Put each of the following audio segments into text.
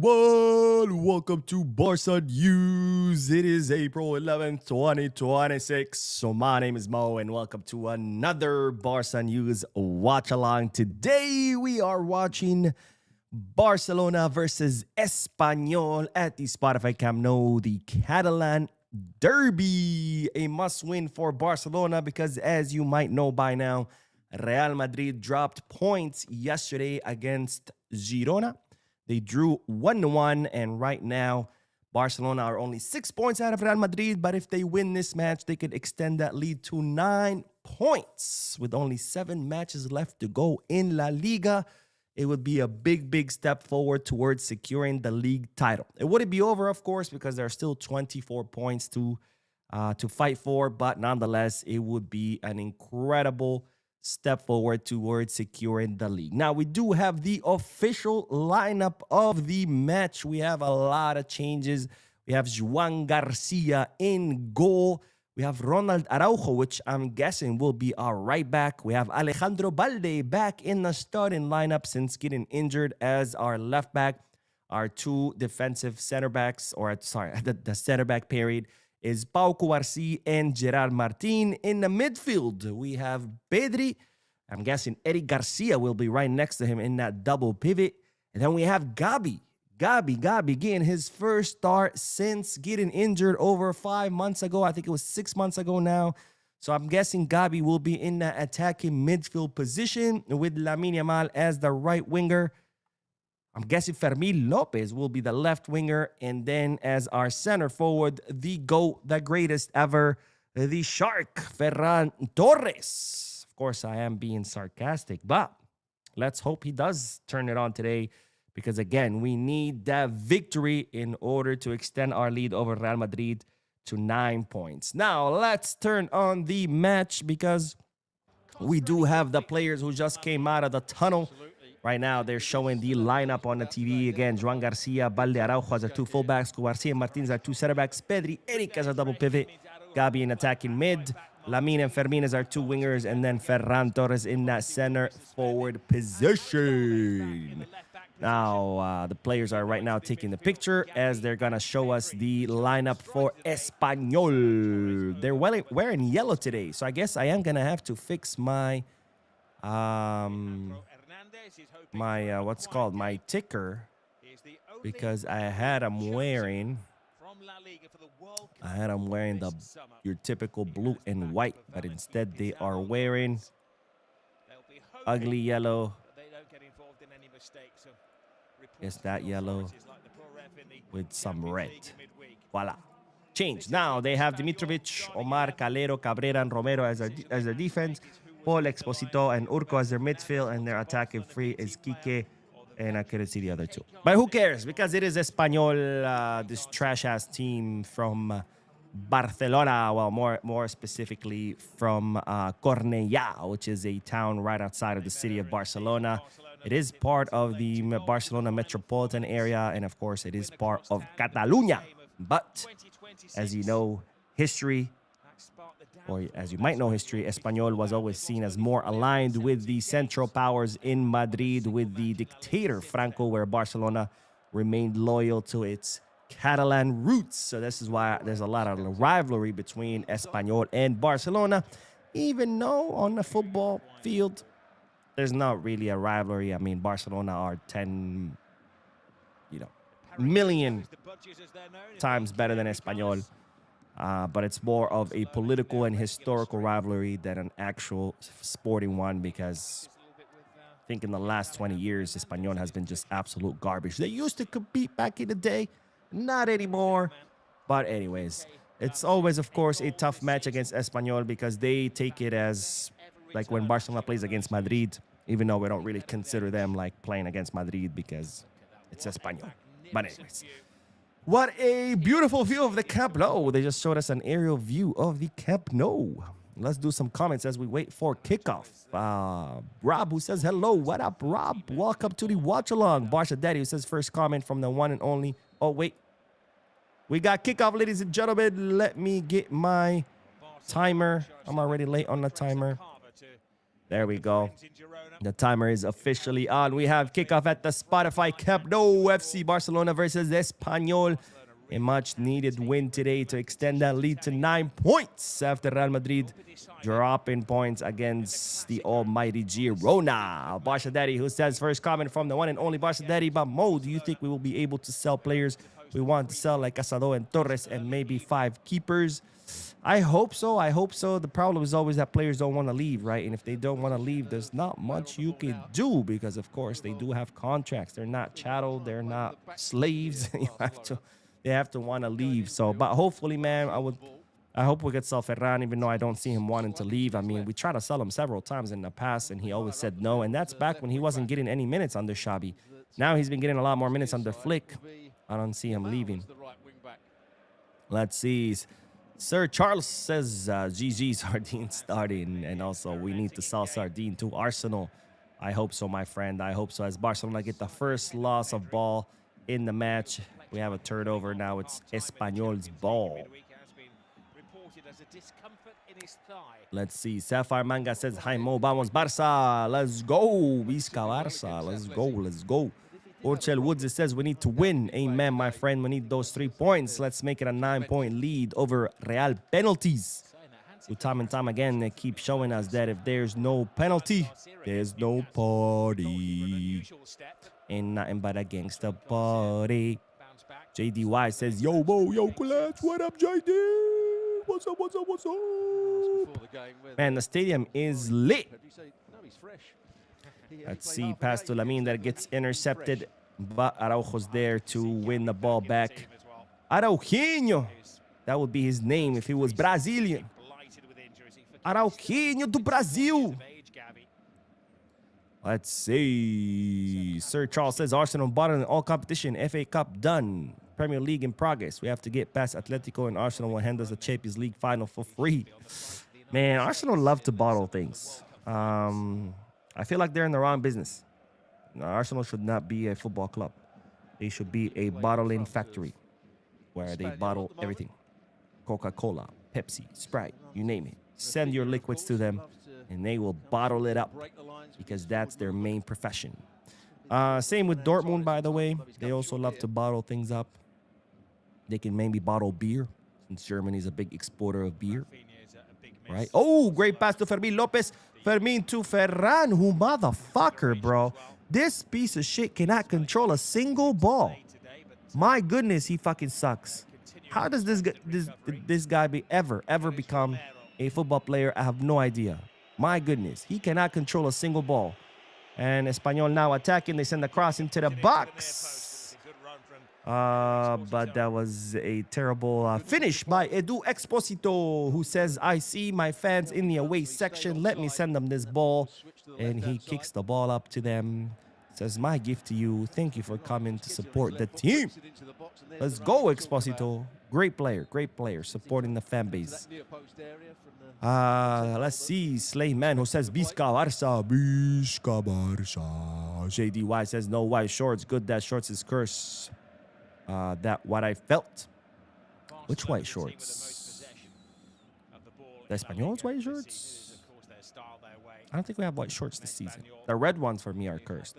everyone, welcome to Barca News. It is April 11th, 2026. So my name is Mo and welcome to another Barca News watch-along. Today we are watching Barcelona versus Espanyol at the Spotify Camp Nou, the Catalan Derby. A must-win for Barcelona because, as you might know by now, Real Madrid dropped points yesterday against Girona. They drew 1-1, and right now, Barcelona are only 6 points out of Real Madrid. But if they win this match, they could extend that lead to 9 points. With only 7 matches left to go in La Liga, it would be a big step forward towards securing the league title. It wouldn't be over, of course, because there are still 24 points to fight for. But nonetheless, it would be an incredible step forward towards securing the league. Now, we do have the official lineup of the match. We have a lot of changes. We have Joan Garcia in goal. We have Ronald Araujo, which I'm guessing will be our right back. We have Alejandro Balde back in the starting lineup since getting injured as our left back. Our two defensive center backs, the center back pairing is Pau Cubarsí and Gerard Martin. In the midfield, we have Pedri. I'm guessing Eddie Garcia will be right next to him in that double pivot. And then we have Gabi. Gabi getting his first start since getting injured over 5 months ago. I think it was 6 months ago now. So I'm guessing Gabi will be in that attacking midfield position with Lamine Yamal as the right winger. I'm guessing Fermín López will be the left winger. And then as our center forward, the GOAT, the greatest ever, the Shark, Ferran Torres. Of course, I am being sarcastic, but let's hope he does turn it on today. Because, again, we need that victory in order to extend our lead over Real Madrid to 9 points. Now, let's turn on the match because we do have the players who just came out of the tunnel. Right now, they're showing the lineup on the TV. Again, Joan Garcia, Balde, Araujo as our two fullbacks, Cubarsí and Martins are two center backs, Pedri, Eric as a double pivot, Gabi in attacking mid, Lamine and Fermín as our two wingers, and then Ferran Torres in that center forward position. Now, the players are right now taking the picture as they're going to show us the lineup for Espanyol. They're wearing yellow today, so I guess I am going to have to fix my my ticker, because I had them wearing your typical blue and white, but instead they are wearing ugly yellow. It's that yellow with some red. Voila. Change. Now they have Dimitrovic, Omar, Calero, Cabrera, and Romero as their defense. Paul, Exposito, and Urco as their midfield, and their attacking free is Quique, and I couldn't see the other two. But who cares? Because it is Espanyol, this trash-ass team from Barcelona, well, more specifically from Cornellà, which is a town right outside of the city of Barcelona. It is part of the Barcelona metropolitan area, and of course, it is part of Catalunya. But as you know, history, or as you might know history, Espanyol was always seen as more aligned with the Central Powers in Madrid, with the dictator Franco, where Barcelona remained loyal to its Catalan roots. So this is why there's a lot of rivalry between Espanyol and Barcelona, even though on the football field, there's not really a rivalry. I mean, Barcelona are 10 million times better than Espanyol. But it's more of a political and historical rivalry than an actual sporting one, because I think in the last 20 years, Espanyol has been just absolute garbage. They used to compete back in the day, not anymore. But anyways, it's always, of course, a tough match against Espanyol because they take it as like when Barcelona plays against Madrid, even though we don't really consider them like playing against Madrid because it's Espanyol. But anyways. What a beautiful view of the Camp Nou. They just showed us an aerial view of the Camp Nou. Let's do some comments as we wait for kickoff. Rob, who says hello. What up, Rob? Welcome to the watch-along. Barca Daddy, who says first comment from the one and only. Oh, wait. We got kickoff, ladies and gentlemen. Let me get my timer. I'm already late on the timer. There we go. The timer is officially on. We have kickoff at the Spotify Camp Nou. FC Barcelona versus Espanyol. A much-needed win today to extend that lead to 9 points after Real Madrid dropping points against the almighty Girona. Barca Daddy, who says, first comment from the one and only Barca Daddy. But Mo, do you think we will be able to sell players we want to sell like Casado and Torres and maybe 5 keepers? I hope so. I hope so. The problem is always that players don't want to leave, right? And if they don't want to leave, there's not much you can do because, of course, they do have contracts. They're not chattel. They're not slaves. They have to want to leave. So, but hopefully, man, I hope we get sell Ferran, even though I don't see him wanting to leave. I mean, we tried to sell him several times in the past, and he always said no. And that's back when he wasn't getting any minutes under Xabi. Now he's been getting a lot more minutes under Flick. I don't see him leaving. Let's see. Sir Charles says GG Sardine starting, and also we need to sell Sardine to Arsenal. I hope so, my friend. I hope so. As Barcelona get the first loss of ball in the match, we have a turnover now. It's Espanyol's ball. Let's see. Sapphire Manga says, hi Mo, vamos Barca. Let's go. Visca Barca. Let's go. Let's go. Orchel Woods, it says we need to win. Amen, my friend. We need those 3 points. Let's make it a 9-point lead over Real penalties. So time and time again, they keep showing us that if there's no penalty, there's no party. Ain't nothing but a gangster party. JDY says, yo, Mo, yo, Colette, what up, JD? What's up, what's up, what's up? Man, the stadium is lit. Let's see, pass to Lamine that gets intercepted, but Araujo's there to win the ball back. Arauquinho, that would be his name if he was Brazilian. Arauquinho do Brasil. Let's see. Sir Charles says Arsenal bottom in all competition. FA Cup done. Premier League in progress. We have to get past Atletico, and Arsenal will hand us a Champions League final for free. Man, Arsenal love to bottle things. I feel like they're in the wrong business. No, Arsenal should not be a football club. They should be a bottling factory where they bottle everything. Coca-Cola, Pepsi, Sprite, you name it. Send your liquids to them, and they will bottle it up because that's their main profession. Same with Dortmund, by the way. They also love to bottle things up. They can maybe bottle beer, since Germany is a big exporter of beer. Right? Oh, great pass to Fermin Lopez. Fermin to Ferran, who motherfucker, bro. This piece of shit cannot control a single ball. My goodness, he fucking sucks. How does this guy ever become a football player? I have no idea. My goodness, he cannot control a single ball. And Espanyol now attacking. They send the cross into the box. But that was a terrible finish by Edu Exposito, who says, I see my fans in the away section. Let me send them this ball. And he kicks the ball up to them. Says, my gift to you. Thank you for coming to support the team. Let's go, Exposito. Great player, supporting the fan base. Let's see, Slayman, who says, Visca Barca, Visca Barca. JDY says, no white shorts. Good that shorts is curse. That what I felt. Which white shorts? The Espanyol's white shorts? I don't think we have white shorts this season. The red ones for me are cursed.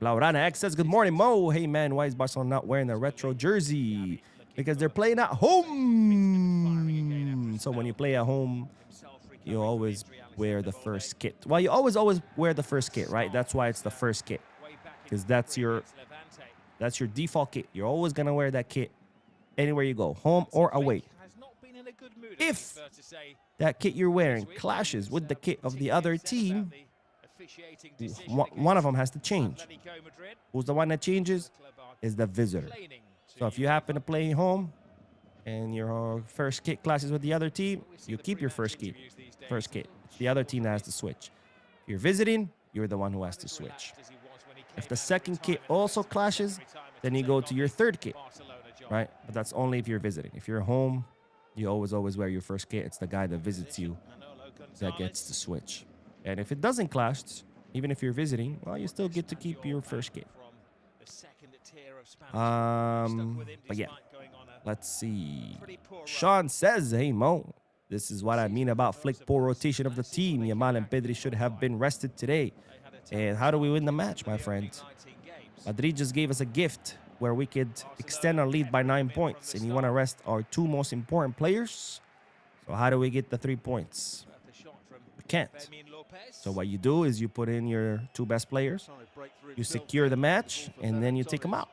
Laurana X says, good morning, Mo. Hey, man, why is Barcelona not wearing the retro jersey? Because they're playing at home. So when you play at home, you always wear the first kit. Well, you always wear the first kit, right? That's why it's the first kit. Because that's your default kit. You're always going to wear that kit anywhere you go, home or away. If that kit you're wearing clashes with the kit of the other team, one of them has to change. Who's the one that changes? Is the visitor. So if you happen to play home and your first kit clashes with the other team, you keep your first kit. It's the other team that has to switch. If you're visiting, you're the one who has to switch. If the second kit also clashes, then you go to your third kit, right? But that's only if you're visiting. If you're home, you always wear your first kit. It's the guy that visits you that gets to switch. And if it doesn't clash, even if you're visiting, well, you still get to keep your first kit. But yeah, let's see. Sean says, hey, Mo, This is what I mean about Flick poor rotation of the team. Yamal and Pedri should have been rested today. And how do we win the match, my friend? Madrid just gave us a gift where we could extend our lead by 9 points. And you want to rest our 2 most important players? So how do we get the 3 points? We can't. So what you do is you put in your 2 best players, you secure the match, and then you take them out.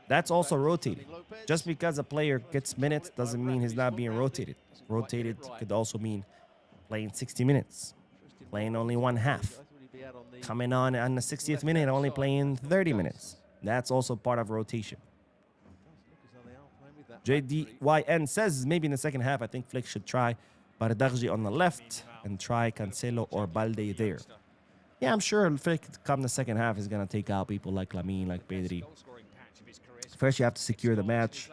That's also rotating. Just because a player gets minutes doesn't mean he's not being rotated. Rotated could also mean playing 60 minutes, playing only one half, coming on the 60th minute, only playing 30 minutes. That's also part of rotation. JDYN says maybe in the second half, I think Flick should try Bardarji on the left and try Cancelo or Balde there. Yeah, I'm sure Flick come the second half is going to take out people like Lamine, like Pedri. First, you have to secure the match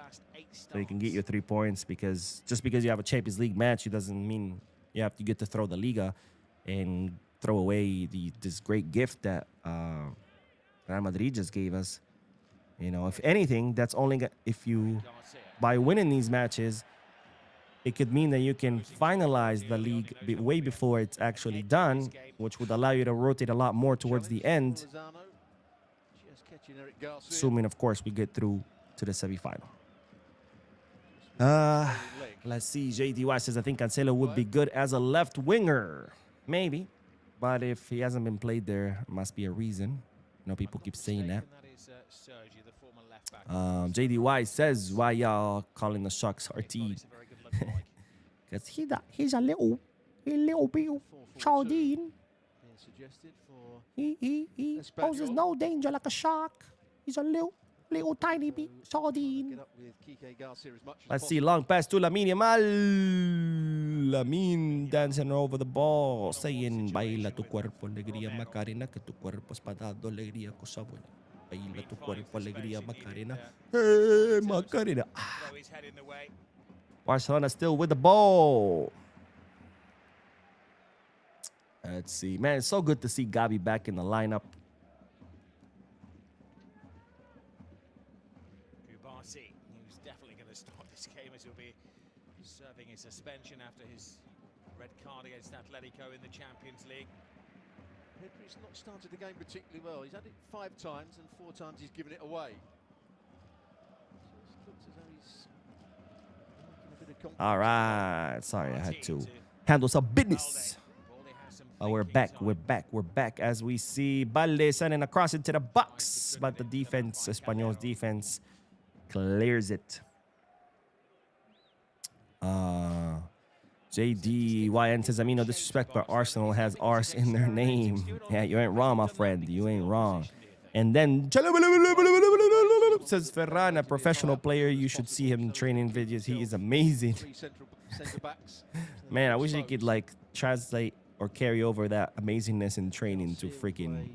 so you can get your 3 points, because just because you have a Champions League match, it doesn't mean you have to get to throw the Liga and throw away this great gift that Real Madrid just gave us. You know, if anything, that's only if you, by winning these matches, it could mean that you can finalize the league way before it's actually done, which would allow you to rotate a lot more towards the end. Assuming, of course, we get through to the semi-final. Let's see. JDY says, I think Cancelo would be good as a left winger. Maybe. But if he hasn't been played there, it must be a reason. You know, people keep saying that. JDY says, why y'all calling the Sharks RT? Because he's a little bit sardine. He poses no danger like a shark. He's a little tiny bit sardine. Let's see, long pass to Lamine Yamal. Lamine dancing over the ball, saying, baila tu cuerpo, alegría, Macarena, que tu cuerpo es para dar alegría, cosa buena. Baila tu cuerpo, alegría, Macarena. Hey, Macarena. Barcelona still with the ball. Let's see. Man, it's so good to see Gavi back in the lineup. Who's definitely going to start this game, as he'll be serving his suspension after his red card against Atletico in the Champions League. Pedri's not started the game particularly well. He's had it 5 times and 4 times he's given it away. So looks as though he's all right. Sorry, I had to handle some business. We're back as we see Balde sending across into the box, but the defense, Espanyol's defense, clears it. JDYN says, I mean, no disrespect, but Arsenal has Ars in their name. Yeah, you ain't wrong, my friend. You ain't wrong. And then says Ferran, a professional player. You should see him training videos. He is amazing. Man, I wish he could like translate or carry over that amazingness in training to freaking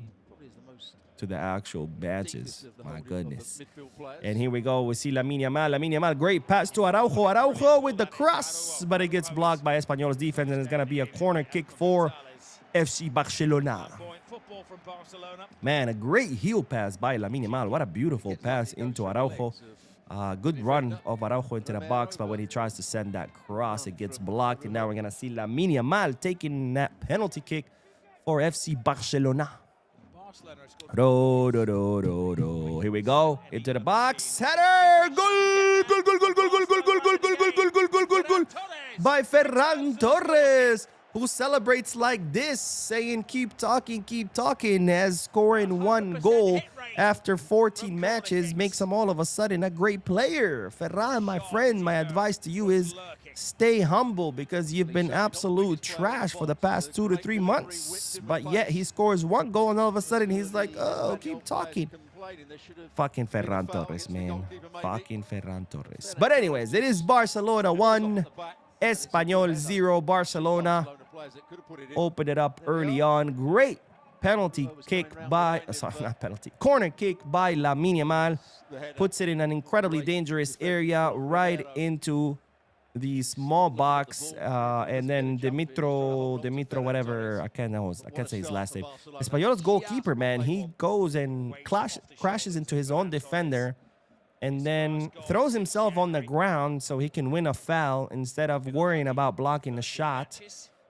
to the actual matches. My goodness. And here we go. We see Lamine Yamal. Lamine Yamal, great pass to Araujo. Araujo with the cross, but it gets blocked by Espanyol's defense, and it's going to be a corner kick for FC Barcelona. Man, a great heel pass by Lamine Yamal. What a beautiful pass into Araujo. Good run of Araujo into the box, but when he tries to send that cross, it gets blocked. And now we're going to see Lamine Yamal taking that penalty kick for FC Barcelona. Here we go. Into the box. Header! Goal! Goal! By Ferran Torres, who celebrates like this, saying keep talking, as scoring 1 goal after 14 matches makes him all of a sudden a great player. Ferran, my friend, my advice to you is stay humble, because you've been absolute trash for the past 2 to 3 months. But yet he scores 1 goal and all of a sudden he's like, oh, keep talking. Fucking Ferran Torres, man. Fucking Ferran Torres. But anyways, it is Barcelona 1, Espanyol 0. Barcelona opened it up early on. Great penalty kick by, sorry, not penalty, corner kick by Lamine Yamal. Puts it in an incredibly dangerous area right into the small box, and then Dimitro, whatever, I can't say his last name. Espanyol's goalkeeper, man, he goes and crashes into his own defender and then throws himself on the ground so he can win a foul instead of worrying about blocking a shot.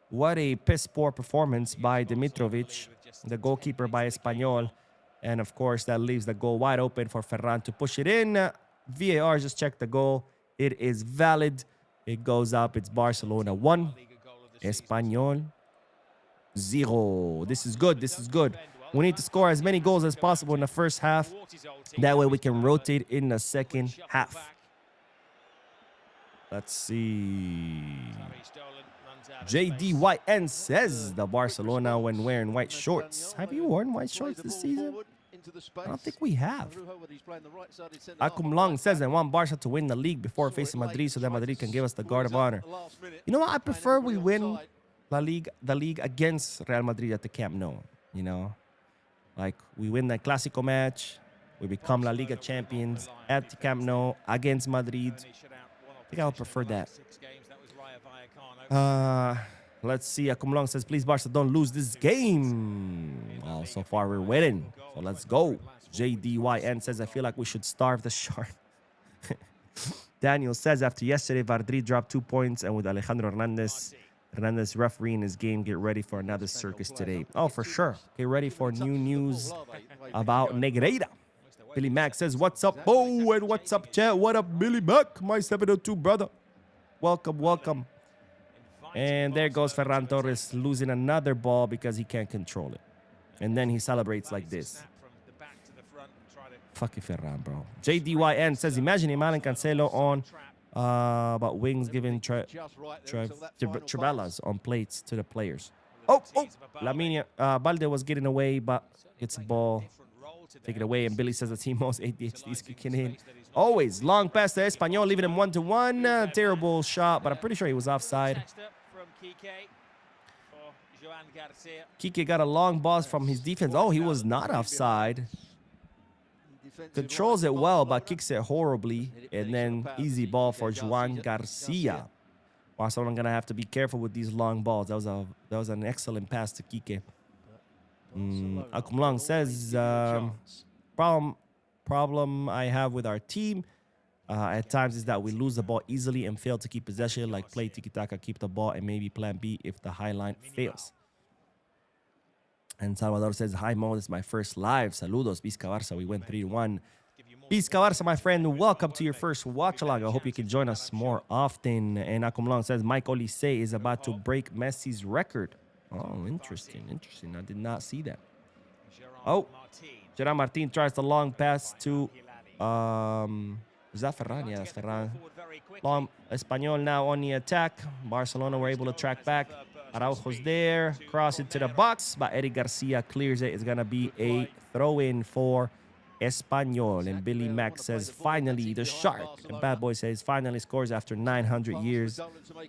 What a piss-poor performance by Dimitrovic, the goalkeeper by Espanyol. And, of course, that leaves the goal wide open for Ferran to push it in. VAR just checked the goal. It is valid. It goes up. It's Barcelona 1, Espanyol 0. This is good. This is good. We need to score as many goals as possible in the first half. That way we can rotate in the second half. Let's see. JDYN says the Barcelona when wearing white shorts. Have you worn white shorts this season? I don't think we have. Watchalong says, I want Barca to win the league before facing Madrid so that Madrid can give us the guard of honor. You know what? I prefer we win the league against Real Madrid at the Camp Nou. You know, like we win the Clásico match, we become La Liga champions at the Camp Nou against Madrid. I think I'll prefer that. Let's see. Watchalong says, please, Barca, don't lose this game. Oh, so far we're winning. So let's go. JDYN says, I feel like we should starve the shark. Daniel says, after yesterday, Madrid dropped 2 points, and with Alejandro Hernandez refereeing his game, get ready for another circus today. Oh, for sure. Get ready for new news about Negreira. Billy Mac says, what's up, Bo? And what's up, chat? What up, Billy Mac? My 702 brother. Welcome, welcome. And there goes Ferran Torres losing another ball because he can't control it. And then he celebrates like this. Fuck you, Ferran, bro. JDYN says, imagine Iman and Cancelo on about wings giving Trebellas on plates to the players. Oh, Lamine Balde was getting away, but gets the ball. Take it away, and Billy says the team most ADHD's kicking in. Always long pass to Espanyol, leaving him 1-1. Terrible shot, but I'm pretty sure he was offside. Kike got a long ball from his defense. Oh, he was not offside. Controls it well, but kicks it horribly. And then easy ball for Joan Garcia. Barcelona gonna have to be careful with these long balls. That was an excellent pass to Kike. Watchalong says, problem I have with our team at times is that we lose the ball easily and fail to keep possession, like play tiki-taka, keep the ball, and maybe plan B if the high line fails. And Salvador says, hi, Mo, this is my first live. Saludos, Vizca Barça. We went 3-1. Vizca Barça, my friend, welcome to your first watch-along. I hope you can join us more often. And Watchalong says, Mike Olise is about to break Messi's record. Oh, interesting, interesting. I did not see that. Oh, Gerard Martin tries the long pass to, is that Ferran? Yeah, that's Ferran. Long Espanyol now on the attack. Barcelona were able to track back. Araujo's there. Cross it to the box, but Eric Garcia clears it. It's going to be a throw-in for Espanyol. And Billy Mack says, finally, the Shark. And Bad Boy says, finally scores after 900 years.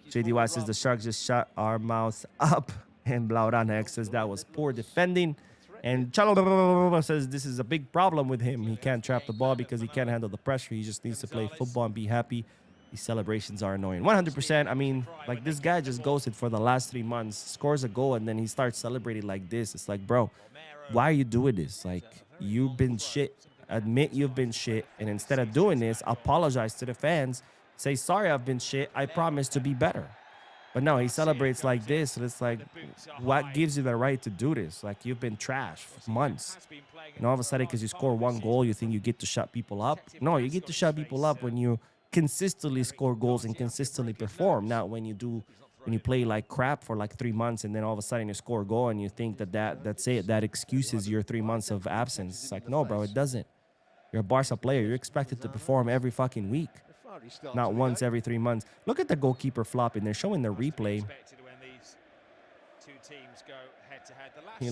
JDY says, the Sharks just shut our mouths up. And Blaurana X says, that was poor defending. And Chalo says, this is a big problem with him. He can't trap the ball because he can't handle the pressure. He just needs to play football and be happy. These celebrations are annoying. 100%. I mean, like, this guy just ghosted for the last 3 months, scores a goal, and then he starts celebrating like this. It's like, bro, why are you doing this? Like, you've been shit. Admit you've been shit. And instead of doing this, apologize to the fans. Say, sorry, I've been shit. I promise to be better. But no, he celebrates like this. And it's like, what gives you the right to do this? Like, you've been trash for months. And all of a sudden, because you score 1 goal, you think you get to shut people up? No, you get to shut people up when you consistently score goals and consistently perform. Not when you play like crap for like 3 months and then all of a sudden you score a goal and you think that's it. That excuses your 3 months of absence. It's like, no, bro, it doesn't. You're a Barca player. You're expected to perform every fucking week. Not once every 3 months. Look at the goalkeeper flopping. They're showing the replay. He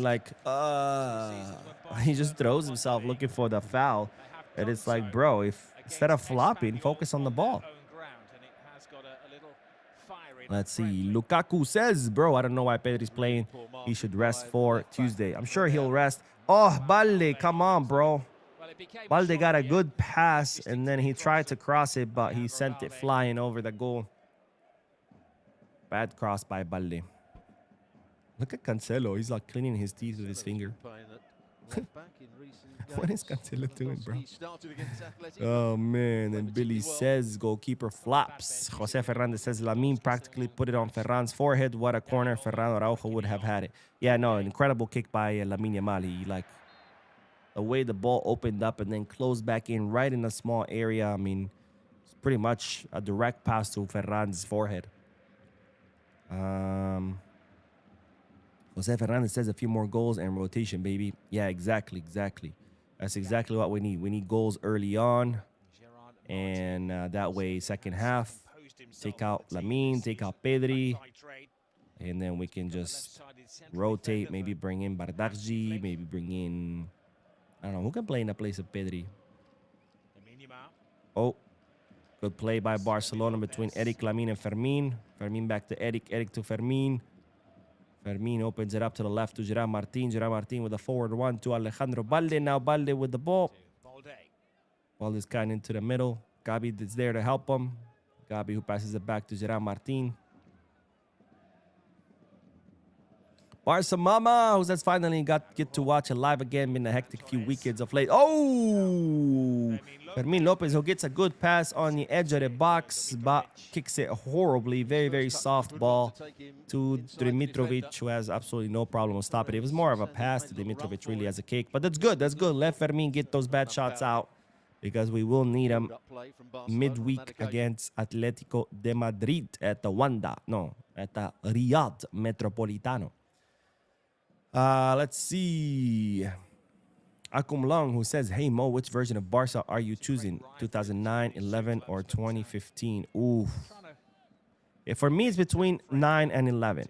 he just throws himself looking for the foul. And it's like, bro, if instead of flopping, focus on the ball. Let's see. Lukaku says, bro, I don't know why Pedri's playing. He should rest for Tuesday. I'm sure he'll rest. Oh, Balde, come on, bro. Balde got a good pass, and then he tried to cross it, but he sent it flying over the goal. Bad cross by Balde. Look at Cancelo. He's like cleaning his teeth with his finger. left back in recent What is games. Cancelo doing, bro? Lewandowski started against Athletic. Oh, man. And Billy particularly well. says goalkeeper flops. Jose Fernandez says Lamine practically put it on Ferran's forehead. What a corner. Ferran Araujo would have had it. Yeah, no, an incredible kick by Lamine Yamal. He, like, the way the ball opened up and then closed back in right in a small area. I mean, it's pretty much a direct pass to Ferran's forehead. Jose Fernandez says a few more goals and rotation, baby. Yeah, exactly. That's exactly what we need. We need goals early on. And that way, second half, take out Lamine, take out Pedri. And then we can just rotate, maybe bring in Bardakji, maybe bring in... I don't know, who can play in the place of Pedri? Oh, good play by Barcelona between Eric, Lamine, and Fermin. Fermin back to Eric, Eric to Fermin. Fermin opens it up to the left to Gerard Martin. Gerard Martin with a forward one to Alejandro Balde. Now Balde with the ball. Balde's kind of into the middle. Gabi is there to help him. Gabi who passes it back to Gerard Martin. Barca Mama, who says finally get to watch it live again. Been a hectic few weekends of late. Oh! Fermin Lopez, who gets a good pass on the edge of the box, but kicks it horribly. Very, very soft ball to Dimitrovic, who has absolutely no problem with stopping it. It was more of a pass to Dimitrovic, really, as a kick. But that's good. That's good. Let Fermin get those bad shots out because we will need them midweek against Atletico de Madrid at the at the Riyadh Metropolitano. Let's see. Watchalong, who says, hey, Mo, which version of Barca are you choosing? 2009, 11, or 2015? Ooh. Yeah, for me, it's between 9 and 11.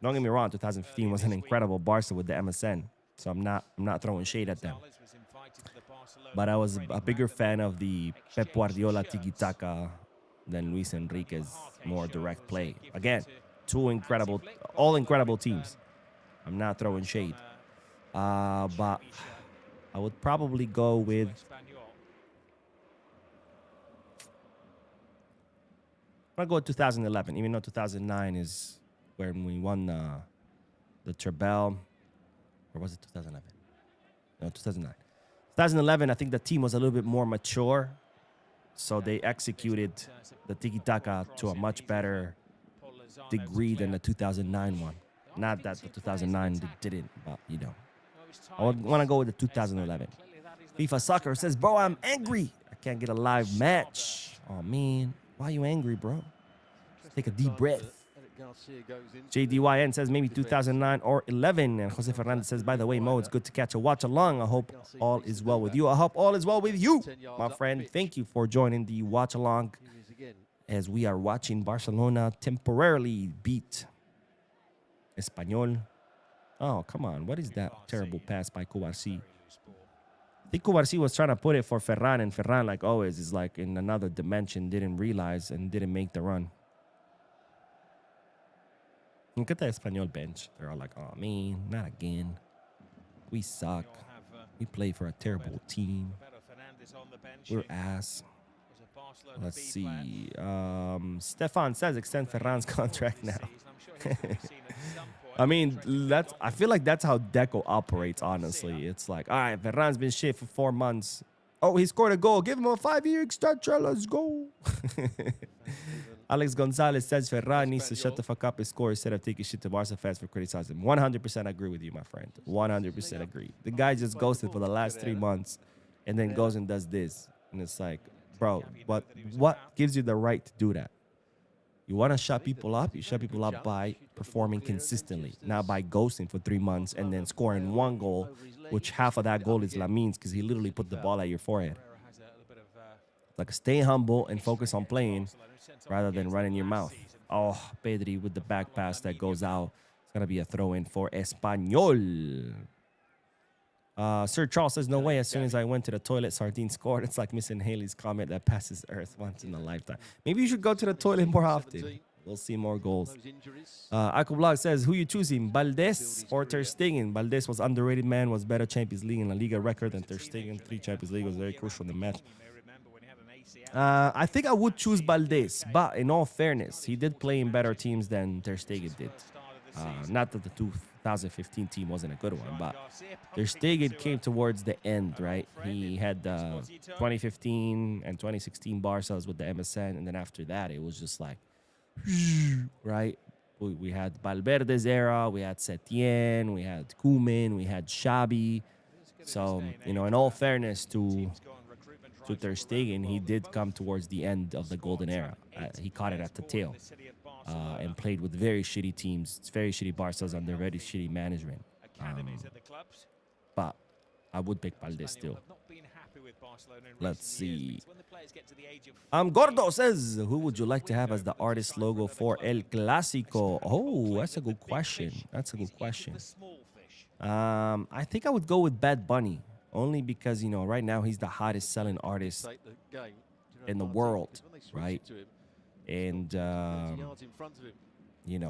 Don't get me wrong, 2015 was an incredible Barca with the MSN. So I'm not throwing shade at them. But I was a bigger fan of the Pep Guardiola tiki-taka than Luis Enrique's more direct play. Again, all incredible teams. I'm not throwing shade. But I would probably go with... I'll go with 2011, even though 2009 is when we won the Treble. Or was it 2011? No, 2009. 2011, I think the team was a little bit more mature. So they executed the tiki-taka to a much better degree than the 2009 one. Not that the 2009 didn't, but, you know. I want to go with the 2011. FIFA Soccer says, bro, I'm angry. I can't get a live match. Oh, man. Why are you angry, bro? Take a deep breath. JDYN says maybe 2009 or 11. And Jose Fernandez says, by the way, Mo, it's good to catch a watch along. I hope all is well with you. I hope all is well with you, my friend. Thank you for joining the watch along as we are watching Barcelona temporarily beat Espanyol. Oh, come on. What is that terrible pass by Cubarsí? I think Cubarsí was trying to put it for Ferran, and Ferran, like always, is like in another dimension, didn't realize and didn't make the run. Look at the Espanyol bench. They're all like, oh, man, not again. We suck. We play for a terrible team. We're ass. Let's see. Stefan says extend Ferran's contract now. I mean, I feel like that's how Deco operates, honestly. It's like, all right, Ferran's been shit for 4 months. Oh, he scored a goal. Give him a 5-year extension. Let's go. Alex Gonzalez says Ferran needs to shut the fuck up and score instead of taking shit to Barca fans for criticizing him. 100% agree with you, my friend. 100% agree. The guy just ghosted for the last 3 months and then goes and does this. And it's like, bro, but what gives you the right to do that? You want to shut people up? You shut people up by performing consistently, not by ghosting for 3 months and then scoring 1 goal, which half of that goal is Lamine's because he literally put the ball at your forehead. Like, stay humble and focus on playing rather than running your mouth. Oh, Pedri with the back pass that goes out. It's going to be a throw-in for Espanyol. Sir Charles says, no way. As soon as I went to the toilet, Sardine scored. It's like missing Haley's comet that passes Earth once in a lifetime. Maybe you should go to the toilet more often. We'll see more goals. Akublog says, who you choosing, Valdez or Ter Stegen? Valdez was underrated, man. Was better Champions League and La Liga record than Ter Stegen. 3 Champions League was very crucial in the match. I think I would choose Valdez, but in all fairness, he did play in better teams than Ter Stegen did. Not that the two 2015 team wasn't a good one, but Ter Stegen came towards the end, right? He had 2015 and 2016 Barca's with the MSN, and then after that, it was just like, right? We had Valverde's era, we had Setien, we had Koeman, we had Xabi. So, in all fairness to Ter Stegen, he did come towards the end of the golden era. He caught it at the tail and played with very shitty teams, very shitty Barca's under very shitty management. But I would pick Valdez still. Let's see. Gordo says, who would you like to have as the artist logo for El Clásico? Oh, that's a good question. I think I would go with Bad Bunny, only because, right now he's the hottest selling artist in the world, right? And,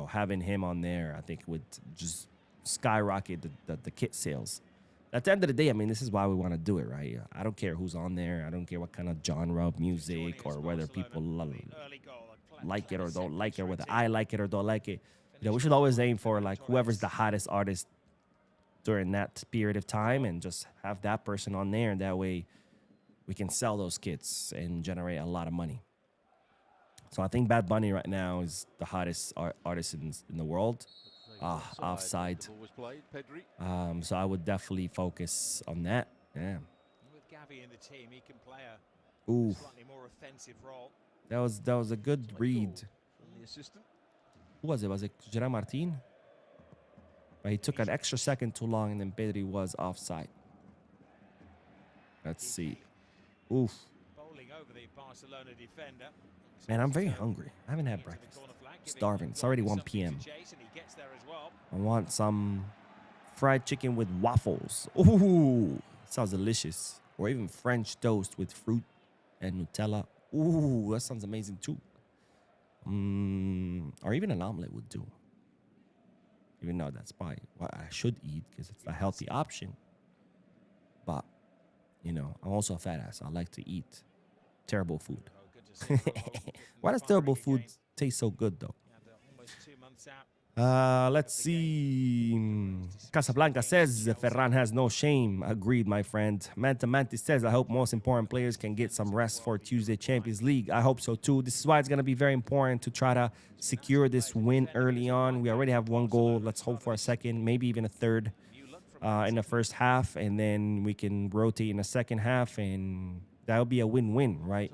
having him on there, I think would just skyrocket the kit sales. At the end of the day, I mean, this is why we want to do it, right? I don't care who's on there. I don't care what kind of genre of music or whether people like it or don't like it, or whether I like it or don't like it. We should always aim for, like, whoever's the hottest artist during that period of time and just have that person on there. And that way we can sell those kits and generate a lot of money. So I think Bad Bunny right now is the hottest artist in the world. Offside. So I would definitely focus on that. Yeah. With Gavi in the team, he can play a slightly more offensive role. That was a good read. Who was it? Was it Gerard Martin? But he took an extra second too long, and then Pedri was offside. Let's see. Oof. Bowling over the Barcelona defender. Man, I'm very hungry. I haven't had breakfast. Starving. It's already 1 p.m. I want some fried chicken with waffles. Ooh, sounds delicious. Or even French toast with fruit and Nutella. Ooh, that sounds amazing too. Or even an omelet would do. Even though that's probably what I should eat because it's a healthy option. But, I'm also a fat ass. I like to eat terrible food. Why does terrible food taste so good, though? Let's see. Casablanca says Ferran has no shame. Agreed, my friend. Manta Mantis says, I hope most important players can get some rest for Tuesday Champions League. I hope so too. This is why it's going to be very important to try to secure this win early on. We already have 1 goal. Let's hope for a second, maybe even a third in the first half. And then we can rotate in the second half. And that'll be a win-win, right?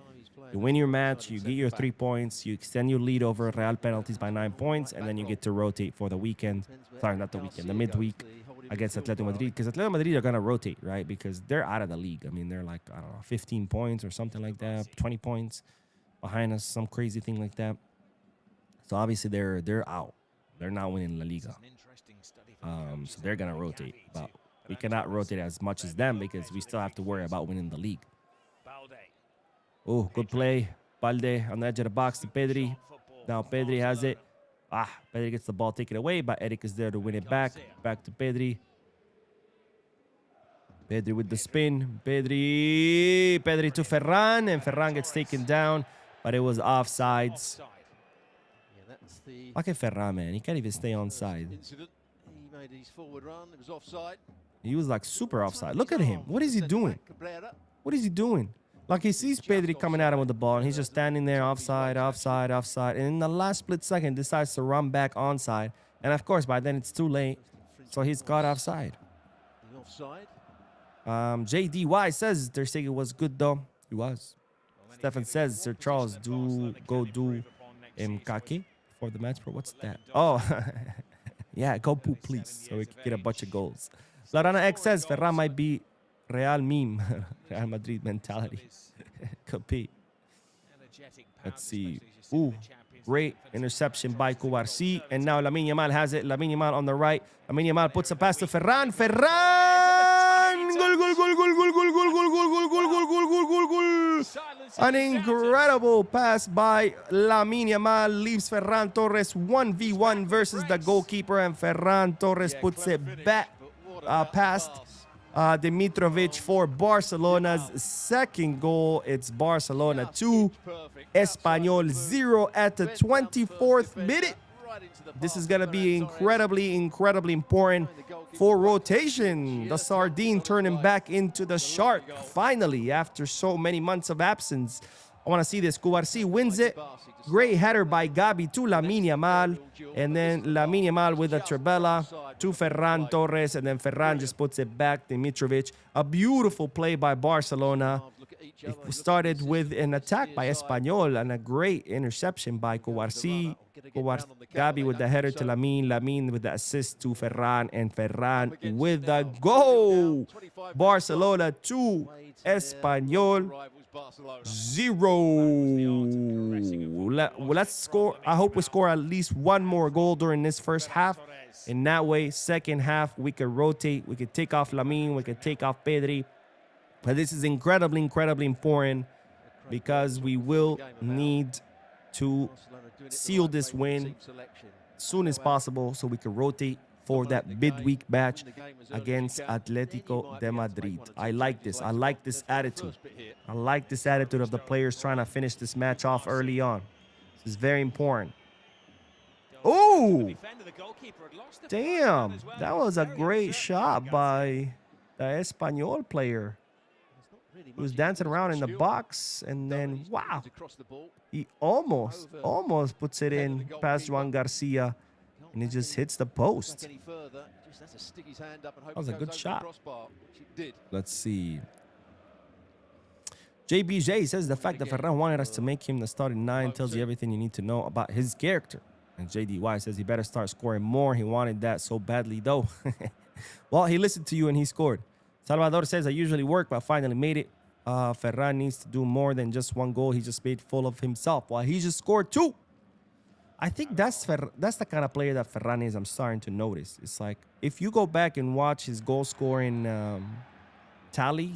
You win your match, you get your 3 points, you extend your lead over Real penalties by 9 points, and then you get to rotate for the weekend. Sorry, not the weekend, the midweek against Atletico Madrid. Because Atletico Madrid are going to rotate, right? Because they're out of the league. I mean, they're like, I don't know, 15 points or something like that, 20 points behind us, some crazy thing like that. So obviously they're out. They're not winning La Liga. So they're going to rotate. But we cannot rotate as much as them because we still have to worry about winning the league. Oh, good play. Balde on the edge of the box to Pedri. Now Pedri has it. Pedri gets the ball taken away, but Eric is there to win it back. Back to Pedri. Pedri with the spin. Pedri to Ferran, and Ferran gets taken down, but it was offsides. Look at Ferran, man. He can't even stay onside. He made his forward run. It was offside. He was like super offside. Look at him. What is he doing? What is he doing? Like, he sees Pedri coming at him with the ball, and he's just standing there offside. And in the last split second, decides to run back onside. And, of course, by then it's too late. So he's got offside. JDY says Ter Stegen was good, though. He was. Stefan says, Sir Charles, do MKK for the match. Bro, what's that? Oh, yeah, go poop, please, so we can get a bunch of goals. Lorana X says Ferran might be Real meme, Real Madrid mentality. Could be. Let's see. Ooh, great interception by Kubarsi. And now Lamine Yamal has it. Lamine Yamal on the right. Lamine Yamal puts a pass to Ferran. Ferran! Goal. An incredible pass by Lamine Yamal leaves Ferran Torres 1v1 versus the goalkeeper. And Ferran Torres puts it back past Dimitrovic for Barcelona's second goal. It's Barcelona 2, Espanyol 0 at the 24th minute. This is going to be incredibly important for rotation. The sardine turning back into the shark, finally, after so many months of absence. I want to see this. Cubarsí wins it. Great header by Gabi to Lamine Yamal. And then Lamine Yamal with a Trebella to Ferran Torres. And then Ferran just puts it back to Mitrovic. A beautiful play by Barcelona. It started with an attack by Espanyol and a great interception by Cubarsí. Gabi with the header to Lamine. Lamine with the assist to Ferran. And Ferran with the goal. Barcelona 2, Espanyol 0. Let's score. I hope we score at least one more goal during this first half. In that way, second half, we could rotate. We could take off Lamine. We could take off Pedri. But this is incredibly important because we will need to seal this win as soon as possible so we can rotate for that midweek match against Atletico de Madrid. I like this. I like this attitude. I like this attitude of the players trying to finish this match off early on. This is very important. Oh! Damn! That was a great shot by the Espanyol player. He was dancing around in the box, and then, wow, he almost puts it in past Juan Garcia, and it just hits the post. That was a good shot. Let's see. JBJ says the fact that Ferran wanted us to make him the starting 9 tells you everything you need to know about his character. And JDY says he better start scoring more. He wanted that so badly, though. Well, he listened to you and he scored. Salvador says, I usually work, but finally made it. Ferran needs to do more than just one goal. He just made full of himself. Well, he just scored 2. I think that's the kind of player that Ferran is. I'm starting to notice. It's like, if you go back and watch his goal-scoring tally,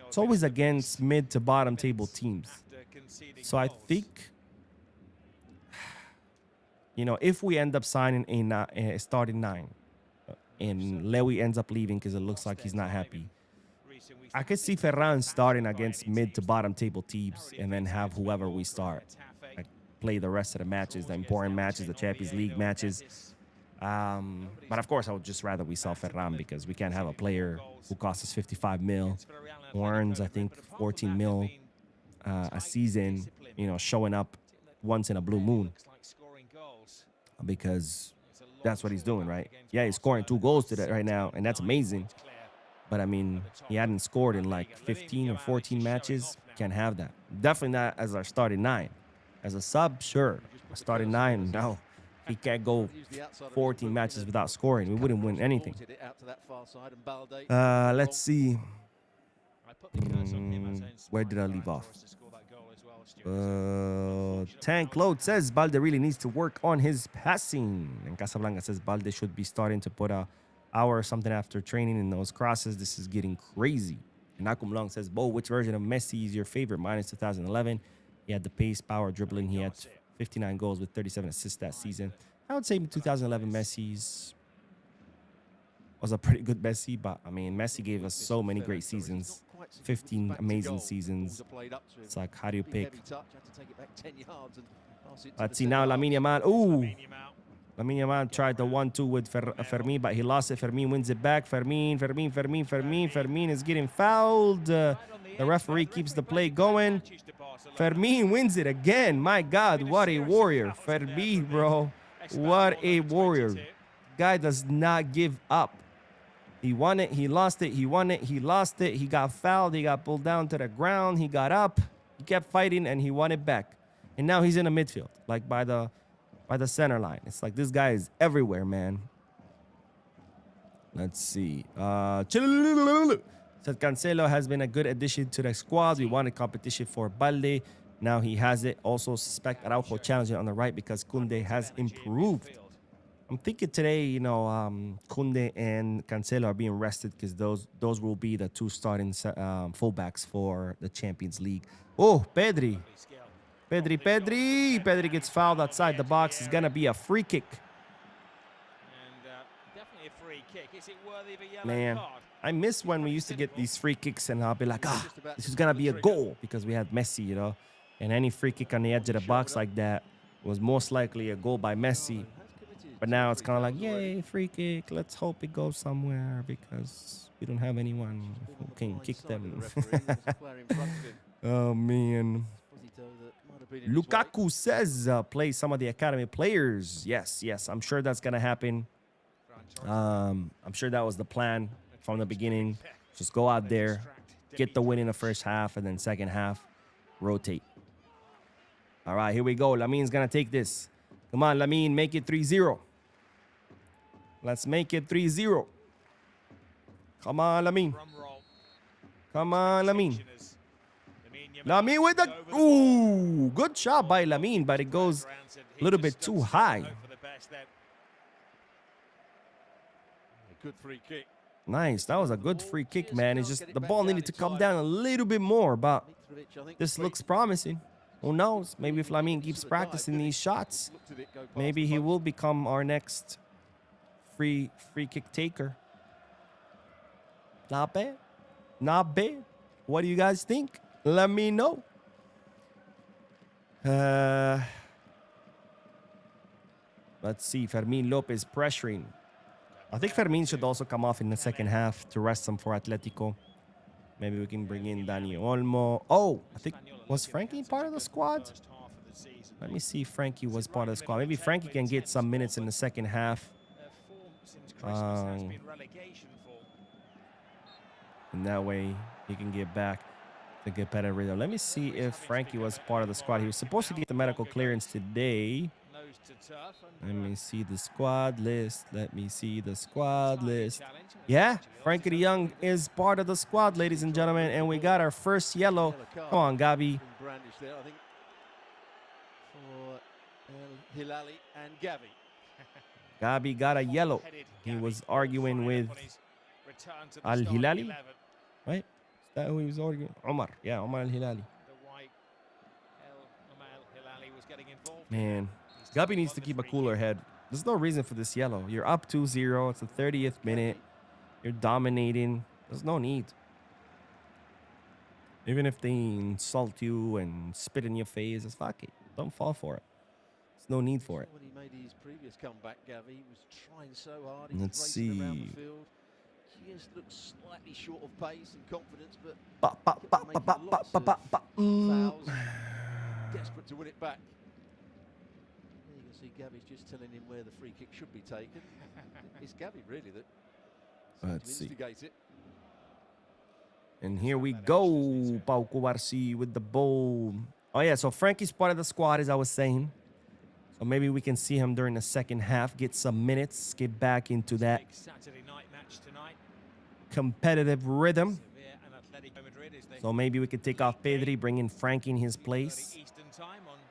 it's always against mid to bottom table teams. So I think, you know, if we end up signing a starting 9 and Lewy ends up leaving because it looks like he's not happy, I could see Ferran starting against mid to bottom table teams and then have whoever we start like, play the rest of the matches, the important matches, the Champions League matches. But of course, I would just rather we sell Ferran because we can't have a player who costs us 55 mil, who earns, I think, 14 mil a season, you know, showing up once in a blue moon. Because that's what he's doing, right? Yeah, he's scoring 2 goals today right now, and that's amazing. But, I mean, he hadn't scored in like 15 or 14 matches. Can't have that. Definitely not as our starting 9. As a sub, sure. A starting 9, no. He can't go 14 matches without scoring. We wouldn't win anything. Let's see. Where did I leave off? Tank Load says Balde really needs to work on his passing. And Casablanca says Balde should be starting to put a hour or something after training in those crosses. This is getting crazy. And Akumlong says, Bo, which version of Messi is your favorite? Mine is 2011. He had the pace, power, dribbling. He had 59 goals with 37 assists that season. I would say 2011 Messi's was a pretty good Messi, but I mean, Messi gave us so many great seasons. 15 amazing seasons. It's like, how do you pick? Let's see now, Lamine Yamal. Ooh. Lamine Yamal tried the 1-2 with Fermin, but he lost it. Fermin wins it back. Fermin is getting fouled. The referee keeps the play going. Fermin wins it again. My God, what a warrior. Fermin, bro. What a warrior. Guy does not give up. He won it. He lost it. He won it. He lost it. He got fouled. He got pulled down to the ground. He got up. He kept fighting, and he won it back. And now he's in the midfield, like by the center line. It's like this guy is everywhere, man. Let's see. Said Cancelo has been a good addition to the squad. We wanted competition for Balde. Now he has it. Also suspect Araujo challenging on the right because Koundé has improved. I'm thinking today, you know, Koundé and Cancelo are being rested because those will be the 2 starting fullbacks for the Champions League. Oh, Pedri gets fouled outside the box. It's going to be a free kick. Definitely a free kick. Is it worthy of a yellow Man, card? I miss when we used to get these free kicks and I'll be like, this is going to be a goal because we had Messi, you know. And any free kick on the edge of the box like that was most likely a goal by Messi. But now it's kind of like, yay, free kick. Let's hope it goes somewhere because we don't have anyone who can kick them. Oh, man. Lukaku says play some of the academy players. Yes, I'm sure that's going to happen. I'm sure that was the plan from the beginning. Just go out there, get the win in the first half, and then second half, rotate. All right, here we go. Lamin's going to take this. Come on, Lamin, make it 3-0. Let's make it 3-0. Come on, Lamin. Come on, Lamin. Lamin with the... Ooh, good shot by Lamin, but it goes a little bit too high. Good free kick. Nice. That was a good free kick, man. It's just the ball needed to come down a little bit more, but this looks promising. Who knows? Maybe if Lamin keeps practicing these shots, maybe he will become our next free kick taker. Not bad. Not bad. What do you guys think? Let me know. Let's see. Fermin Lopez pressuring. I think Fermin should also come off in the second half to rest him for Atletico. Maybe we can bring in Dani Olmo. Oh, I think, was Frankie part of the squad? Let me see if Frankie was part of the squad. Maybe Frankie can get some minutes in the second half. And that way he can get back to get better rhythm. Let me see if Frankie was part of the squad. He was supposed to get the medical clearance today. Let me see the squad list. Let me see the squad list. Yeah, Frankie de Jong is part of the squad, ladies and gentlemen. And we got our first yellow. Come on, Gabi. Gabi got a yellow. He was arguing with Al Hilali. Right? Is that who he was arguing? Omar. Yeah, Omar Al Hilali. Man. Gabi needs to keep a cooler head. There's no reason for this yellow. You're up 2-0. It's the 30th minute. You're dominating. There's no need. Even if they insult you and spit in your face, it's fuck it. Don't fall for it. There's no need for it. When he made his previous comeback, Gavi, he was trying so hard. Let's see. Just looks slightly short of pace and confidence, but fouls. Desperate to win it back. You can see Gavi's just telling him where the free kick should be taken. It's Gavi really that Let's see. instigate it. And here we go. Pau Kubarsi with the ball. Oh, yeah. So Frankie's part of the squad, as I was saying. So maybe we can see him during the second half, get some minutes, get back into that competitive rhythm. So maybe we could take off Pedri, bring in Frankie in his place.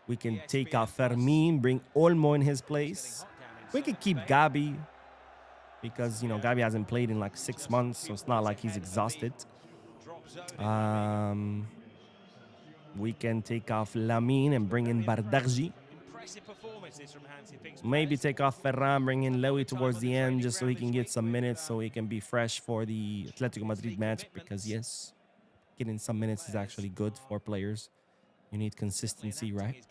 We can take off Fermin, bring Olmo in his place. We could keep Gabi because, you know, Gabi hasn't played in like 6 months, so it's not like he's exhausted. We can take off Lamin and bring in Bardarji. Maybe take off Ferran, bring in Lewy towards the end just so he can get some minutes, so he can be fresh for the Atletico Madrid match. Because, yes, getting some minutes is actually good for players. You need consistency, right?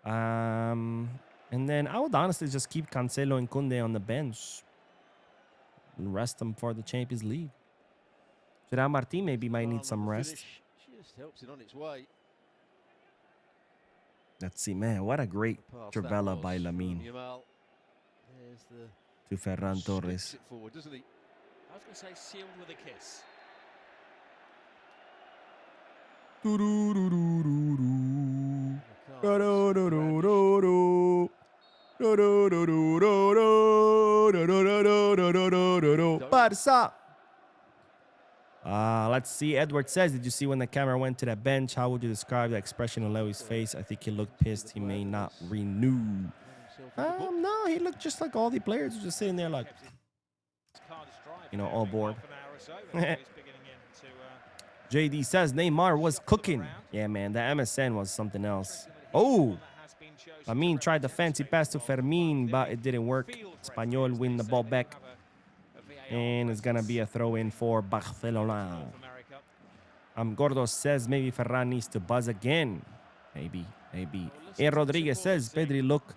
And then I would honestly just keep Cancelo and Koundé on the bench and rest them for the Champions League. Gerard Martin maybe might need some rest. Just helps it on its way. Let's see, man, what a great Trivela by Lamin to Ferran Torres. Forward, doesn't he? I was going to say sealed with a kiss. Barca. Let's see. Edward says, did you see when the camera went to that bench? How would you describe the expression on Lewy's face? I think he looked pissed. He may not renew. No, he looked just like all the players just sitting there like, you know, all bored. JD says Neymar was cooking. Yeah, man, the MSN was something else. Oh, Lamin tried the fancy pass to Fermin, but it didn't work. Espanyol win the ball back. And it's going to be a throw-in for Barcelona. Gordo says maybe Ferran needs to buzz again. Maybe. A. Rodriguez says Pedri look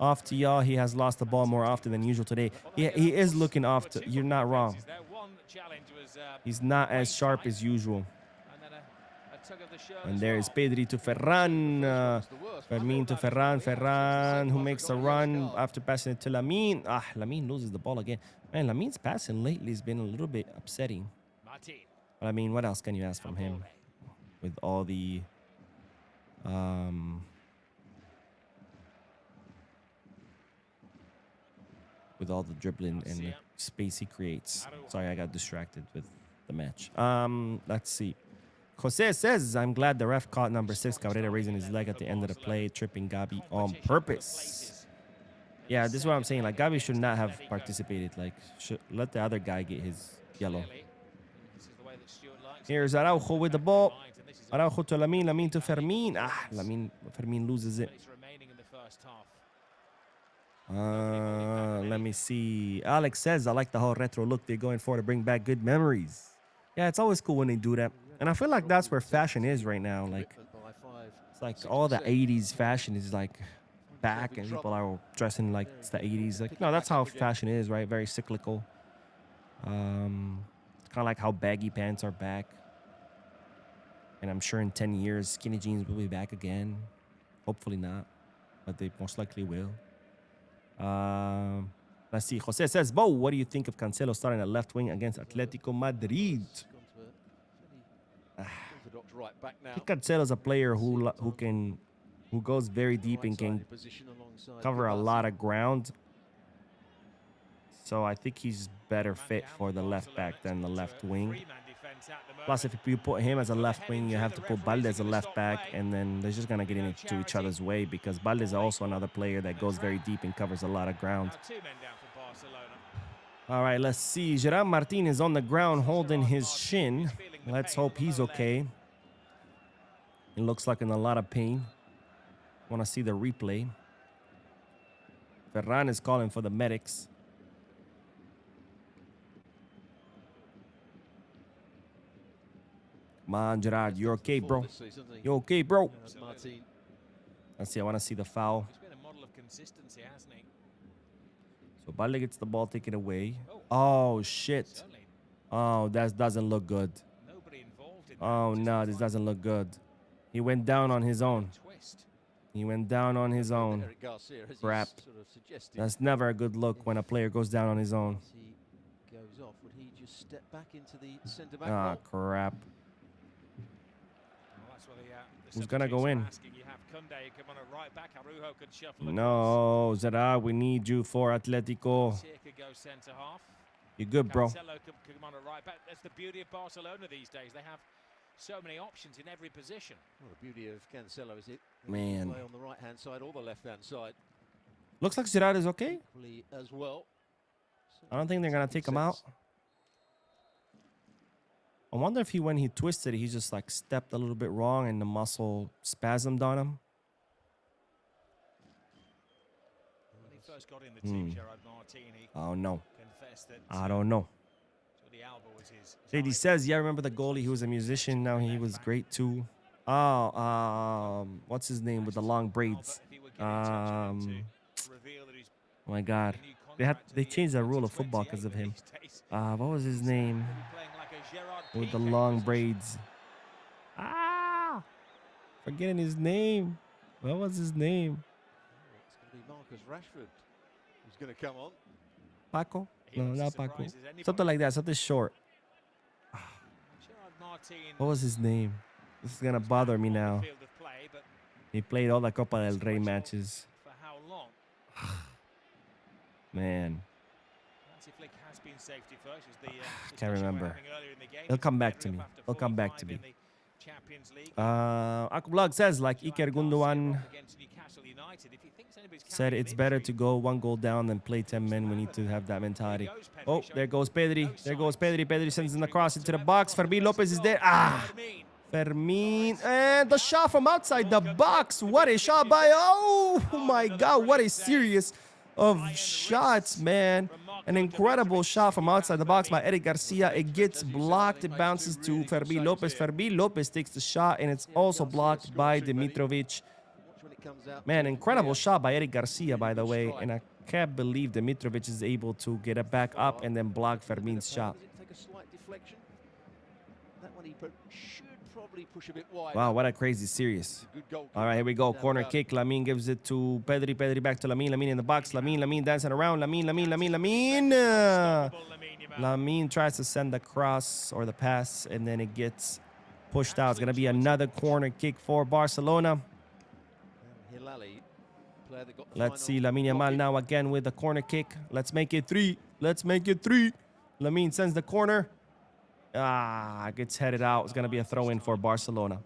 off to y'all. He has lost the ball more often than usual today. He is looking off to, you're not wrong. He's not as sharp as usual. And there is Pedri to Ferran. Fermin to Ferran. Ferran who makes a run after passing it to Lamine. Lamine loses the ball again. Man, Lamine's passing lately has been a little bit upsetting. But I mean, what else can you ask from him? With all the dribbling and the space he creates. Sorry, I got distracted with the match. Let's see. Jose says, I'm glad the ref caught number 6 Cabrera raising his leg at the end of the play, tripping Gabi on purpose. Yeah, this is what I'm saying. Like, Gabi should not have participated. Like, let the other guy get his yellow. Here's Araujo with the ball. Araujo to Lamine. Lamine to Fermin. Fermin loses it. Let me see. Alex says, I like the whole retro look they're going for to bring back good memories. Yeah, it's always cool when they do that. And I feel like that's where fashion is right now. Like, it's like all the 80s fashion is like back and people are dressing like it's the 80s. Like, no, that's how fashion is, right? Very cyclical. It's kind of like how baggy pants are back. And I'm sure in 10 years, skinny jeans will be back again. Hopefully not, but they most likely will. Let's see. Jose says, Bo, what do you think of Cancelo starting at left wing against Atletico Madrid? I think Cancelo's a player who goes very deep and can cover a lot of ground. So I think he's better fit for the left back than the left wing. Plus, if you put him as a left wing, you have to put Balde as a left back, and then they're just going to get into each other's way because Balde is also another player that goes very deep and covers a lot of ground. All right, let's see. Gerard Martin is on the ground holding his shin. Let's hope he's okay. It looks like in a lot of pain. Want to see the replay. Ferran is calling for the medics. Come on, Gerard. You're okay, bro. You're okay, bro. Let's see. I want to see the foul. He's been a model of consistency, hasn't he? So Balde gets the ball taken away. Oh, shit. Oh, that doesn't look good. Oh, no, this doesn't look good. He went down on his own. He went down on his own. Crap. That's never a good look when a player goes down on his own. Ah, crap. Who's going to go in? No, Zara, we need you for Atletico. You're good, bro. That's the beauty of Barcelona these days. They have so many options in every position. Well, the beauty of Cancelo is it man play on the right-hand side or the left-hand side. Looks like Gerard is okay. As well. I don't think they're going to take him out. I wonder if when he twisted, he just like stepped a little bit wrong and the muscle spasmed on him. When he first got in the team, Gerard Martin, he confessed that I don't know. Jordi Alba was his JD says, yeah, I remember the goalie. He was a musician. Now he was great too. Oh, what's his name with the long braids? Oh my God. They changed the rule of football because of him. What was his name? With the long braids. Forgetting his name. What was his name? It's going to be Marcus Rashford who's going to come on. Paco? No, not Paco. Something like that. Something short. What was his name? This is going to bother me now. He played all the Copa del Rey matches. For how long? Man. Can't remember. He'll come back to me. He'll come back to me. Akublog says, like Iker Gundogan said, it's better to go 1 goal down than play 10 men. We need to have that mentality. Oh, there goes Pedri. There goes Pedri. Pedri sends in the cross into the box. Fermin Lopez is there. Fermin. And the shot from outside the box. What a shot by... Oh, my God. What a series of shots, man. An incredible shot from outside the box by Eric Garcia. It gets blocked. It bounces to Fermin Lopez. Fermin Lopez takes the shot, and it's also blocked by Dimitrovic. it comes out. Man, incredible shot by Eric Garcia, by the way. And I can't believe Dimitrovic is able to get it back up and then block Fermin's shot. Does it take a slight deflection? That one he should probably push a bit wide. Wow, what a crazy series. All right, here we go. Corner kick. Lamine gives it to Pedri. Pedri back to Lamine. Lamine in the box. Lamine dancing around. Lamine. Lamine tries to send the cross or the pass, and then it gets pushed out. It's going to be another corner kick for Barcelona. Let's see Lamine Yamal now again with the corner kick. Let's make it 3. Lamine sends the corner. Gets headed out. It's going to be a throw-in for Barcelona.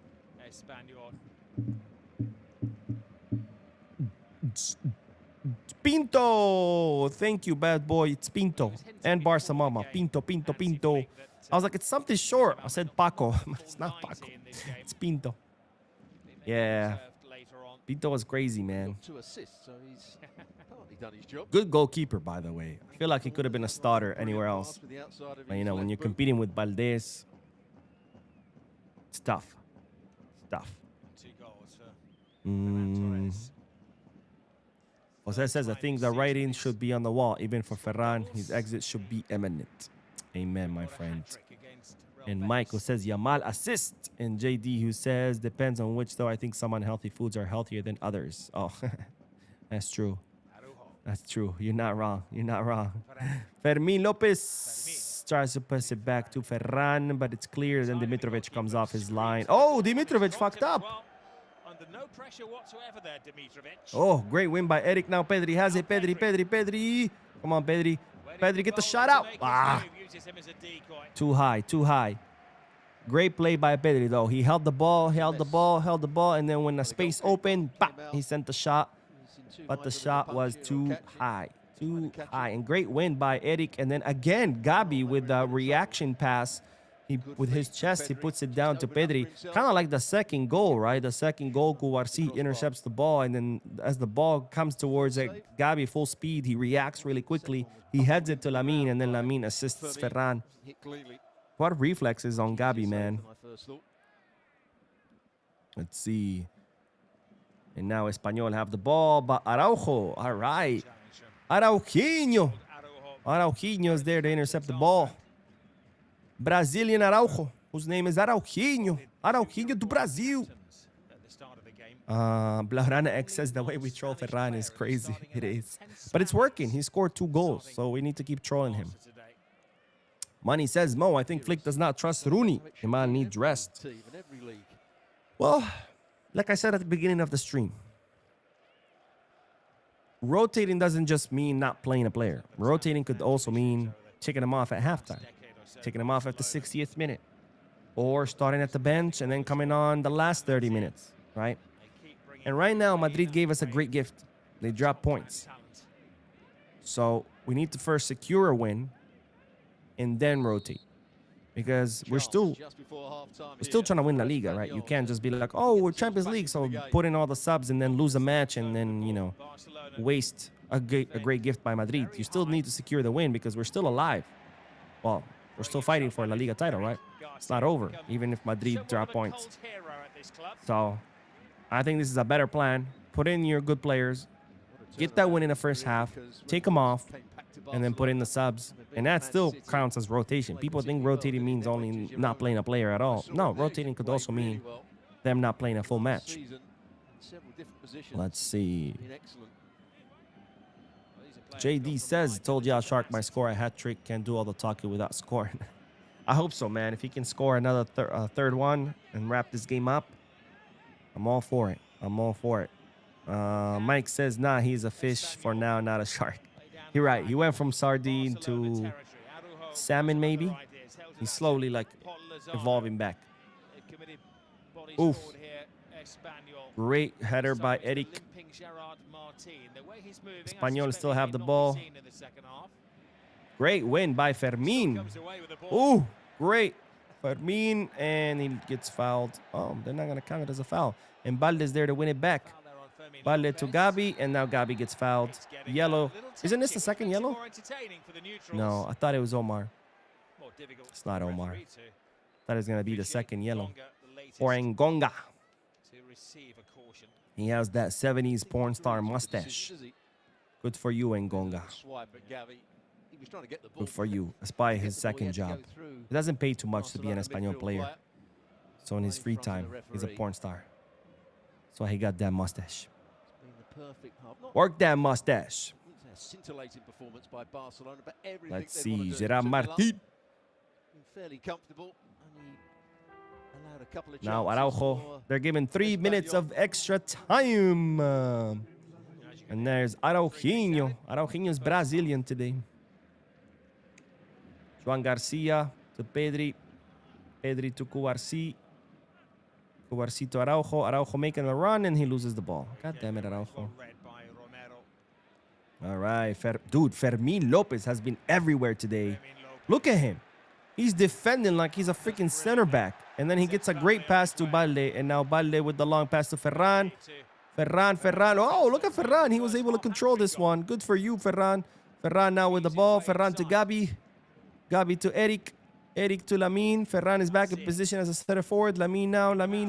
Pinto! Thank you, bad boy. It's Pinto. And Barca Mama. Pinto. I was like, it's something short. I said Paco. It's not Paco. It's Pinto. Yeah. Pinto was crazy, man. 2 assists, so he's partly done his job. Good goalkeeper, by the way. I feel like he could have been a starter anywhere else. But, you know, when you're competing with Valdez, it's tough. It's tough. 2 goals for Jose says, I think the writing should be on the wall. Even for Ferran, his exit should be imminent. Amen, my friend. And Michael says, Yamal assist. And JD, who says, depends on which, though. I think some unhealthy foods are healthier than others. Oh, that's true. That's true. You're not wrong. Fermin Lopez tries to pass it back to Ferran, but it's clear. Then Dimitrovic comes off his line. Oh, Dimitrovic fucked up. Under no pressure whatsoever there, Dimitrovic. Oh, great win by Eric. Now Pedri has it. Pedri. Come on, Pedri. Pedri, get the shot out. Too high. Great play by Pedri, though. He held the ball, and then when the space opened, he sent the shot. But the shot was too high. And great win by Eric. And then again, Gabi with the reaction pass. With his chest, he puts it down to Pedri. Kind of like the second goal, right? The second goal, Cubarsí intercepts the ball. And then as the ball comes towards Gabi full speed, he reacts really quickly. He heads it to Lamine, and then Lamine assists Ferran. What reflexes on Gabi, man. Let's see. And now Espanyol have the ball, but Araujo, all right. Arauquinho is there to intercept the ball. Brazilian Araujo, whose name is Arauquinho do Brasil. Blaugrana X says the way we troll Ferran is crazy. It is. But it's working. He scored 2 goals, so we need to keep trolling him. Money says, Mo, I think Flick does not trust Rooney. Yamal needs rest. Well, like I said at the beginning of the stream, rotating doesn't just mean not playing a player. Rotating could also mean taking him off at halftime, taking him off at the 60th minute, or starting at the bench and then coming on the last 30 minutes, right? And right now, Madrid gave us a great gift. They dropped points. So we need to first secure a win and then rotate. Because we're still trying to win La Liga, right? You can't just be like, oh, we're Champions League, so put in all the subs and then lose a match and then, you know, waste a great gift by Madrid. You still need to secure the win because we're still alive. Well, we're still fighting for a La Liga title, right? It's not over, even if Madrid drop points. So I think this is a better plan. Put in your good players, get that win in the first half, take them off, and then put in the subs. And that still counts as rotation. People think rotating means only not playing a player at all. No, rotating could also mean them not playing a full match. Let's see. JD says, told y'all Shark might score a hat-trick, can't do all the talking without scoring. I hope so, man. If he can score another third one and wrap this game up, I'm all for it. Mike says, nah, he's a fish for now, not a shark. You're right. He went from sardine to salmon, maybe. He's slowly, like, evolving back. Oof. Great header by Eric. Espanyol still have the ball. Great win by Fermin. Ooh, great. Fermin, and he gets fouled. Oh, they're not going to count it as a foul. And Balde's there to win it back. Balde to Gabi, and now Gabi gets fouled. Yellow. Isn't this the second yellow? No, I thought it was Omar. It's not Omar. I thought it was going to be the second yellow. For Ngonga. He has that 70s porn star mustache. Good for you, Ngonga. Good for you. That's probably his second job. He doesn't pay too much to be an Espanyol player. So in his free time, he's a porn star. So he got that mustache. Work that mustache. Scintillating performance by Barcelona, but let's see, Gerard Martin. Fairly comfortable. Allowed a couple of now Araujo. They're given 3 minutes of extra time. And there's Araujo. Araujo's Brazilian today. Joan Garcia to Pedri. Pedri to Cubarsí. Cubarsí to Araujo. Araujo making a run and he loses the ball. God damn it, Araujo. All right, dude, Fermín López has been everywhere today. Look at him. He's defending like he's a freaking center back. And then he gets a great pass to Balde. And now Balde with the long pass to Ferran. Ferran. Oh, look at Ferran. He was able to control this one. Good for you, Ferran. Ferran now with the ball. Ferran to Gabi. Gabi to Eric. Eric to Lamine. Ferran is back in position as a center forward. Lamine now. Lamine.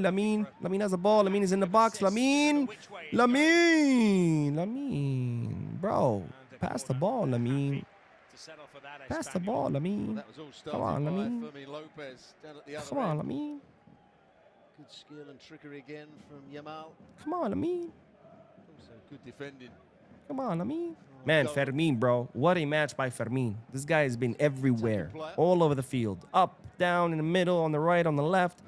Lamine has the ball. Lamine is in the box. Lamine. Bro, pass the ball, Lamine. Pass the ball, Lamine. Come on, Lamine. Come on, Lamine. Good skill and trickery again from Yamal. Come on, Lamine. Also good defending. Come on, Lamine. Man, Fermín, bro. What a match by Fermín. This guy has been everywhere. All over the field. Up, down, in the middle, on the right, on the left.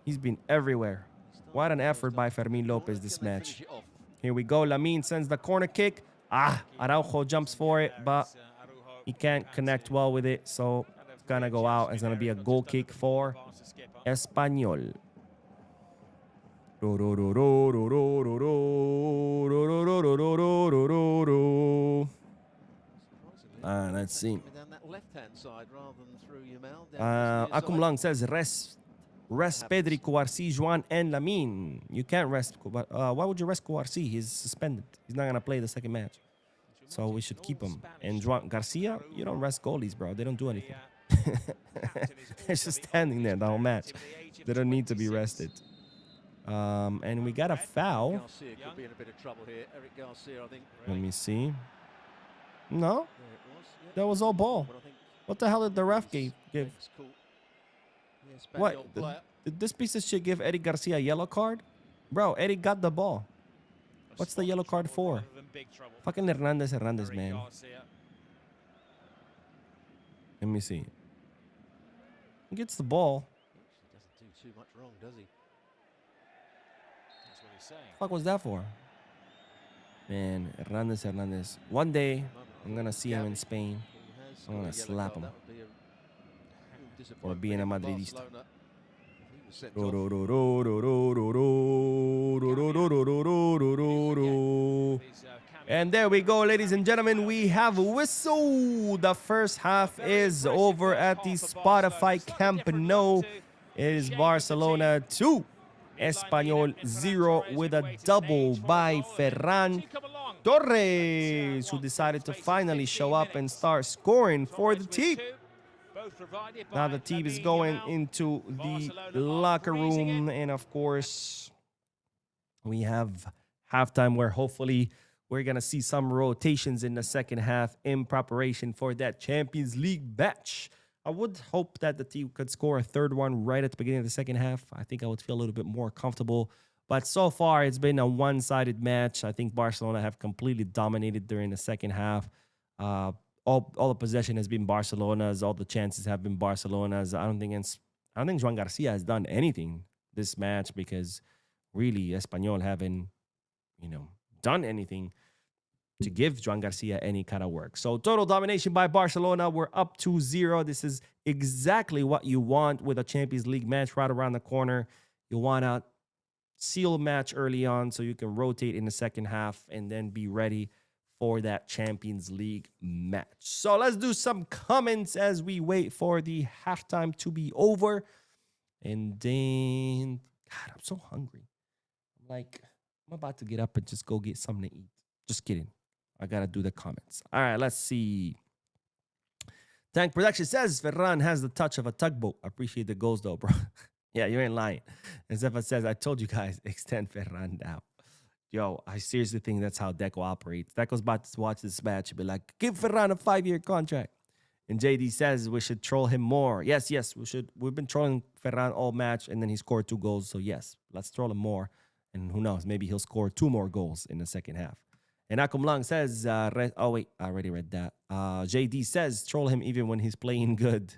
He's been everywhere. What an effort by Fermín López this match. Here we go. Lamine sends the corner kick. Araujo jumps for it, but he can't connect well with it. So it's going to go out. It's going to be a goal kick for Espanyol. Let's see. Watchalong says rest Pedri, Cubarsí, Juan, and Lamine. You can't rest. Why would you rest Cubarsí? He's suspended. He's not gonna play the second match. So we should keep him. And Juan Garcia, you don't rest goalies, bro. They don't do anything. They're just standing there the whole match. They don't need to be rested. And we got a foul. Let me see. No, that was all ball. What the hell did the ref give? What? Did this piece of shit give Eddie Garcia a yellow card? Bro, Eddie got the ball. What's the yellow card for? Fucking Hernandez, man. Let me see. He gets the ball. Doesn't do too much wrong, does he? That's what he's saying. What the fuck was that for? Man, Hernandez. One day, I'm going to see him in Spain. I'm going to slap him for being a Madridista. And there we go, ladies and gentlemen. We have a whistle. The first half is over at the Spotify Camp Nou. It is Barcelona 2, Espanyol 0 with a double by Ferran Torres, who decided to finally show up and start scoring for the team. Now the team is going into the locker room, and of course, we have halftime where hopefully we're going to see some rotations in the second half in preparation for that Champions League match. I would hope that the team could score a third one right at the beginning of the second half. I think I would feel a little bit more comfortable. But so far, it's been a one-sided match. I think Barcelona have completely dominated during the second half. All the possession has been Barcelona's. All the chances have been Barcelona's. I don't think Juan Garcia has done anything this match because really Espanyol haven't, done anything to give Juan Garcia any kind of work. So total domination by Barcelona. We're up 2-0. This is exactly what you want with a Champions League match right around the corner. You want a sealed match early on so you can rotate in the second half and then be ready for that Champions League match. So let's do some comments as we wait for the halftime to be over. And then, God, I'm so hungry. I'm about to get up and just go get something to eat. Just kidding. I got to do the comments. All right, let's see. Tank Production says, Ferran has the touch of a tugboat. I appreciate the goals, though, bro. Yeah, you ain't lying. And Zephyr says, I told you guys, extend Ferran out. Yo, I seriously think that's how Deco operates. Deco's about to watch this match and be like, give Ferran a 5-year contract. And JD says we should troll him more. Yes, we should. We've been trolling Ferran all match, and then he scored 2 goals. So yes, let's troll him more. And who knows, maybe he'll score 2 more goals in the second half. And Akumlang says, oh wait, I already read that. JD says, troll him even when he's playing good.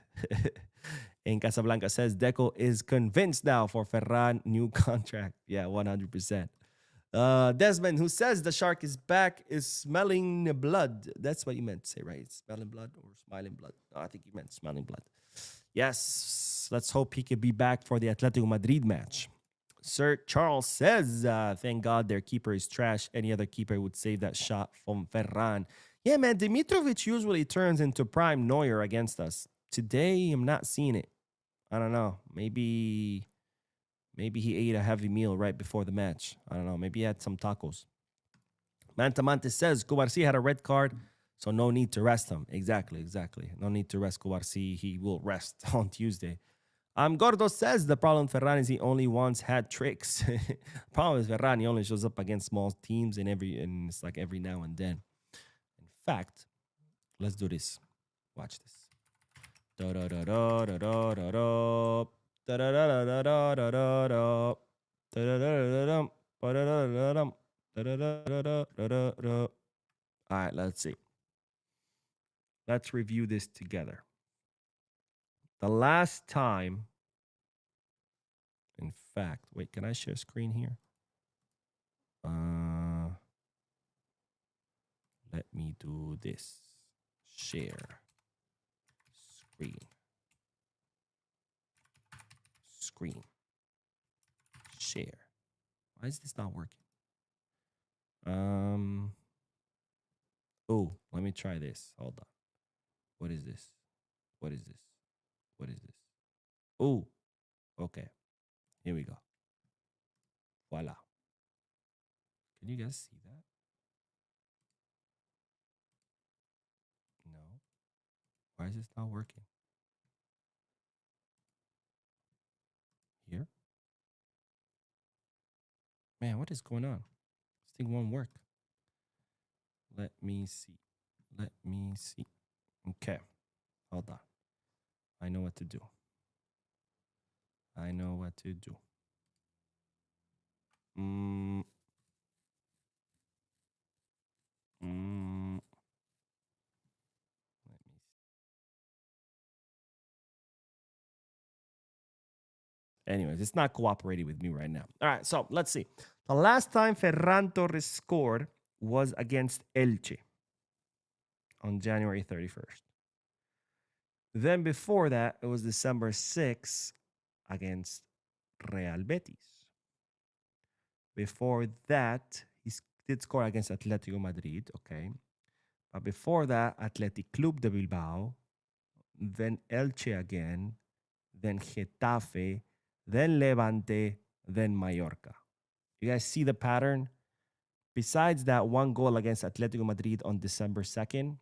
And Casablanca says, Deco is convinced now for Ferran new contract. Yeah, 100%. Desmond, who says the shark is back, is smelling blood. That's what you meant to say, right? Smelling blood or smiling blood? No, I think you meant smelling blood. Yes, let's hope he can be back for the Atletico Madrid match. Sir Charles says, thank God their keeper is trash. Any other keeper would save that shot from Ferran. Yeah, man, Dimitrovic usually turns into prime Neuer against us. Today, I'm not seeing it. I don't know. Maybe he ate a heavy meal right before the match. I don't know. Maybe he had some tacos. Mantamante says, Cubarsí had a red card, so no need to rest him. Exactly. No need to rest Cubarsí. He will rest on Tuesday. Gordo says the problem with Ferran is he only once had tricks. Problem with Ferran, he only shows up against small teams and it's like every now and then. In fact, let's do this. Watch this. All right, let's see. Let's review this together. The last time, in fact, wait, can I share screen here? Let me do this. Share screen. Share. Why is this not working? Oh, let me try this. Hold on. What is this? Oh, okay. Here we go. Voila. Can you guys see that? No. Why is this not working? Here? Man, what is going on? This thing won't work. Let me see. Okay. Hold on. I know what to do. Anyways, it's not cooperating with me right now. All right, so let's see. The last time Ferran Torres scored was against Elche on January 31st. Then before that, it was December 6th against Real Betis. Before that, he did score against Atletico Madrid, okay. But before that, Athletic Club de Bilbao, then Elche again, then Getafe, then Levante, then Mallorca. You guys see the pattern? Besides that one goal against Atletico Madrid on December 2nd,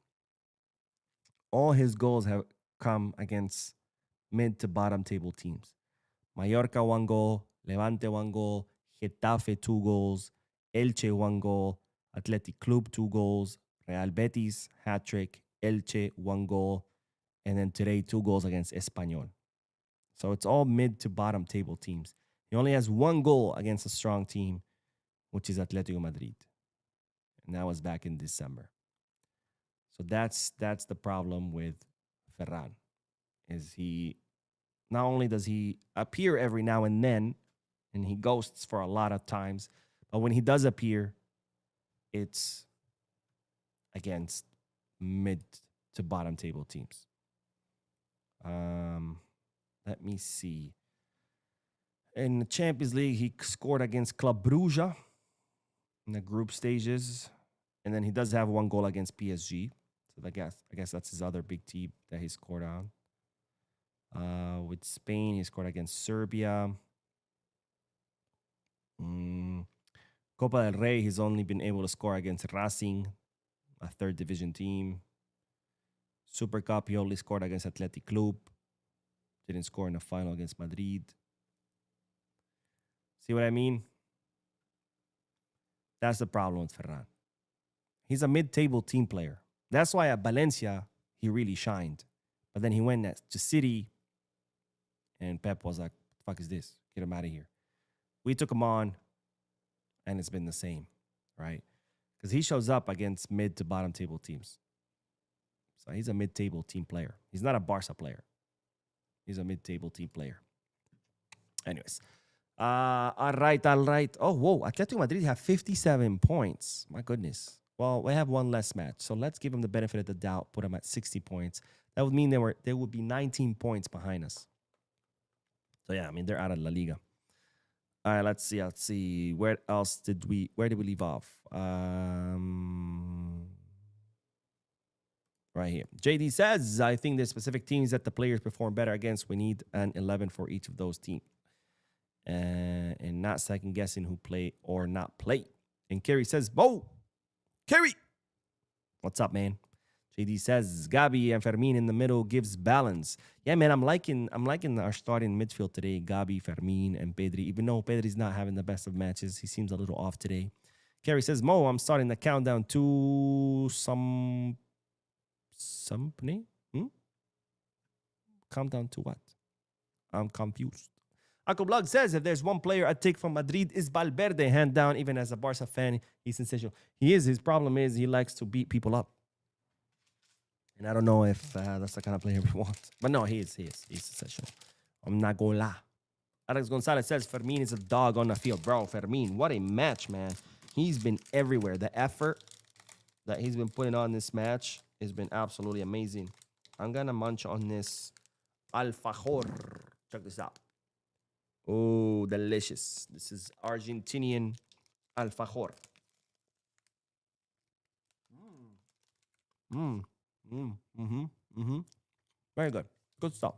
all his goals have come against mid to bottom table teams. Mallorca 1 goal, Levante 1 goal, Getafe 2 goals, Elche 1 goal, Athletic Club 2 goals, Real Betis hat-trick, Elche 1 goal, and then today 2 goals against Espanyol. So it's all mid to bottom table teams. He only has 1 goal against a strong team, which is Atletico Madrid. And that was back in December. So that's the problem with Ferran. Is he not only does he appear every now and then, and he ghosts for a lot of times, but when he does appear, it's against mid to bottom table teams. Let me see. In the Champions League, he scored against Club Brugge in the group stages, and then he does have 1 goal against PSG. So I guess that's his other big team that he scored on. With Spain, he scored against Serbia. Copa del Rey, he's only been able to score against Racing, a 3rd division team. Super Cup, he only scored against Athletic Club. Didn't score in the final against Madrid. See what I mean? That's the problem with Ferran. He's a mid-table team player. That's why at Valencia, he really shined. But then he went to City, and Pep was like, "The fuck is this? Get him out of here." We took him on, and it's been the same, right? Because he shows up against mid to bottom table teams. So he's a mid-table team player. He's not a Barca player. He's a mid-table team player. Anyways. All right. Oh, whoa. Atletico Madrid have 57 points. My goodness. Well, we have one less match. So let's give them the benefit of the doubt. Put them at 60 points. That would mean they would be 19 points behind us. So, yeah, I mean, they're out of La Liga. All right, let's see. Where did we leave off? Right here. JD says, I think there's specific teams that the players perform better against. We need an 11 for each of those teams. And not second guessing who play or not play. And Kerry says, Bo, Kerry, what's up, man? JD says, Gabi and Fermin in the middle gives balance. Yeah, man, I'm liking our starting midfield today. Gabi, Fermin, and Pedri. Even though Pedri's not having the best of matches, he seems a little off today. Kerry says, Mo, I'm starting the countdown to something. Countdown to what? I'm confused. Uncle Blog says, if there's one player I'd take from Madrid, is Valverde. Hand down, even as a Barca fan, he's sensational. He is. His problem is he likes to beat people up. And I don't know if that's the kind of player we want. But no, he is. He's sensational. I'm not going to lie. Alex Gonzalez says, Fermin is a dog on the field. Bro, Fermin, what a match, man. He's been everywhere. The effort that he's been putting on this match has been absolutely amazing. I'm going to munch on this alfajor. Check this out. Oh, delicious. This is Argentinian alfajor. Very good. Good stuff.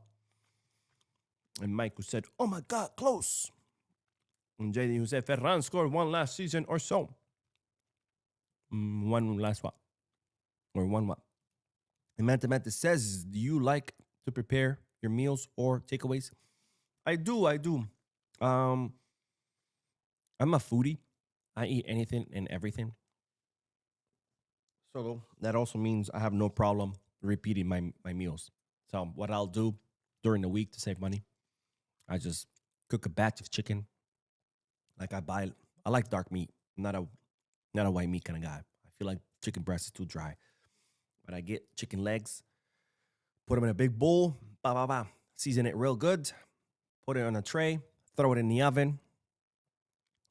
And Mike who said, oh my God, close. And JD who said, Ferran scored one last season or so. One last what? Or one what? And Manta says, do you like to prepare your meals or takeaways? I do. I'm a foodie. I eat anything and everything. So that also means I have no problem repeating my meals. So what I'll do during the week to save money, I just cook a batch of chicken. Like I like dark meat. I'm not a white meat kind of guy. I feel like chicken breast is too dry. But I get chicken legs, put them in a big bowl, season it real good, put it on a tray, throw it in the oven.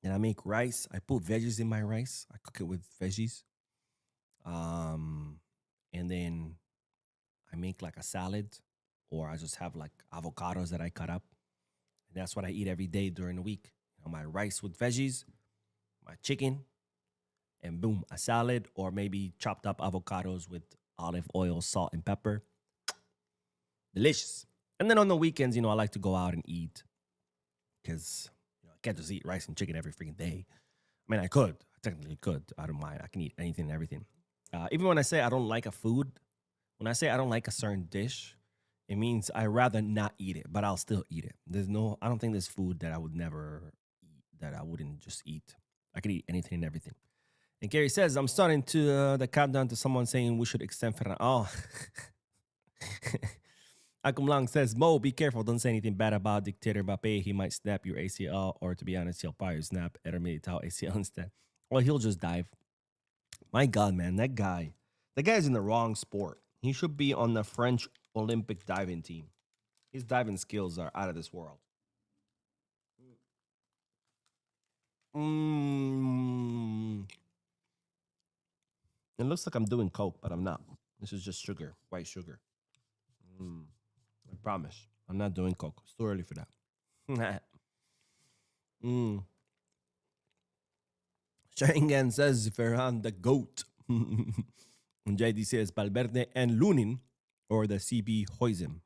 And I make rice. I put veggies in my rice. I cook it with veggies. And then I make like a salad, or I just have like avocados that I cut up. And that's what I eat every day during the week. My rice with veggies, my chicken, and boom, a salad, or maybe chopped up avocados with olive oil, salt, and pepper. Delicious. And then on the weekends, I like to go out and eat, because I can't just eat rice and chicken every freaking day. I mean, I could. I technically could. I don't mind. I can eat anything and everything. Even when I say I don't like a food, when I say I don't like a certain dish, it means I rather not eat it, but I'll still eat it. I don't think there's food that I would never eat, that I wouldn't just eat. I could eat anything and everything. And Gary says, I'm starting to the countdown to someone saying we should extend Ferran. Oh. Akum Lang says, Mo, be careful. Don't say anything bad about Dictator Mbappe. He might snap your ACL, or to be honest, he'll probably snap Eder Militao ACL instead. Or he'll just dive. My God, man, that guy's in the wrong sport. He should be on the French Olympic diving team. His diving skills are out of this world. It looks like I'm doing coke, but I'm not. This is just sugar, white sugar. I promise. I'm not doing coke. It's too early for that. Sharingan says Ferran the GOAT. And JD says Valverde and Lunin, or the CB Huijsen.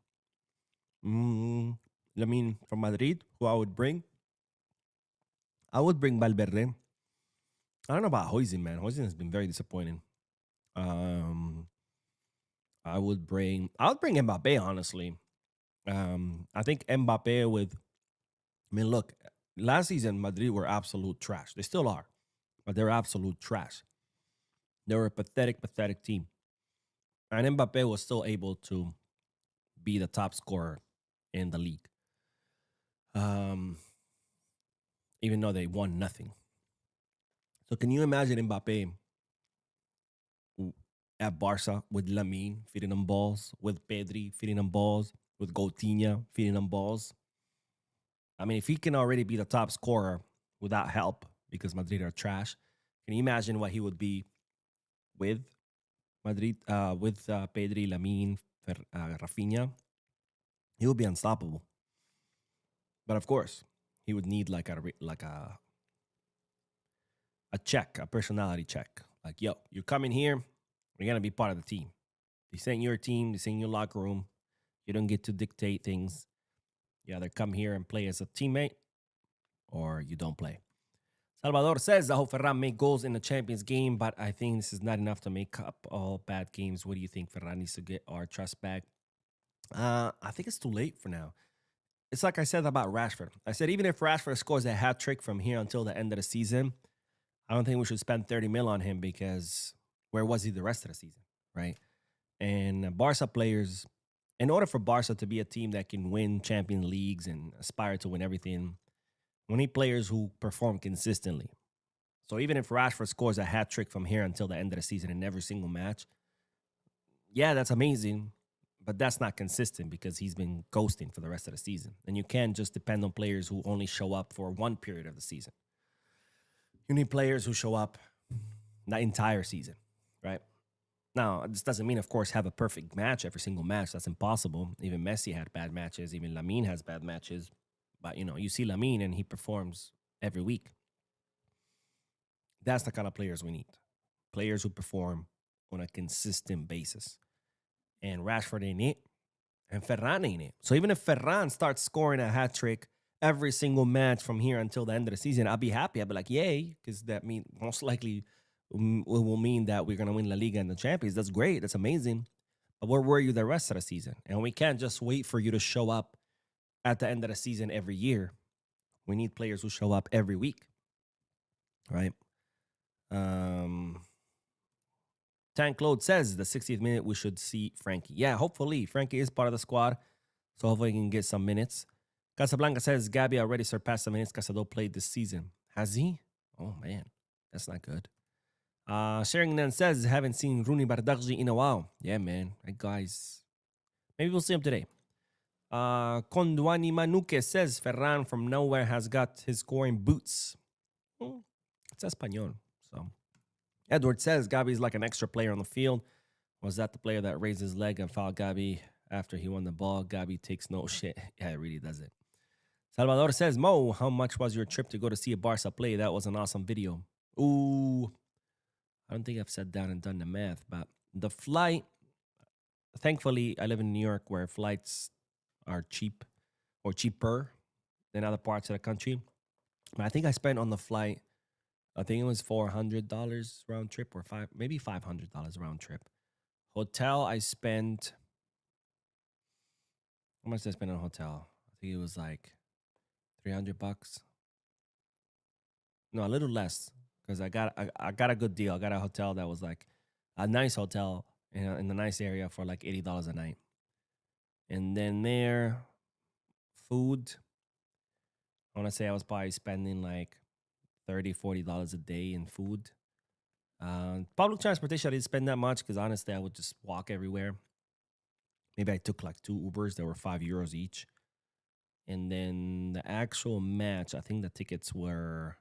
I mean, from Madrid, who I would bring? I would bring Valverde. I don't know about Huijsen, man. Huijsen has been very disappointing. I would bring Mbappe, honestly. I think Mbappe look, last season, Madrid were absolute trash. They still are. but they're absolute trash. They were a pathetic, pathetic team. And Mbappe was still able to be the top scorer in the league. Even though they won nothing. So can you imagine Mbappe at Barca with Lamine feeding them balls, with Pedri feeding them balls, with Coutinho feeding them balls? I mean, if he can already be the top scorer without help because Madrid are trash, can you imagine what he would be with Madrid, with Pedri, Lamine, Rafinha? He would be unstoppable. But of course, he would need like a check, a personality check. Like, yo, you're coming here, you're gonna be part of the team. This ain't your team, this ain't your locker room. You don't get to dictate things. You either come here and play as a teammate or you don't play. Salvador says, I hope Ferran make goals in the Champions game, but I think this is not enough to make up all bad games. What do you think? Ferran needs to get our trust back. I think it's too late for now. It's like I said about Rashford. I said, even if Rashford scores a hat trick from here until the end of the season, I don't think we should spend 30 mil on him because where was he the rest of the season, right? And Barca players, in order for Barca to be a team that can win Champions Leagues and aspire to win everything, we need players who perform consistently. So even if Rashford scores a hat trick from here until the end of the season in every single match, yeah, that's amazing, but that's not consistent because he's been ghosting for the rest of the season. And you can't just depend on players who only show up for one period of the season. You need players who show up the entire season, right? Now, this doesn't mean, of course, have a perfect match every single match. That's impossible. Even Messi had bad matches. Even Lamine has bad matches. But, you see Lamine and he performs every week. That's the kind of players we need. Players who perform on a consistent basis. And Rashford ain't it. And Ferran ain't it. So even if Ferran starts scoring a hat trick every single match from here until the end of the season, I'll be happy. I'll be like, yay, because that means most likely will mean that we're going to win La Liga and the Champions. That's great. That's amazing. But where were you the rest of the season? And we can't just wait for you to show up at the end of the season every year. We need players who show up every week, right? Tank Claude says the 60th minute we should see Frankie. Yeah, hopefully. Frankie is part of the squad, so hopefully he can get some minutes. Casablanca says Gabi already surpassed the minutes Casado played this season. Has he? Oh, man. That's not good. Sheringham says, haven't seen Rooney Bardagji in a while. Yeah, man. That guy's... Maybe we'll see him today. Kondwani Manuke says Ferran from nowhere has got his scoring boots. It's Espanyol, so... Edward says Gabi's like an extra player on the field. Was that the player that raised his leg and fouled Gabi after he won the ball? Gabi takes no shit. Yeah, it really does it. Salvador says, Mo, how much was your trip to go to see a Barca play? That was an awesome video. Ooh, I don't think I've sat down and done the math, but the flight, thankfully, I live in New York where flights are cheap or cheaper than other parts of the country. But I think I spent on the flight, I think it was $400 round trip or maybe $500 round trip. Hotel, I spent, how much did I spend on hotel? I think it was like $300. No, a little less because I got a good deal. I got a hotel that was like a nice hotel in a nice area for like $80 a night. And then there, food, I want to say I was probably spending like $30, $40 a day in food. Public transportation, I didn't spend that much because honestly, I would just walk everywhere. Maybe I took like 2 Ubers that were €5 each. And then the actual match, I think the tickets were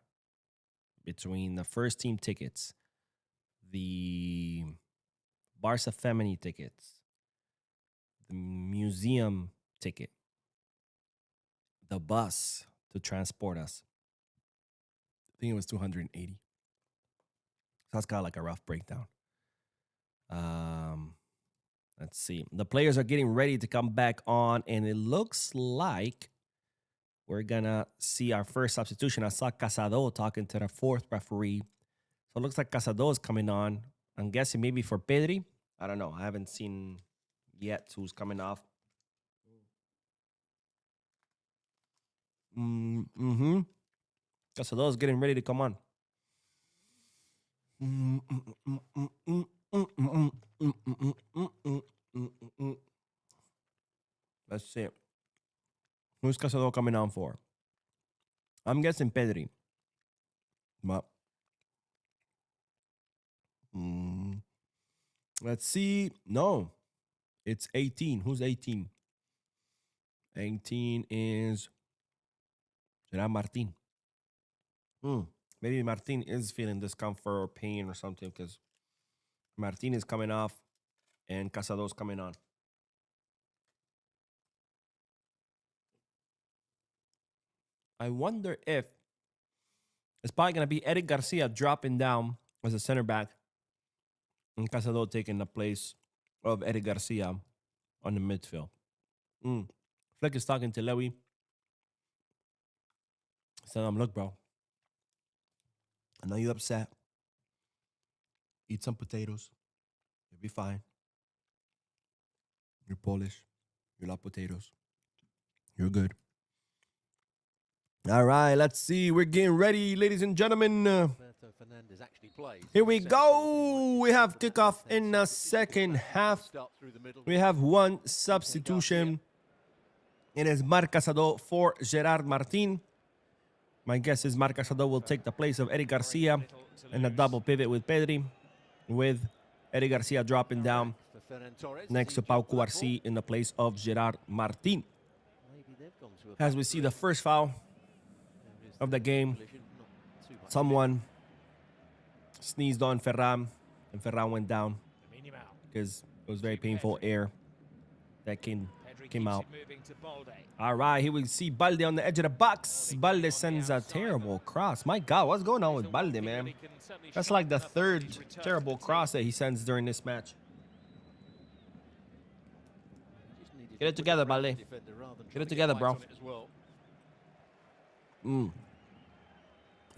between the first team tickets, the Barca Femini tickets, the museum ticket, the bus to transport us. I think it was 280. So that's kind of like a rough breakdown. Let's see. The players are getting ready to come back on, and it looks like we're going to see our first substitution. I saw Casado talking to the 4th referee. So it looks like Casado is coming on. I'm guessing maybe for Pedri. I don't know. I haven't seen yet who's coming off. Casado is getting ready to come on. Let's see. Who's Casado coming on for? I'm guessing Pedri. But let's see. No, it's 18. Who's 18? 18 is Gerard Martin. Maybe Martin is feeling discomfort or pain or something because Martin is coming off and Casado's coming on. I wonder if it's probably going to be Eric Garcia dropping down as a center back and Casado taking the place of Eric Garcia on the midfield. Flick is talking to Lewy. Said, look, bro, I know you're upset. Eat some potatoes. You'll be fine. You're Polish. You love potatoes. You're good. All right, let's see. We're getting ready, ladies and gentlemen. Here we go. We have kickoff in the second half. We have one substitution. It is Marc Casado for Gerard Martin. My guess is Marc Casado will take the place of Eric Garcia in a double pivot with Pedri, with Eric Garcia dropping down next to Pau Cubarsí in the place of Gerard Martin. As we see the first foul of the game, someone sneezed on Ferran, and Ferran went down because it was very painful air that came out. All right, here we see Balde on the edge of the box. Balde sends a terrible cross. My God, what's going on with Balde, man? That's like the third terrible cross that he sends during this match. Get it together, Balde. Get it together, bro. And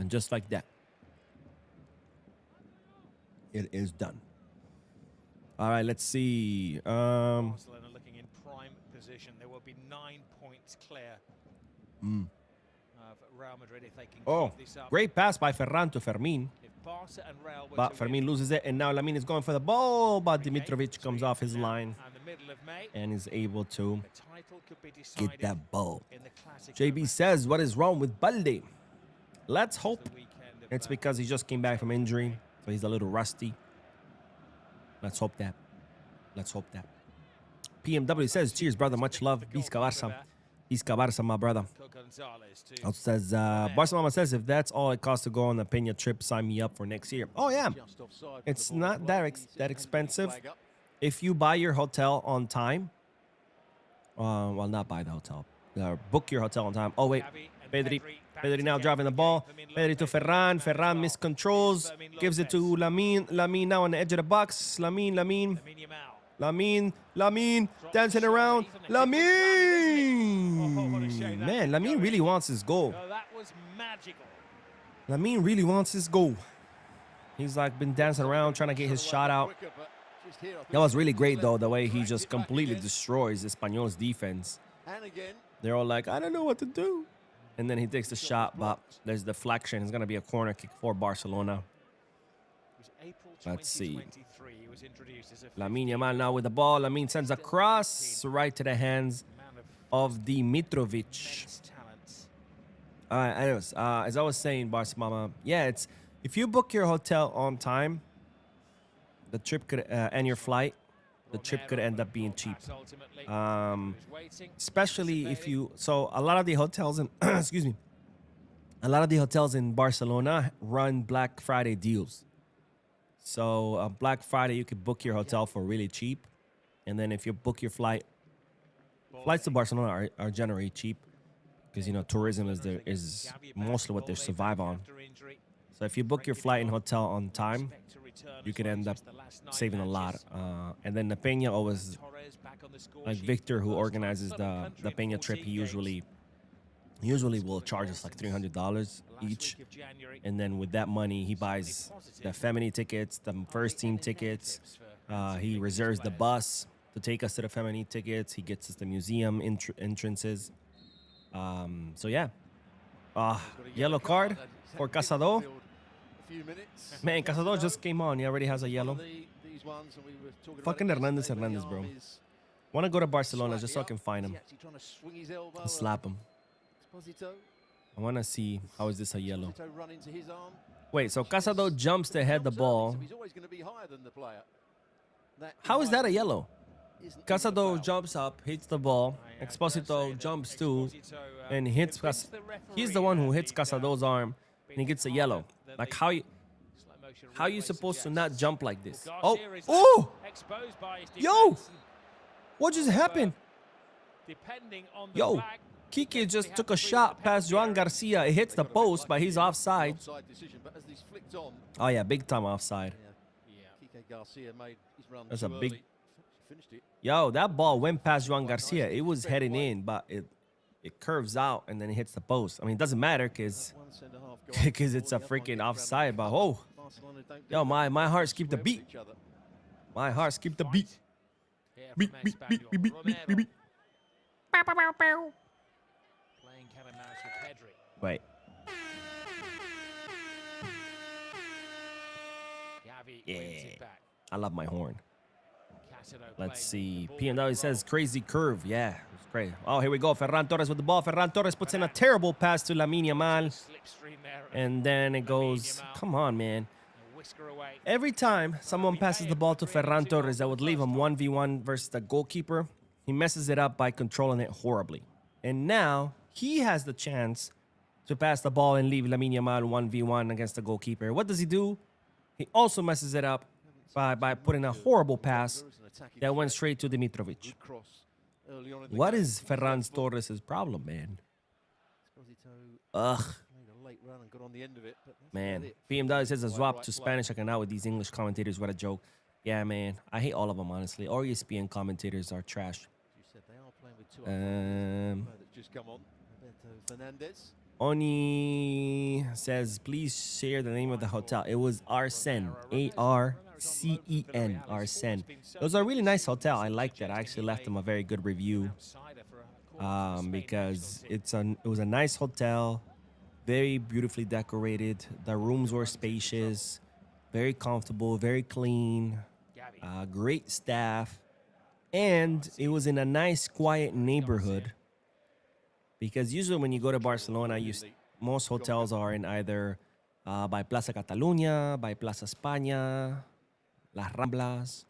just like that, it is done. All right, let's see. Barcelona looking in prime position. There will be 9 points clear of Real Madrid if they can keep this up. Great pass by Ferran to Fermin. But Fermin loses it, and now Lamine is going for the ball, but Dimitrovic comes off his line and is able to get that ball. JB says, what is wrong with Balde? Let's hope it's because he just came back from injury, so he's a little rusty. Let's hope that. Let's hope that. PMW says, cheers, brother. Much love. Visca Barça. Visca Barça, my brother. Also says, Barcelona says, if that's all it costs to go on the Peña trip, sign me up for next year. Oh, yeah. It's not that expensive. If you buy your hotel on time, well, not buy the hotel. Book your hotel on time. Oh, wait. Pedri now driving the ball. Pedri to Ferran. Ferran miscontrols. Gives it to Lamine. Lamine now on the edge of the box. Lamine. Dancing around. Lamine. Man, Lamine really wants his goal. Lamine really wants his goal. He's like been dancing around trying to get his shot out. That was really great, though, the way he just completely destroys Espanyol's defense. They're all like, I don't know what to do. And then he takes the shot, but there's deflection. It's going to be a corner kick for Barcelona. Let's see. Lamine Yamal now with the ball. Lamine sends a cross right to the hands of Dimitrovic. All right, anyways, as I was saying, Barcelona, yeah, it's if you book your hotel on time, the trip could and your flight, the trip could end up being cheap. Especially if you, so a lot of the hotels in, excuse me, a lot of the hotels in Barcelona run Black Friday deals. So Black Friday, you could book your hotel for really cheap. And then if you book your flights to Barcelona are generally cheap because, you know, tourism is mostly what they survive on. So if you book your flight and hotel on time, you could end up saving a lot. And then the Peña always, like Victor, who organizes the Peña trip, he usually will charge us like $300 each. And then with that money, he buys the Femini tickets, the first team tickets. He reserves the bus to take us to the Femini tickets. He gets us the museum entrances. So yeah. Yellow card for Casado. few minutes. Man, Casado just came on. He already has a yellow. These ones, and we were talking Fucking about it Hernandez, yesterday, Hernandez, the bro. arm is Want to go to Barcelona just so I slightly can up. find Is him he actually trying to swing his elbow and slap him. Esposito? I want to see how is this a yellow. Esposito run into his arm. Wait, so Casado jumps to head the Jumps ball. early, so he's always going to be higher than the player. How is that a yellow? Isn't even a Casado foul. jumps up, hits the ball. Exposito jumps too and hits. He's the one who hits Casado's arm and he gets a yellow. Like how you supposed to not jump like this? Oh, yo, what just happened? Yo, Kike just took a shot past Joan Garcia. It hits the post, but he's offside. Decision, but as these flicked on, Oh yeah, big time offside. Kike Garcia made his run That's too a big- early. Finished it. Yo, that ball went past Joan Garcia. It was heading in, but it curves out and then it hits the post. I mean, it doesn't matter because One centre-half gone. it's a Already up freaking on offside. But oh, Barcelona don't yo, do my that. heart skipped the Swear beat. with each other. My heart skipped the beat. Beat, beat, beat, beat, beat, beat, beat, beat. Playing cat and mouse with Pedri. Wait, Gavi Yeah. wins it back. I love my horn. Casado Let's playing see. the ball PMW with says Roll. crazy curve. Yeah, it's great. Oh, here we go. Ferran Torres with the ball. Ferran Torres puts in a terrible pass to Lamine Yamal. Slipstream there And then it Lamine goes, Yamal. come on, man. A whisker away. Every time someone passes the ball to Ferran Torres that would leave him 1v1 versus the goalkeeper, he messes it up by controlling it horribly. And now he has the chance to pass the ball and leave Lamine Yamal 1v1 against the goalkeeper. What does he do? He also messes it up by putting a horrible pass that went straight to Dimitrovic. Good cross early on in the What game. is Ferran Torres' problem, man? Esposito Ugh, made a late run and got on the end of it, but that's man. about it. BMW says a Quite swap right to play. Spanish. I can out with these English commentators. What a joke. Yeah, man. I hate all of them, honestly. Or ESPN commentators are trash. As you said, they are playing with two up front. That's just come on. Roberto Fernandez. Oni says, please share the name of the hotel. It was Arsene. Arcen. Arsene. It was a really nice hotel. I liked it. I actually left them a very good review because it was a nice hotel, very beautifully decorated. The rooms were spacious, very comfortable, very clean, great staff, and it was in a nice, quiet neighborhood. Because usually when you go to Barcelona, most hotels are in either by Plaza Catalunya, by Plaza España, Las Ramblas.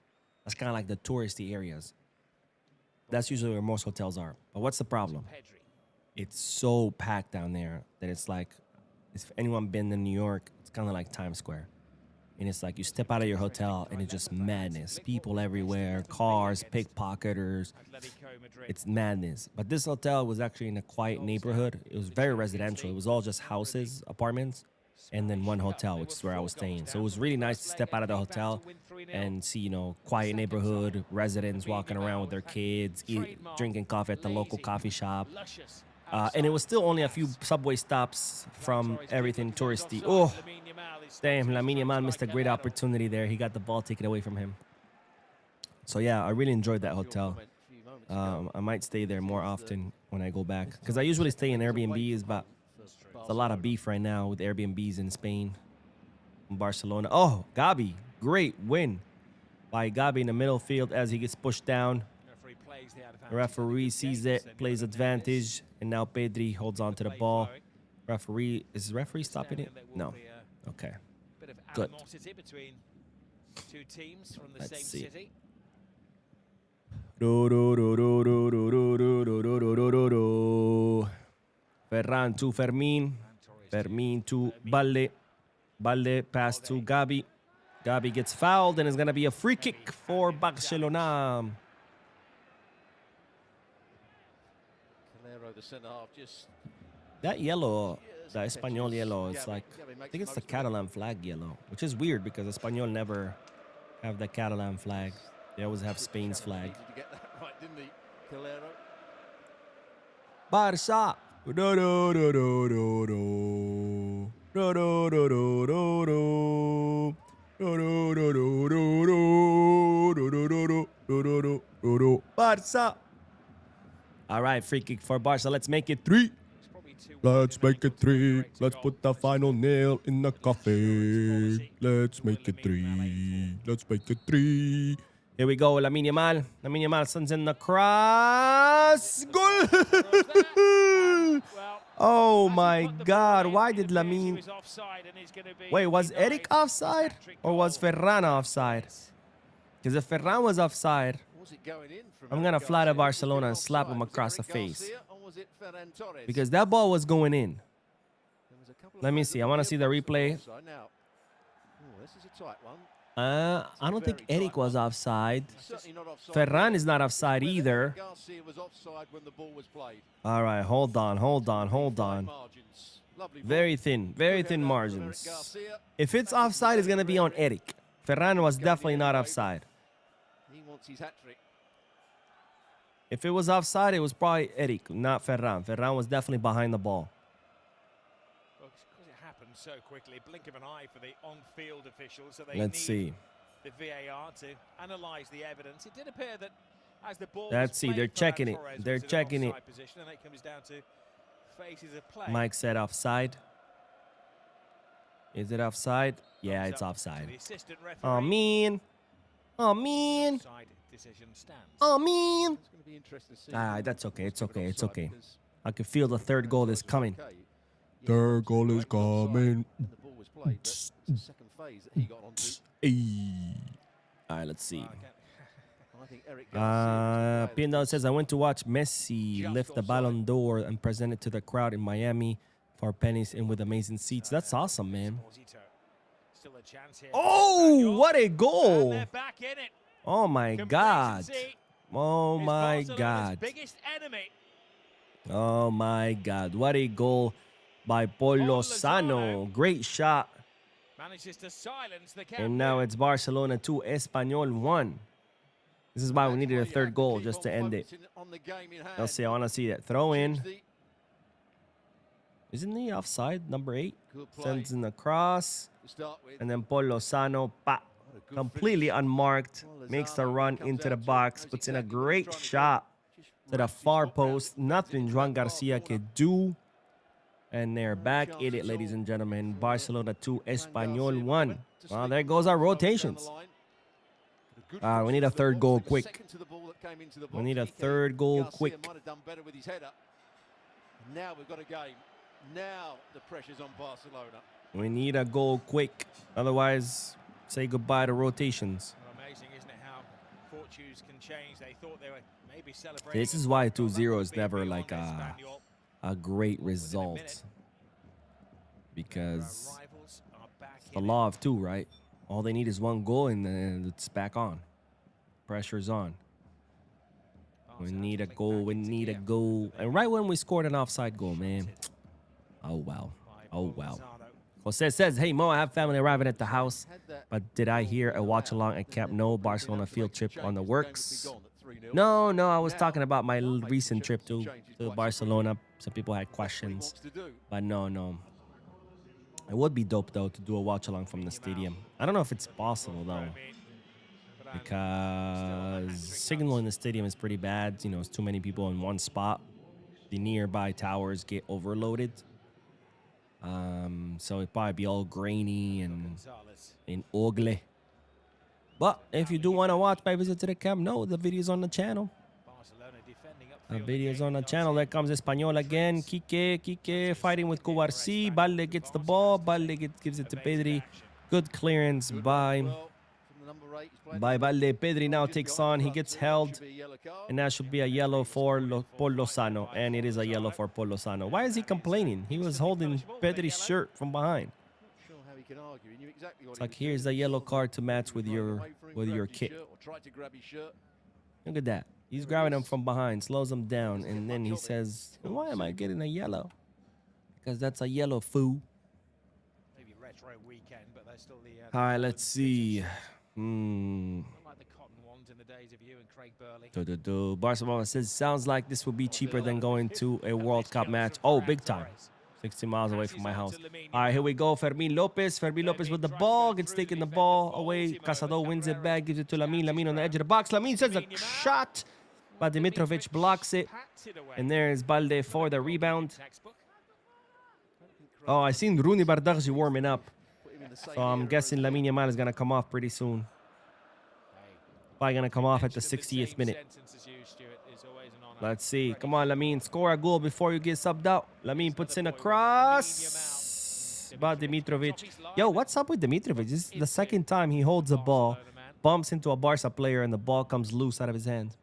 That's kind of like the touristy areas. That's usually where most hotels are. But what's the problem? Pedri. It's so packed down there that it's like, if anyone been to New York, it's kind of like Times Square. And it's like you step out of your hotel and it's just madness. People everywhere, cars, pickpocketers. Atletico Madrid. It's madness. But this hotel was actually in a quiet neighborhood. It was very residential. It was all just houses, apartments, and then one hotel, which is where I was staying. So it was really nice to step out of the hotel and see, you know, quiet neighborhood, residents walking around with their kids, drinking coffee at the local coffee shop. Luscious. And it was still only a few subway stops from everything touristy. Oh, damn, Lamine Yamal missed a great opportunity there. He got the ball taken away from him. So, yeah, I really enjoyed that hotel. I might stay there more often when I go back. Because I usually stay in Airbnbs, but there's a lot of beef right now with Airbnbs in Spain, in Barcelona. Oh, Gabi, great win by Gabi in the middle field as he gets pushed down. The referee sees it, plays advantage, and now Pedri holds on to the ball. Is the referee stopping it? No. Okay. Good. Between two teams from the Let's same see. city. Ferran to Fermin. Fermin to Balde. Balde pass to Gabi. Gabi gets fouled and it's going to be a free kick for Barcelona. Calero, the centre half, just That yellow, the Espanyol yellow, it's like, I think it's the Catalan flag yellow, which is weird because Espanyol never have the Catalan flag. They always have Spain's flag. needed to get that right, didn't he? Calero. Barça. Do, do, do, do, do, do. Do, do, do, do, do, do. Do, do, do, do, do, do. Do, do, do, do, do, do, do, do, do. Barça. All right, free kick for Barca. Let's make it 3. It's probably Let's make it 3. Let's put the final nail in the coffin. Let's make it 3. Let's make it 3. Here we go. Lamine Yamal. Lamine Yamal sends in the cross. Goal! Oh my God. Why did Lamine... Wait, was Eric offside? Or was Ferran offside? Because if Ferran was offside, I'm going to fly to Barcelona and slap him across the face. Because that ball was going in. Let me see. I want to see the replay. I don't think Eric was offside. Ferran is not offside either. All right, hold on. Very thin margins. If it's offside, it's going to be on Eric. Ferran was definitely not offside. If it was offside, it was probably Eric, not Ferran. Ferran was definitely behind the ball. Well, because it happened so quickly, blink of an eye for the on-field officials. So Let's see. The VAR to analyze the evidence. It did appear that as the ball Let's see. They're checking it. They're checking it. Position, and it comes down to phases of play. Mike said offside. Is it offside? Yeah, it's offside. Oh, man. Oh, man. Oh, man. Ah, that's okay. It's okay. It's okay. I can feel the third goal is coming. Third goal is coming. All right, let's see. Pindal says, I went to watch Messi lift the Ballon d'Or and present it to the crowd in Miami for pennies and with amazing seats. That's awesome, man. Oh, what a goal. Oh, my God. Oh, my God. Oh, my God. What a goal by Paul Lozano. Great shot. And now it's Barcelona 2, Espanyol 1. This is why we needed a third goal just to end it. Let's see. I want to see that. Throw in. Isn't he offside? Number 8. Sends in the cross. And then Paul Lozano, completely unmarked, makes the run into the box, puts in a great shot to the far post. Nothing Juan Garcia could do. And they're back in it, ladies and gentlemen. Barcelona 2, Espanyol 1. Well, there goes our rotations. We need a third goal quick. We need a third goal quick. Now we've got a game. Now the pressure's on Barcelona. We need a goal quick. Otherwise, say goodbye to rotations. Well, amazing, isn't it, how fortunes can change? They thought they were maybe celebrating. This is why 2-0 is never like a great result. Because it's the law of 2, right? All they need is 1 goal and then it's back on. Pressure's on. We need a goal. We need a goal. And right when we scored an offside goal, man. Oh, wow. Oh, wow. Jose says, hey, Mo, I have family arriving at the house. But did I hear a watch-along at Camp Nou Barcelona field trip on the works? No, I was talking about my recent trip to Barcelona. Some people had questions. But no. It would be dope, though, to do a watch-along from the stadium. I don't know if it's possible, though. Because signal in the stadium is pretty bad. You know, it's too many people in one spot. The nearby towers get overloaded. So it'd probably be all grainy and ugly. But if you do want to watch my visit to the Camp Nou, the video's on the channel. The video's on the channel. There comes Espanyol again. Kike fighting with Kubarsi. Balde gets the ball. Balde gives it to Pedri. Good clearance by Balde. Pedri now takes on. He gets held. And that should be a yellow for Paul Lozano. And it is a yellow for Paul Lozano. Why is he complaining? He was holding Pedri's shirt from behind. It's like, here's the yellow card to match with your kit. Look at that. He's grabbing him from behind, slows him down, and then he says, why am I getting a yellow? Because that's a yellow, fool. All right, let's see. Barcelona says, sounds like this will be cheaper than going to a World Cup match. Oh, big time. 60 miles away from my house. All right, here we go. Fermin Lopez with the ball. Gets taken the ball away. Casado wins it back. Gives it to Lamine. Lamine on the edge of the box. Lamine sends a shot. But Dimitrovic blocks it. And there is Balde for the rebound. Oh, I seen Rooney Bardghji warming up. Put him in the same So I'm era guessing as- Lamine Yamal is going to come off pretty soon. Probably going to come off at the 60th minute. Let's see. Come on, Lamine. Score a goal before you get subbed out. Lamine puts in a cross. About Dimitrovic. Yo, what's up with Dimitrovic? This is the second time he holds a ball, bumps into a Barca player, and the ball comes loose out of his hand.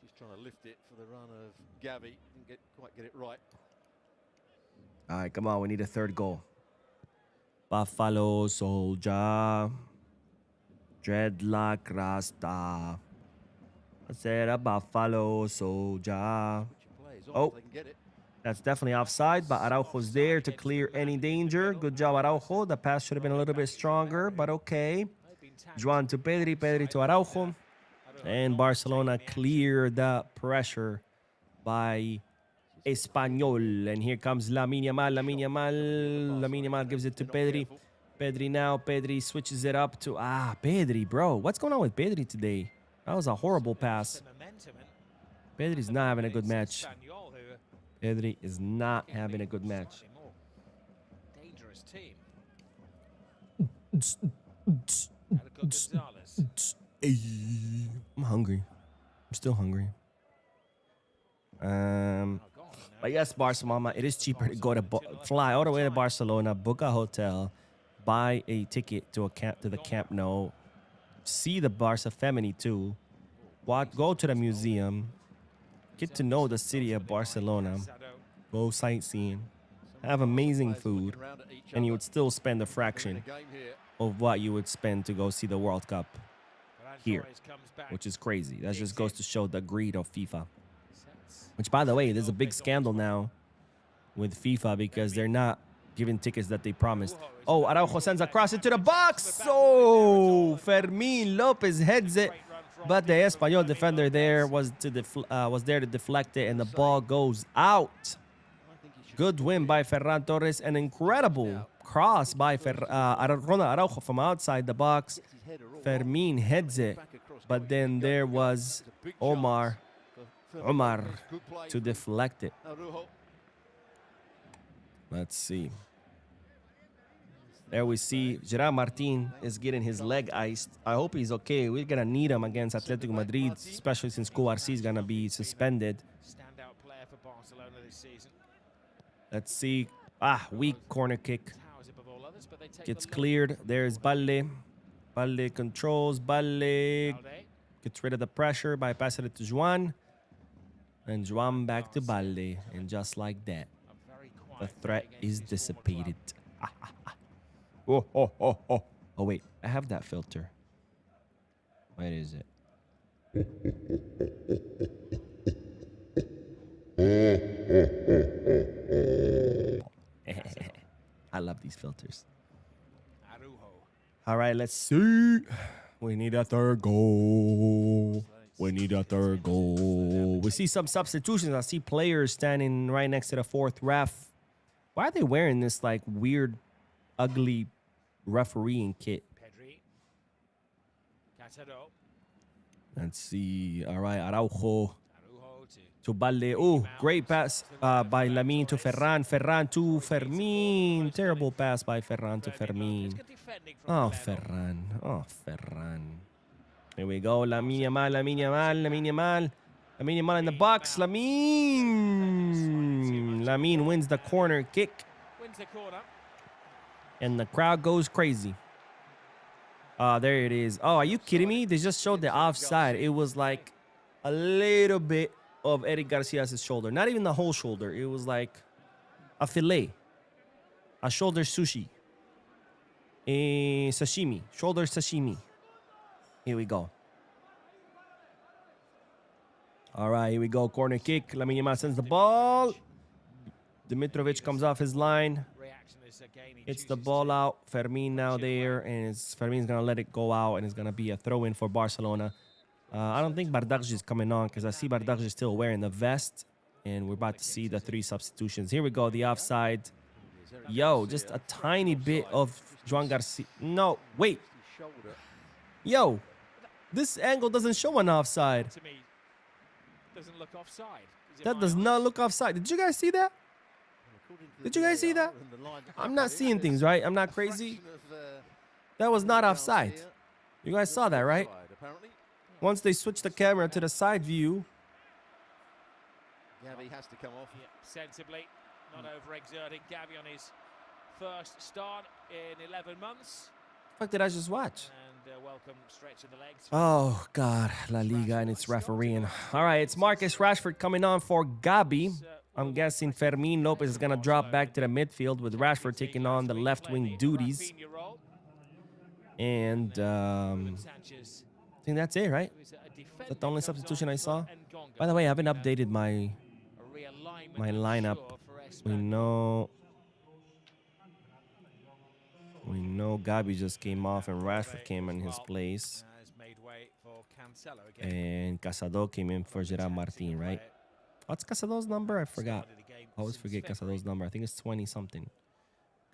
He's just trying to lift it for the run of Gavi. Didn't quite get it right. All right, come on. We need a third goal. Buffalo Soldier. Dreadlock Rasta. I said a Buffalo Soldier. Oh, that's definitely offside, but Araujo's there to clear any danger. Good job, Araujo. The pass should have been a little bit stronger, but okay. Juan to Pedri, Pedri to Araujo. And Barcelona cleared the pressure by Espanyol. And here comes Lamine Yamal, Lamine Yamal. Lamine Yamal gives it to Pedri. Pedri now, Pedri switches it up to... Pedri, bro. What's going on with Pedri today? That was a horrible pass. Pedri's not having a good match. Pedri is not having a good match. Dangerous team. I'm hungry. I'm still hungry. But yes, Barcelona, it is cheaper to go to fly all the way to Barcelona, book a hotel, buy a ticket to the Camp Nou, see the Barca Femini too, go to the museum, get to know the city of Barcelona, go sightseeing, have amazing food, and you would still spend a fraction of what you would spend to go see the World Cup here, which is crazy. That just goes to show the greed of FIFA. Which, by the way, there's a big scandal now with FIFA because they're not giving tickets that they promised. Oh, Araujo sends a cross into the box. Oh, Fermin Lopez heads it. But the Espanyol defender there was there to deflect it, and the ball goes out. Good win by Ferran Torres. An incredible cross by Araujo from outside the box. Fermin heads it. But then there was Omar to deflect it. Let's see. There we see Gerard Martin is getting his leg iced. I hope he's okay. We're going to need him against Atletico Madrid, especially since Kouarsi is going to be suspended. Standout player for Barcelona this season. Let's see. Weak corner kick. Gets cleared. There's Balle. Balle controls. Balle gets rid of the pressure by passing it to Juan. And Juan back to Balle. And just like that, the threat is dissipated. Oh, wait. I have that filter. Where is it? I love these filters. All right, let's see. We need a third goal. We need a third goal. We see some substitutions. I see players standing right next to the fourth ref. Why are they wearing this like weird, ugly refereeing kit? Let's see. All right, Araujo to Balle. Oh, great pass by Lamine to Ferran. Ferran to Fermin. Terrible pass by Ferran to Fermin. Oh, Ferran. Oh, Ferran. Here we go. Lamine Yamal, Lamine Yamal, Lamine Yamal. Lamine Yamal in the box. Lamine wins the corner kick. And the crowd goes crazy. There it is. Oh, are you kidding me? They just showed the offside. It was like a little bit of Eric Garcia's shoulder. Not even the whole shoulder. It was like a fillet. A shoulder sushi. A sashimi. Shoulder sashimi. Here we go. All right, here we go. Corner kick. Lamine Yamal sends the ball. Dimitrovic comes off his line. It's the ball out. Fermin now there. And Fermin's going to let it go out. And it's going to be a throw-in for Barcelona. I don't think Bardghji is coming on because I see Bardghji still wearing the vest. And we're about to see the 3 substitutions. Here we go. The offside. Yo, just a tiny bit of Juan Garcia. No, wait. Yo, this angle doesn't show an offside. To me, doesn't look offside. That does not look offside. Did you guys see that? Did you guys see that? I'm not seeing things, right? I'm not crazy. That was not offside. You guys saw that, right? Once they switched the camera to the side view. Gavi has to come off. Yeah, sensibly, not overexerting. Gavi on his first start in 11 months. What did I just watch? And welcome stretch of the legs. Oh, God. La Liga and its refereeing. All right, it's Marcus Rashford coming on for Gabi. I'm guessing Fermin Lopez is going to drop back to the midfield with Rashford taking on the left wing duties. And I think that's it, right? Is that the only substitution I saw? By the way, I haven't updated my lineup. We know Gabi just came off and Rashford came in his place. And Casado came in for Gerard Martin, right? What's Casado's number? I forgot. I always forget Casado's number. I think it's 20-something.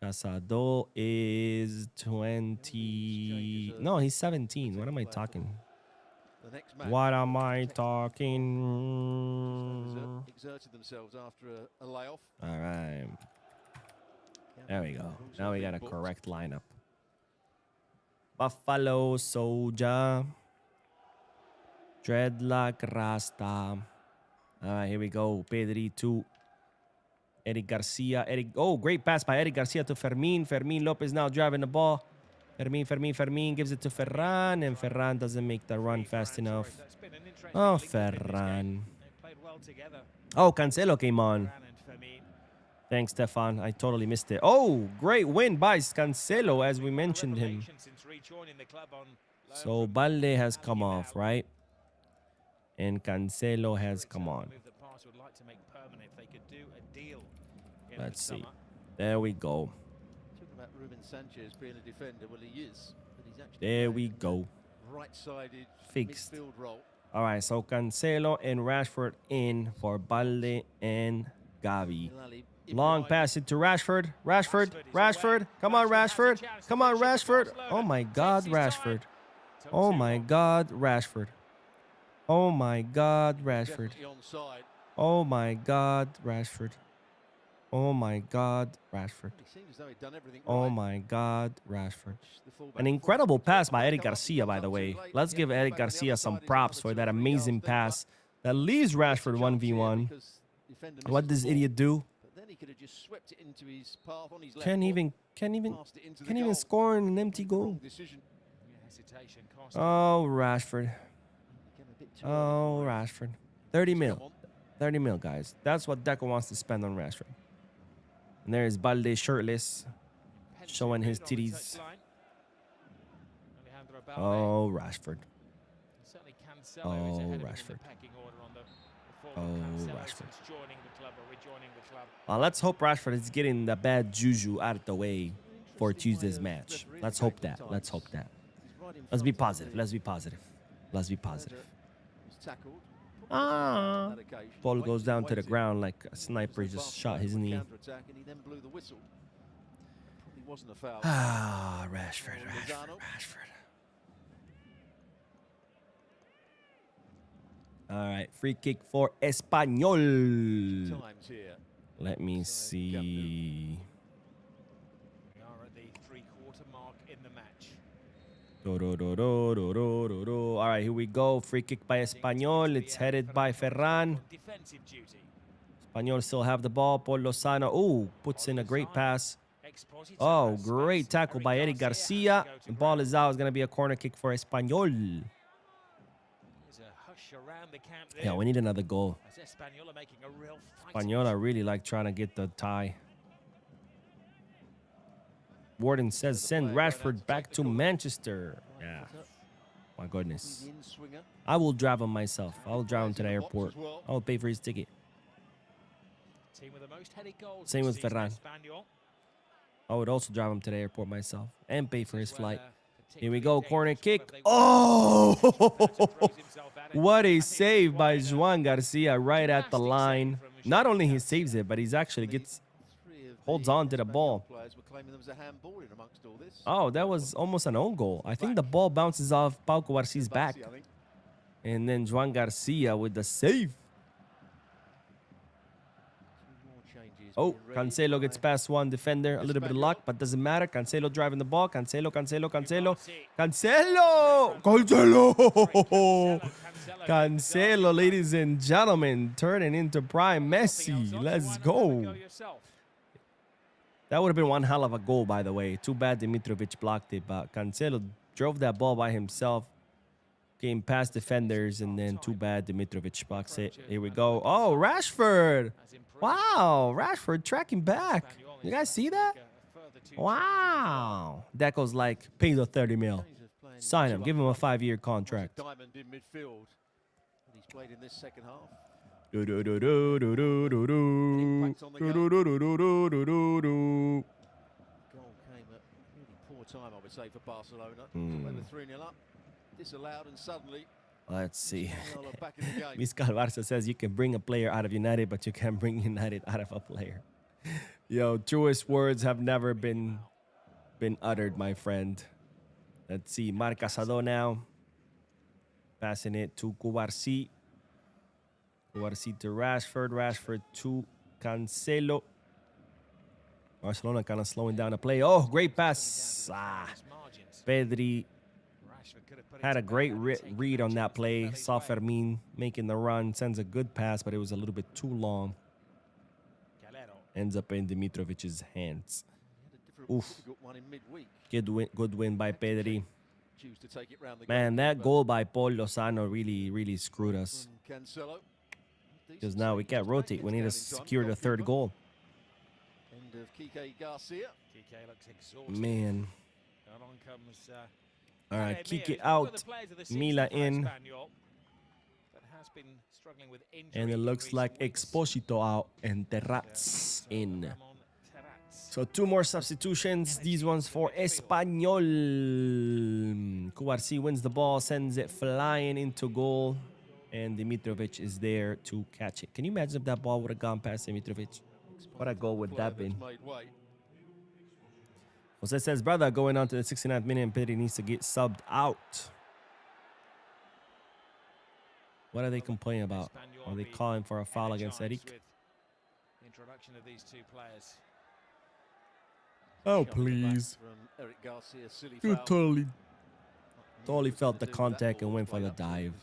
Casado is 20... No, he's 17. What am I talking? What am I talking? Exerted themselves after a layoff. All right. There we go. Now we got a correct lineup. Buffalo Soldier. Dreadlock Rasta. All right, here we go. Pedrito. Eric Garcia. Oh, great pass by Eric Garcia to Fermin. Fermin Lopez now driving the ball. Fermin gives it to Ferran, and Ferran doesn't make the run fast enough. Oh, Ferran. Oh, Cancelo came on. Thanks, Stefan. I totally missed it. Oh, great win by Cancelo, as we mentioned him. So Balde has come off, right? And Cancelo has come on. Let's see. There we go. Sanchez being a defender, well, he is, but he's actually there we go. Right-sided fixed midfield role. All right, so Cancelo and Rashford in for Balde and Gavi. Long pass it to Rashford. Rashford. Come on, Rashford. Come on, Rashford. Oh my God, Rashford. Oh my God, Rashford. Oh my God, Rashford. Oh my God, Rashford. Oh my God, Rashford. Oh my God, Rashford. An incredible pass by Eric Garcia, by the way. Let's give Eric Garcia some props for that amazing pass that leaves Rashford 1v1. What does this idiot do? Can't even score an empty goal. Oh, Rashford. Oh, Rashford. 30 mil. 30 mil, guys. That's what Deco wants to spend on Rashford. And there's Balde shirtless, showing his titties. Oh, Rashford. Oh, Rashford. Oh, Rashford. Let's hope Rashford is getting the bad juju out of the way for Tuesday's match. Let's hope that. Let's hope that. Let's be positive. Let's be positive. Let's be positive. Ball goes down to the ground like a sniper just shot his knee. Rashford. All right, free kick for Espanyol. Let me see. We are at the three-quarter mark in the match. All right, here we go. Free kick by Espanyol. It's headed by Ferran. Espanyol still have the ball. Paul Lozano. Oh, puts in a great pass. Oh, great tackle by Eric Garcia. The ball is out. It's going to be a corner kick for Espanyol. Yeah, we need another goal. Espanyol are really like trying to get the tie. Warden says send Rashford back to Manchester. Yeah. My goodness. I will drive him myself. I'll drive him to the airport. I'll pay for his ticket. Same with Ferran. I would also drive him to the airport myself and pay for his flight. Here we go. Corner kick. Oh! What a save by Juan Garcia right at the line. Not only he saves it, but he's actually holds on to the ball. Oh, that was almost an own goal. I think the ball bounces off Pau Cubarsi's back. And then Juan Garcia with the save. Oh, Cancelo gets past one defender. A little bit of luck, but doesn't matter. Cancelo driving the ball. Cancelo. Cancelo, ladies and gentlemen, turning into prime Messi. Let's go. That would have been one hell of a goal, by the way. Too bad Dimitrovic blocked it, but Cancelo drove that ball by himself. Came past defenders, and then too bad Dimitrovic blocks it. Here we go. Oh, Rashford. Wow, Rashford tracking back. You guys see that? Wow. Deco's like, pay the 30 mil. Sign him. Give him a 5-year contract. Diamond in midfield. He's played in this second half. Goal came at really poor time, I would say, for Barcelona. They were 3-0 up. Disallowed, and suddenly. Let's see. Back in the game. Miscal Barca says you can bring a player out of United, but you can't bring United out of a player. Yo, truest words have never been uttered, my friend. Let's see. Marc Casado now. Passing it to Cubarsí. Cubarsí to Rashford. Rashford to Cancelo. Barcelona kind of slowing down the play. Oh, great pass. Pedri had a great read on that play. Saw Fermin making the run. Sends a good pass, but it was a little bit too long. Ends up in Dimitrovic's hands. Oof. Good win by Pedri. Man, that goal by Paul Lozano really screwed us. Because now we can't rotate. We need to secure the third goal. Man. All right, Kike out, Mila in, and it looks like Exposito out and Terraz in. So 2 more substitutions, these ones for Espanyol. Cubarsí wins the ball, sends it flying into goal, and Dimitrovic is there to catch it. Can you imagine if that ball would have gone past Dimitrovic? What a goal would that have been? Jose says, brother, going on to the 69th minute, and Pedri needs to get subbed out. What are they complaining about? Are they calling for a foul against Eric? Introduction of these 2 players. Oh, please. You totally felt the contact and went for the dive.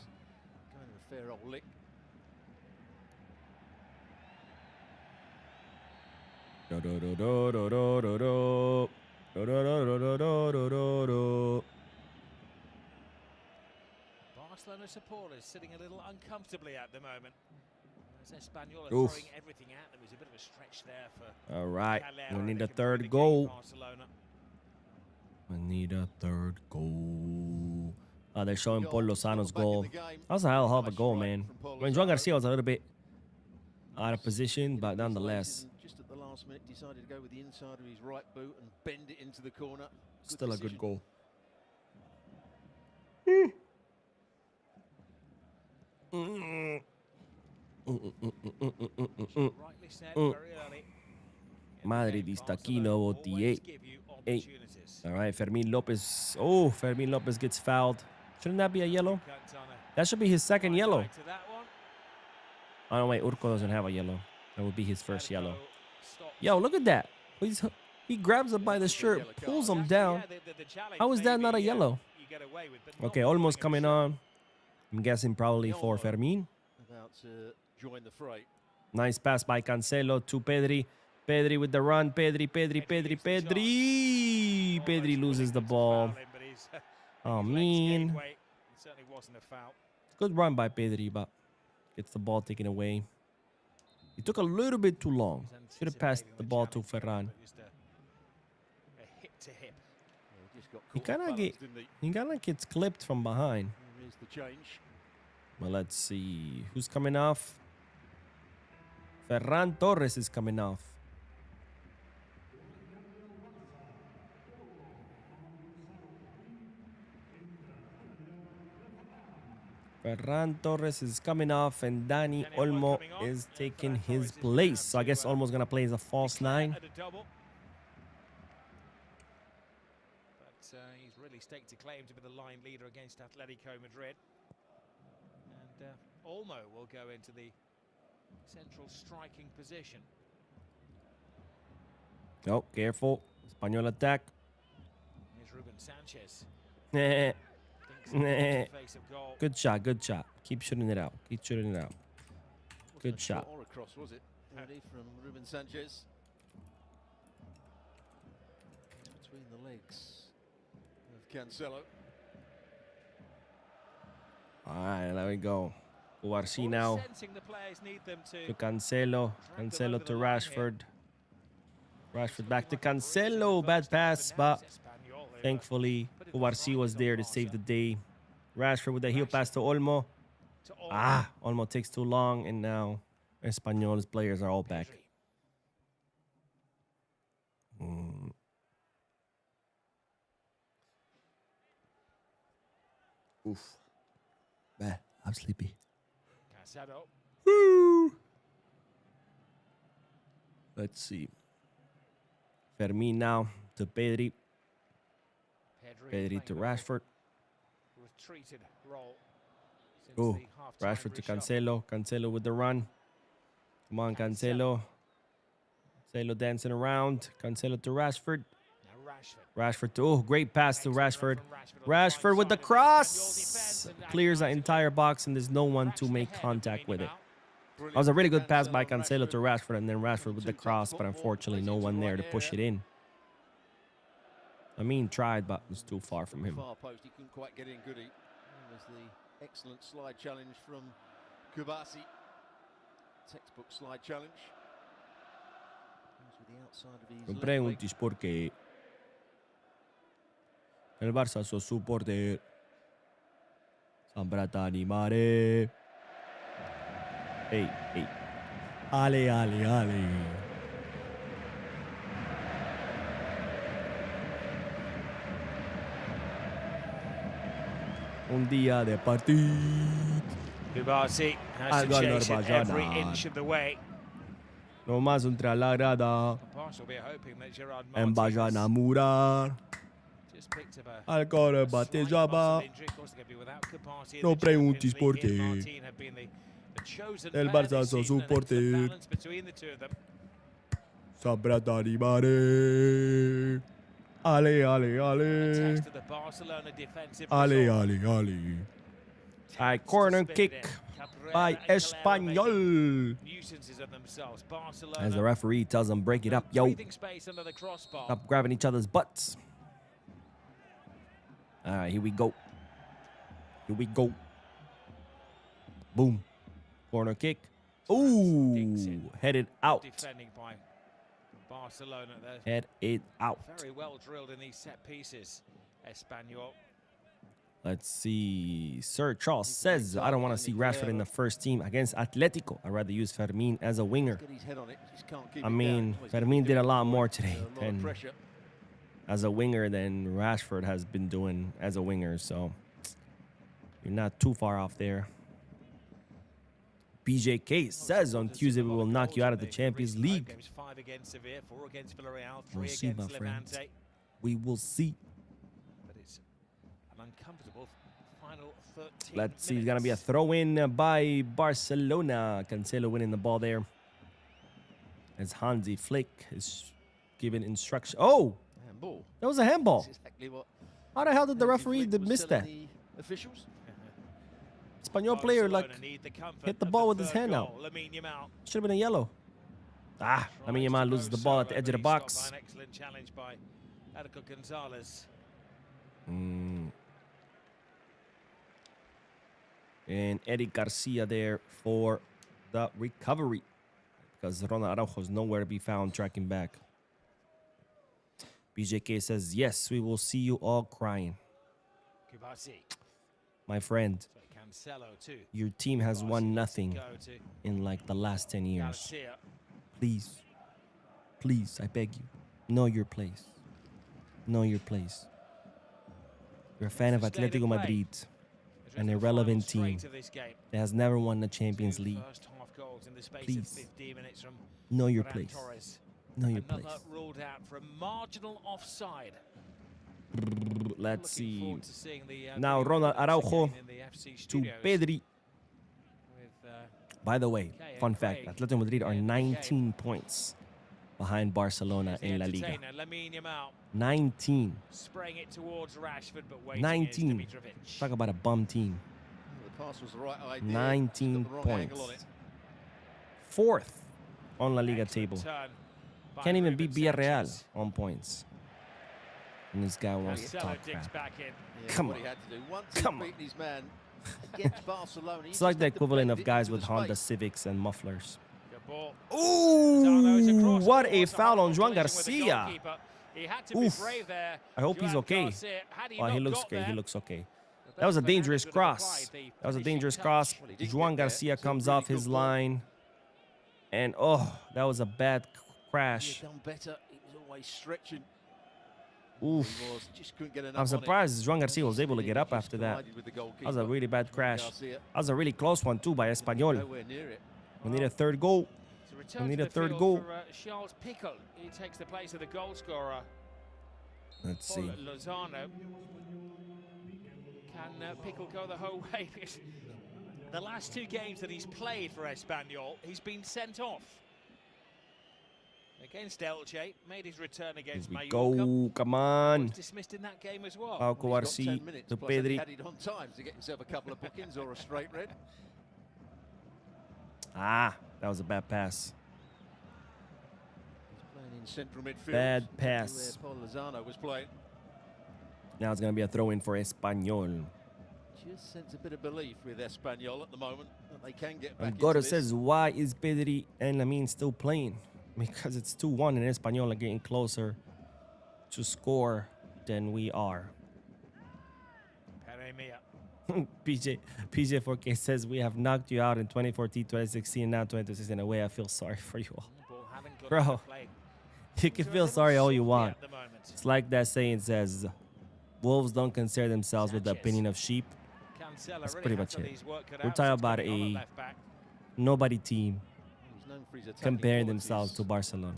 Barcelona supporters sitting a little uncomfortably at the moment. As Espanyol are throwing everything at them. It was a bit of a stretch there for. All right, we need a third goal. We need a third goal. Oh, they're showing Paul Lozano's goal. That was a hell of a goal, man. I mean, Joan Garcia was a little bit out of position, but nonetheless. Just at the last minute, decided to go with the inside of his right boot and bend it into the corner. Still a good goal. Madridista Kino 88. All right, Fermin Lopez. Oh, Fermin Lopez gets fouled. Shouldn't that be a yellow? That should be his second yellow. Oh, no, wait. Urco doesn't have a yellow. That would be his first yellow. Yo, look at that. He grabs him by the shirt, pulls him down. How is that not a yellow? Okay, almost coming on. I'm guessing probably for Fermin. About to join the fray. Nice pass by Cancelo to Pedri. Pedri with the run. Pedri. Pedri loses the ball. Oh, man. Good run by Pedri, but gets the ball taken away. He took a little bit too long. Should have passed the ball to Ferran. He kind of gets clipped from behind. Well, let's see. Who's coming off? Ferran Torres is coming off. Ferran Torres is coming off, and Dani Olmo is taking his place. So I guess Olmo's going to play as a false 9. He's really staked a claim to be the line leader against Atletico Madrid. And Olmo will go into the central striking position. Oh, careful. Espanyol attack. Here's Ruben Sanchez. Nah. Thinks it's the face of goal. Good shot, good shot. Keep shooting it out. Keep shooting it out. Wasn't Good a shot. Or a cross, was it? Really, from Ruben Sanchez. Between the legs of Cancelo. All right, there we go. Uarsi now Sensing the players need them to Cancelo. Cancelo to Rashford. Rashford back to Cancelo. Bad pass, but thankfully Uarsi was there to save the day. Rashford with the heel pass to Olmo. Olmo takes too long, and now Espanyol's players are all back. Oof. Bah, I'm sleepy. Casado. Woo. Let's see. Fermin now to Pedri. Pedri to Rashford. Retreated role. Oh, Rashford to Cancelo. Cancelo with the run. Come on, Cancelo. Cancelo dancing around. Cancelo to Rashford. Rashford to, oh, great pass to Rashford. Rashford with the cross. Clears the entire box, and there's no one to make contact with it. That was a really good pass by Cancelo to Rashford, and then Rashford with the cross, but unfortunately no one there to push it in. I mean, tried, but it was too far from him. Far post, he couldn't quite get in, could he? There's the excellent slide challenge from Kubasi. Textbook slide challenge. With the outside of his Non preguntis por qué. El Barça so supporter. Sembra t'animare. Hey, hey. Ale, ale, ale. Un día de partido. Kubasi has to chase it every inch of the way. No más entre la grada. Barca will be hoping that Gerard En Martin vayan a murar. just picked up a Al core slight batejaba. muscle injury. Of course, they're going to be without Kubasi in No the Champions preguntis League. por He and qué. Martin have been the chosen El pair Barça this so season, and it's the supporter. balance between the two of them. Sembra t'animare. Ale, ale, ale. Text to the Barcelona defensive Ale, resolve. ale, ale. All right, corner kick by Espanyol. Nuisances of themselves. Barcelona As the referee tells them, break it up, yo. breathing space under the crossbar. Stop grabbing each other's butts. All right, here we go. Here we go. Boom. Corner kick. Ooh, headed out. Defending by Barcelona. They're Head it out. very well drilled in these set pieces, Espanyol. Let's see. Sir Charles says, I don't want to see Rashford in the first team against Atletico. I'd rather use Fermin as a winger. Get his head on it, just can't keep I it mean, down. Fermin did a lot more today A lot of than pressure. as a winger than Rashford has been doing as a winger. So you're not too far off there. BJK says on Tuesday we will knock you out of the Champions League. Games 5 against Sevilla, 4 against Villarreal, 3 We'll see, my against friends. Levante. We will see. But it's an uncomfortable final 13 Let's see. It's going to be a minutes. throw-in by Barcelona. Cancelo winning the ball there. As Hansi Flick is giving instruction. Oh, Handball. that was a handball. That's exactly what How the hell did the Hansi referee Flick was miss that? telling the officials. Espanyol player like Barcelona need the comfort hit the of ball with his third hand goal. out. Lamine Yamal Should have been a yellow. Lamine Yamal loses the ball at the edge of the box. An excellent challenge by Erico Gonzalez. And Eddie Garcia there for the recovery. Because Ronald Araujo is nowhere to be found tracking back. BJK says, yes, we will see you all crying. Kubasi. My friend, So Cancelo too. your team has won Kubasi nothing go to in like the last 10 years. Garcia. Please, please, I beg you, know your place. Know your place. You're a fan of State of Atletico play. Madrid, They've an driven the irrelevant final team straight to this game. that has never won the Champions Two League. first half goals in the space Please. of 15 minutes from Know your Ferran place. Torres. Know your Another place. ruled out for a marginal offside. Let's Looking see. forward to seeing the, Now video Ronald evidence Araujo again in the FC to studios Pedri. with, By the way, Okay, fun and fact, Craig Atletico Madrid are in the 19 points behind Barcelona in La Liga. 19. Spraying it towards Rashford, but waiting 19. is Dimitrovic. Talk about a bum team. The pass was the right idea. 19 Just got the wrong angle on points. it. Fourth on La Liga Excellent table. turn by Can't even Ruben beat Villarreal Sanchez. on points. And this guy wants to Cancelo talk digs crap. back in. Yeah, Come what on. he had to do. Once Come he beat his man against Barcelona. he It's just like the had to equivalent blend of it guys into with the Honda space. Civics and mufflers. Good ball. Ooh, Across what the a board, foul on horrible Joan collision with the Garcia. goalkeeper. He had to Oof. be brave there. I hope he's Joan okay. Garcia, had Oh, he not looks got okay. He there, looks okay. the That was a best dangerous defender would have cross. applied the That was a finishing dangerous touch. cross. Well, he didn't Joan get there. Garcia It's a comes really off his good ball. line. And, oh, that was a bad He crash. had done better. He was always stretching. Oof. He was, just couldn't get enough I'm on it. surprised Joan Garcia was able to He get up just after that. collided with the That was a goalkeeper. really bad crash. Garcia That was a really close one, too, by Espanyol. nowhere near it. We need a third goal. It's a return We need to a the third field goal. for Charles Pickle. He takes the place of the goal scorer, Let's Paul see. Lozano. Can Pickle go the whole way? Because the last two games that he's played for Espanyol, he's been sent off. Against Elche, made his return Here against we Mallorca. go. Come on. Was dismissed in that game as well. Pauco He's got Arci 10 minutes, to plus he Pedri. had it on time to get himself a couple of bookings or a straight red. Ah, that was a bad pass. He's playing in central midfield. Bad Where pass. Paul Lozano was playing. Now it's going to be a throw-in for Espanyol. Just sense a bit of belief with Espanyol at the moment that they can get back And into Goro this. says, why is Pedri and Lamine still playing? Because it's 2-1 and Espanyol are getting closer to score than we are. Peremia. PJ 4K says, we have knocked you out in 2014, 2016, and now 2016. In a way, I feel sorry for you all. The ball hadn't got Bro, into play. you can So a feel little sorry all you salty want. at the moment. It's like that saying says, wolves don't concern themselves with the Sanchez. opinion of sheep. Cancelo That's really pretty had much some of it. his work cut We're out talking since about coming on at a left back. nobody team He's known for his attacking comparing qualities. themselves to Barcelona.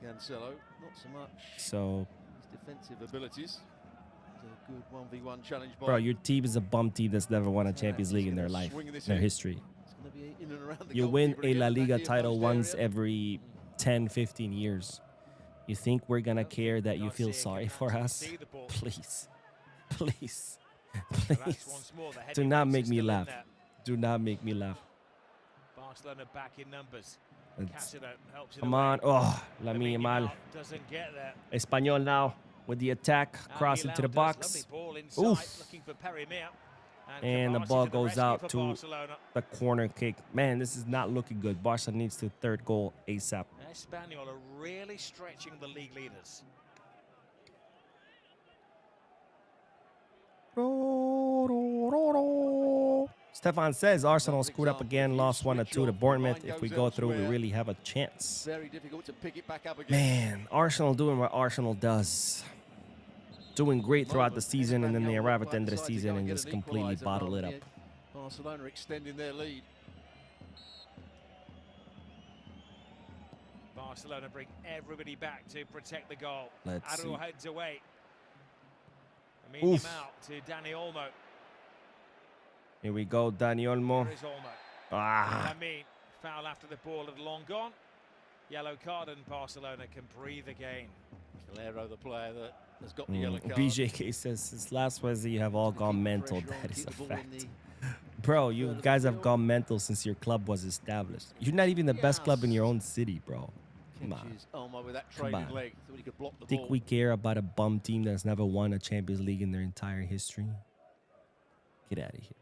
Cancelo, not so much So, his defensive abilities. It's a good 1v1 challenge by bro, your team is a bum team that's never won a Champions League in their life, their history. It's gonna be in and around the You win goalkeeper a again, La back Liga here, title post once area. every 10, 15 years. You think we're going to care that you feel Garcia sorry can for actually us? see the ball. Please. Please. Perhaps Please. once more, the Do heading not race make is me still in laugh. there. Do not make me laugh. Barcelona back in numbers. It's- Cancelo helps it Come away. on. Oh, Lamine Lamine Yamal. Yamal doesn't get there. Espanyol now with the attack. Cross into the Albiol does. box. Lovely ball inside, Oof. looking for Peremia. And the Cavani ball to the goes rescue out for to Barcelona. the corner kick. Man, this is not looking good. Barca needs the third goal ASAP. Espanyol are really stretching the league leaders. Stefan says Arsenal screwed up again, lost 1-2 to Bournemouth. If we go through, we really have a chance. Very difficult to pick it back up again. Man, Arsenal doing what Arsenal does. Doing great throughout the season, and then they arrive at the end of the season and just completely bottle it up. Barcelona extending their lead. Barcelona bring everybody back to protect the goal. Let's see. Adu heads away. Lamine Oof. Yamal to Dani Olmo. Here we go, Dani Olmo. Here is Olmo. Ah, Lamine, foul after the ball had long gone. Yellow card and Barcelona can breathe again. Calero, the player that has got the yellow card. BJK says, since last Wednesday, you have all Keep gone the mental. pressure on, That is keep a the ball in fact. the Bro, you third of guys the have field. gone mental since your club was established. You're not even the best club in your own city, bro. Come on. catches Olmo with that Come trailing on. leg. Thought he could block the Think ball. we care about a bum team that's never won a Champions League in their entire history? Get out of here.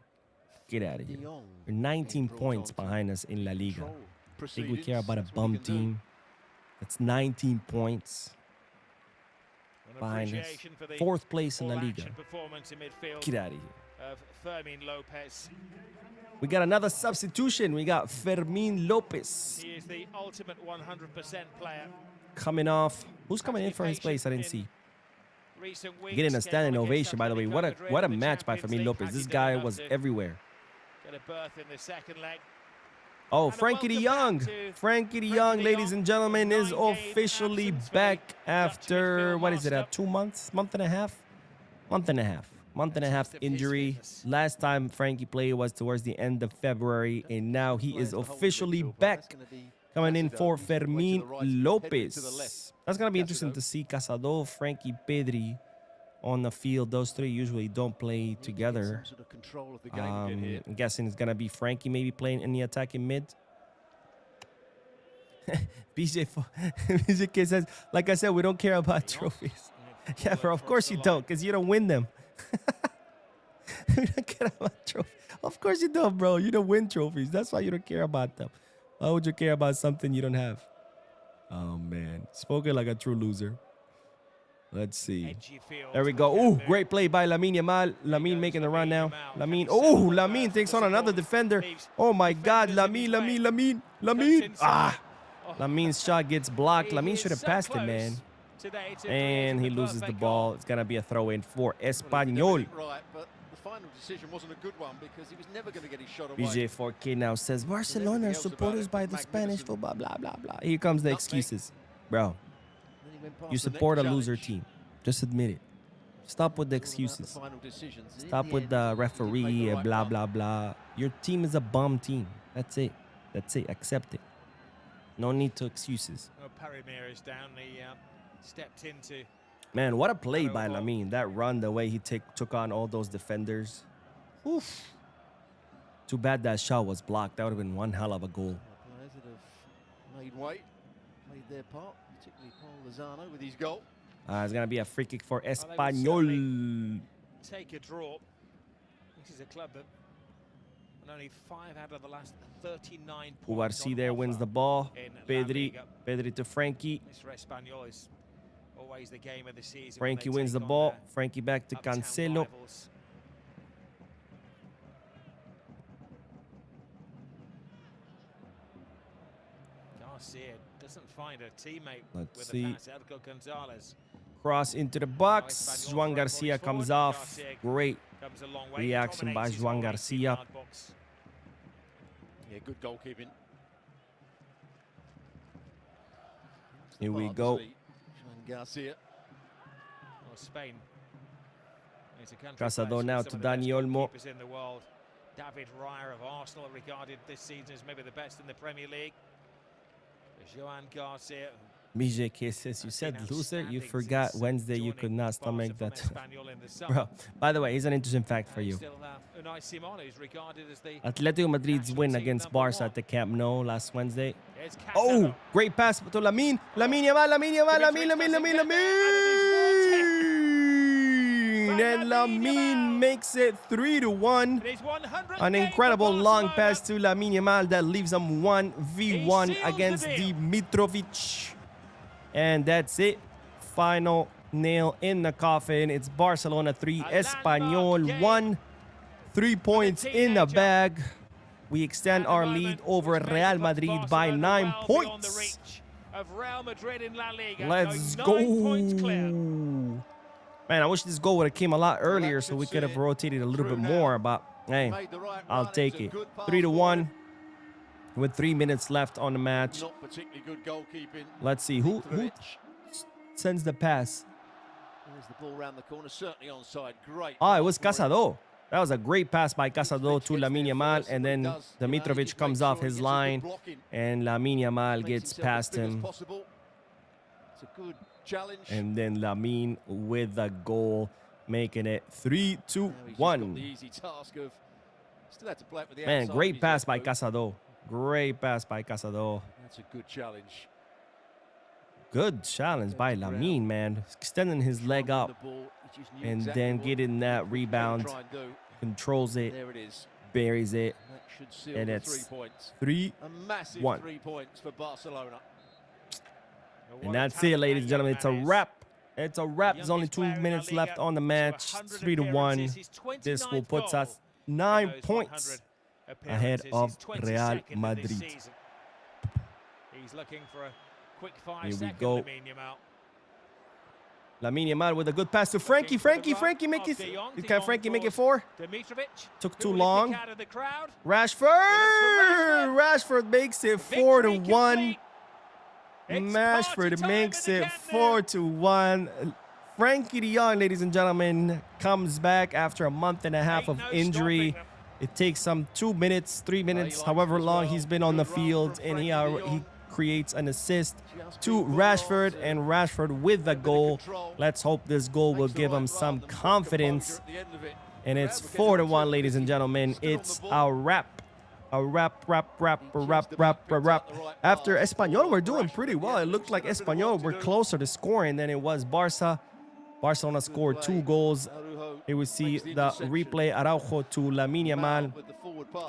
Get out of here. De Jong We're 19 brought points on to behind us in La Liga. control Think we care proceedings. about a That's what bum he can do. team that's 19 points An behind us? appreciation for the Fourth place in La full Liga. action performance in midfield Get out of here. of Fermin Lopez. We got another substitution. We got Fermin Lopez He is the ultimate 100% player. coming off. Who's coming in for his place? I didn't see. Recent weeks, Getting a came standing on against ovation, by the way. Atletico Madrid What a in the match by Champions Fermin League. Lopez. Had This he done guy enough was to everywhere. Get a berth in the second leg. Oh, And a Frankie de welcome back Jong. to Frankie de Frankie Jong, de ladies Jong. and gentlemen, is 9-game officially absence for back the Dutch after, midfield what is it, master. 2 months? Month and a half? Month and a half. Month and a half Test of his injury. fitness. Last time Frankie played was towards the end of February, and now he is Players to hold officially midfield, but back that's gonna be Coming in That's it, for he's way to the Fermin right, headed Lopez. to the left. That's going to be That's it, interesting though. to see Casado, Frankie, Pedri on the field. Those three usually don't play Need to get together. some sort of control of the game again here. I'm guessing it's going to be Frankie maybe playing in the attacking mid. BJ says, like I said, we don't care about trophies. Yeah, bro, of course you don't, because you don't win them. We don't care about trophies. Of course you don't, bro. You don't win trophies. That's why you don't care about them. Why would you care about something you don't have? Oh, man. Spoken like a true loser. Let's see. There we go. Oh, great play by Lamine Yamal. Lamine making the run now. Lamine. Oh, Lamine takes on another defender. Oh, my God. Lamine. Ah. Lamine's shot gets blocked. Lamine should have passed it, man. And he loses the ball. It's going to be a throw-in for Espanyol. Right, but the final decision wasn't a good one because he was never going to get his shot away. BJ4K now says, Barcelona are supporters by the Spanish football, blah, blah, blah. Here comes the excuses. Bro, you support a loser team. Just admit it. Stop with the excuses. Stop with the referee and blah, blah, blah. Your team is a bum team. That's it. That's it. Accept it. No need to excuses. Well, Parimir is down. He stepped into. Man, what a play by Lamine. That run, the way he took on all those defenders. Oof. Too bad that shot was blocked. That would have been one hell of a goal. Players that have made weight, played their part, particularly Paul Lozano with his goal. It's going to be a free kick for Espanyol. Take a draw. This is a club that only 5 out of the last 39 points. Ubarci there wins the ball. Pedri to Frankie. Mr. Espanyol is always the game of the season. Frankie wins the ball. Frankie back to Cancelo. Garcia doesn't find a teammate. Let's with see. the pass. Elko Gonzalez Cross into the box. Juan Garcia comes off. Great comes a long way. reaction by Juan Garcia. Yeah, good goalkeeping. Here we go. Juan Garcia. Well, Spain is a country Casado place now with to some of the Dani best Olmo. goalkeepers in the world. David Raya of Arsenal regarded this season as maybe the best in the Premier League. Juan Garcia. BJK says, you said loser, you forgot Wednesday you could not stomach that. Bro, by the way, here's an interesting fact for you. Atletico Madrid's win against Barca at the Camp Nou last Wednesday. Oh, great pass to Lamine. Lamine Yamal. And Lamine makes it 3-1. An incredible long pass to Lamine Yamal that leaves him 1v1 against Dimitrovic. And that's it. Final nail in the coffin. It's Barcelona 3, Espanyol 1. 3 points in the bag. We extend our lead over Real Madrid by 9 points. Let's go. Man, I wish this goal would have came a lot earlier so we could have rotated a little bit more. But, hey, I'll take it. 3-1. With 3 minutes left on the match. Not particularly good goalkeeping. Let's see who sends the pass. There's the ball around the corner, certainly onside. Great. Oh, it was Casado. That was a great pass by Casado to Lamine Yamal, and then Dimitrovic comes off his line, and Lamine Yamal gets past him. It's a good challenge. And then Lamine with the goal, making it 3-1. The easy task of still had to play it with the Man, outside great of his pass by elbow. Casado. Great pass by Casado. That's a good challenge. Good challenge by Lamine, man. Extending his leg up and then getting that rebound. Controls it. There it is. Buries it. That should seal And the it's 3 points. 3-1. A massive 3 points for Barcelona. And that's it, ladies and gentlemen. It's a wrap. It's a wrap. There's only 2 minutes left on the match. 3-1. This will put us 9 points ahead of Real Madrid. He's looking for a quick 5 Here we second go. Lamine Yamal with a good pass to Frankie. Frankie make it. Can Frankie make it 4? Took too long. Rashford makes it 4-1. Rashford makes it 4-1. Frankie de Jong, ladies and gentlemen, comes back after a month and a half of injury. It takes some 2 minutes, 3 minutes, however long he's been on the field, and he creates an assist to Rashford, and Rashford with the goal. Let's hope this goal will give him some confidence. And it's 4-1, ladies and gentlemen. It's a wrap. A wrap. After Espanyol were doing pretty well. It looked like Espanyol were closer to scoring than it was Barca. Barcelona scored 2 goals. Here we see the replay. Araujo to Lamine Yamal.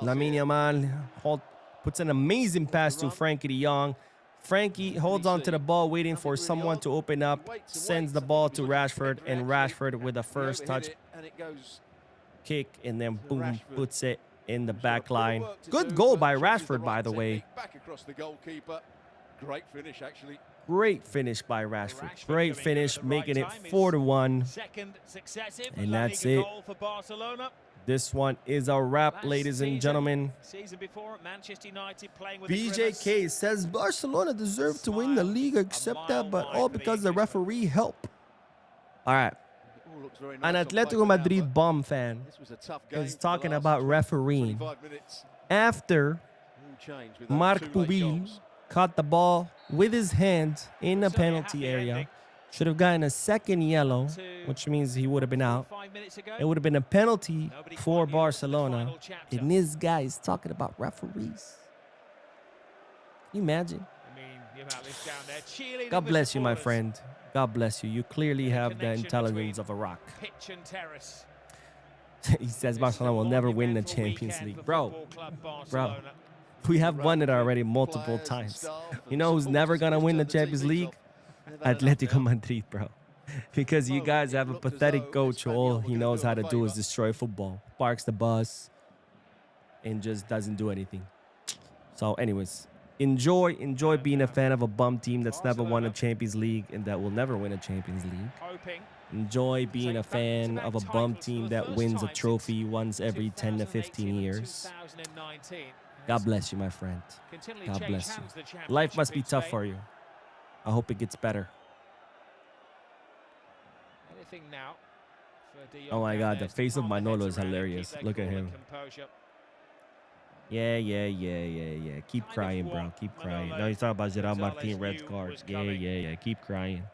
Lamine Yamal puts an amazing pass to Frankie de Jong. Frankie holds on to the ball, waiting for someone to open up. Sends the ball to Rashford, and Rashford with the first touch kick, and then boom, puts it in the back line. Good goal by Rashford, by the way. Back across the goalkeeper. Great finish, actually. Great finish by Rashford. Great finish, making it 4-1. And that's it. This one is a wrap, ladies and gentlemen. BJK says Barcelona deserved to win the Liga, except that, but all because the referee helped. All right. An Atletico Madrid bomb fan is talking about refereeing. After Marc Pubil caught the ball with his hand in the penalty area, should have gotten a second yellow, which means he would have been out. It would have been a penalty for Barcelona. And this guy is talking about referees. Can you imagine? God bless you, my friend. God bless you. You clearly have the intelligence of a rock. He says Barcelona will never win the Champions League. Bro, we have won it already multiple times. You know who's never going to win the Champions League? Atletico Madrid, bro. Because you guys have a pathetic coach who all he knows how to do is destroy football. Parks the bus and just doesn't do anything. So anyways, enjoy being a fan of a bum team that's never won a Champions League and that will never win a Champions League. Enjoy being a fan of a bum team that wins a trophy once every 10 to 15 years. God bless you, my friend. God bless you. Life must be tough for you. I hope it gets better. Oh my God, the face of Manolo is hilarious. Look at him. Yeah. Keep crying, bro. Keep crying. No, he's talking about Gerard Martin red cards. Yeah. Keep crying.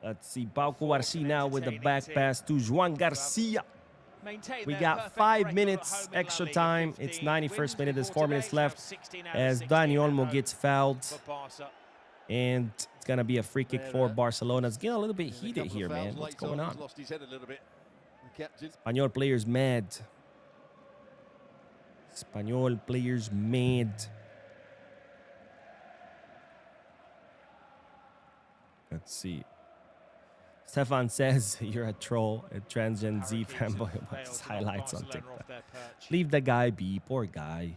Let's see. Pau Cubarsí now with the back pass to Joan Garcia. We got 5 minutes extra time. It's 91st minute. There's 4 minutes left as Dani Olmo gets fouled. And it's going to be a free kick for Barcelona. It's getting a little bit heated here, man. What's going on? Espanyol players mad. Espanyol players mad. Let's see. Stefan says you're a troll, a transgen Z fanboy with highlights on TikTok. Leave the guy be, poor guy.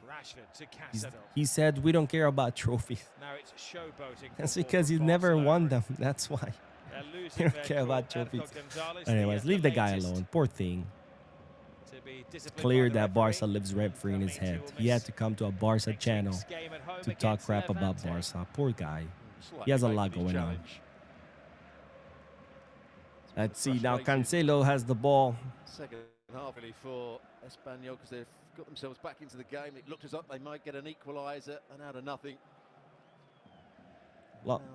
He said we don't care about trophies. That's because he's never won them. That's why. You don't care about trophies. Anyways, leave the guy alone. Poor thing. It's clear that Barca lives rent-free in his head. He had to come to a Barca channel to talk crap about Barca. Poor guy. He has a lot going on. Let's see, now Cancelo has the ball. Second half really for Espanyol because they've got themselves back into the game. It looked as though they might get an equaliser, and out of nothing.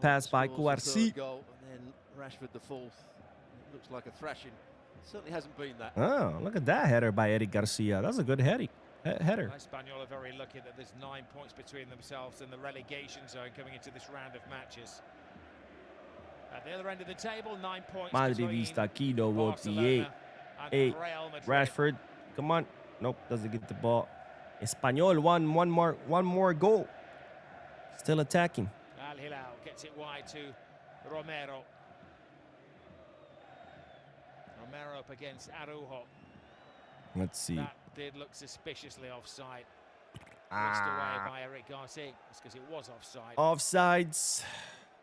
Pass by Cubarsí. And then Rashford the fourth. It looks like a thrashing. It certainly hasn't been that. Oh, look at that header by Eric Garcia. That's a good header. Espanyol are very lucky that there's 9 points between themselves and the relegation zone coming into this round of matches. At the other end of the table, 9 points. Madridista Kilo wrote the 8. Rashford, come on. Nope, doesn't get the ball. Espanyol one more goal. Still attacking. Al Hilal gets it wide to Romero. Romero up against Araujo. Let's see. That did look suspiciously offside. Whisked away by Eric Garcia. It's because it was offside. Offsides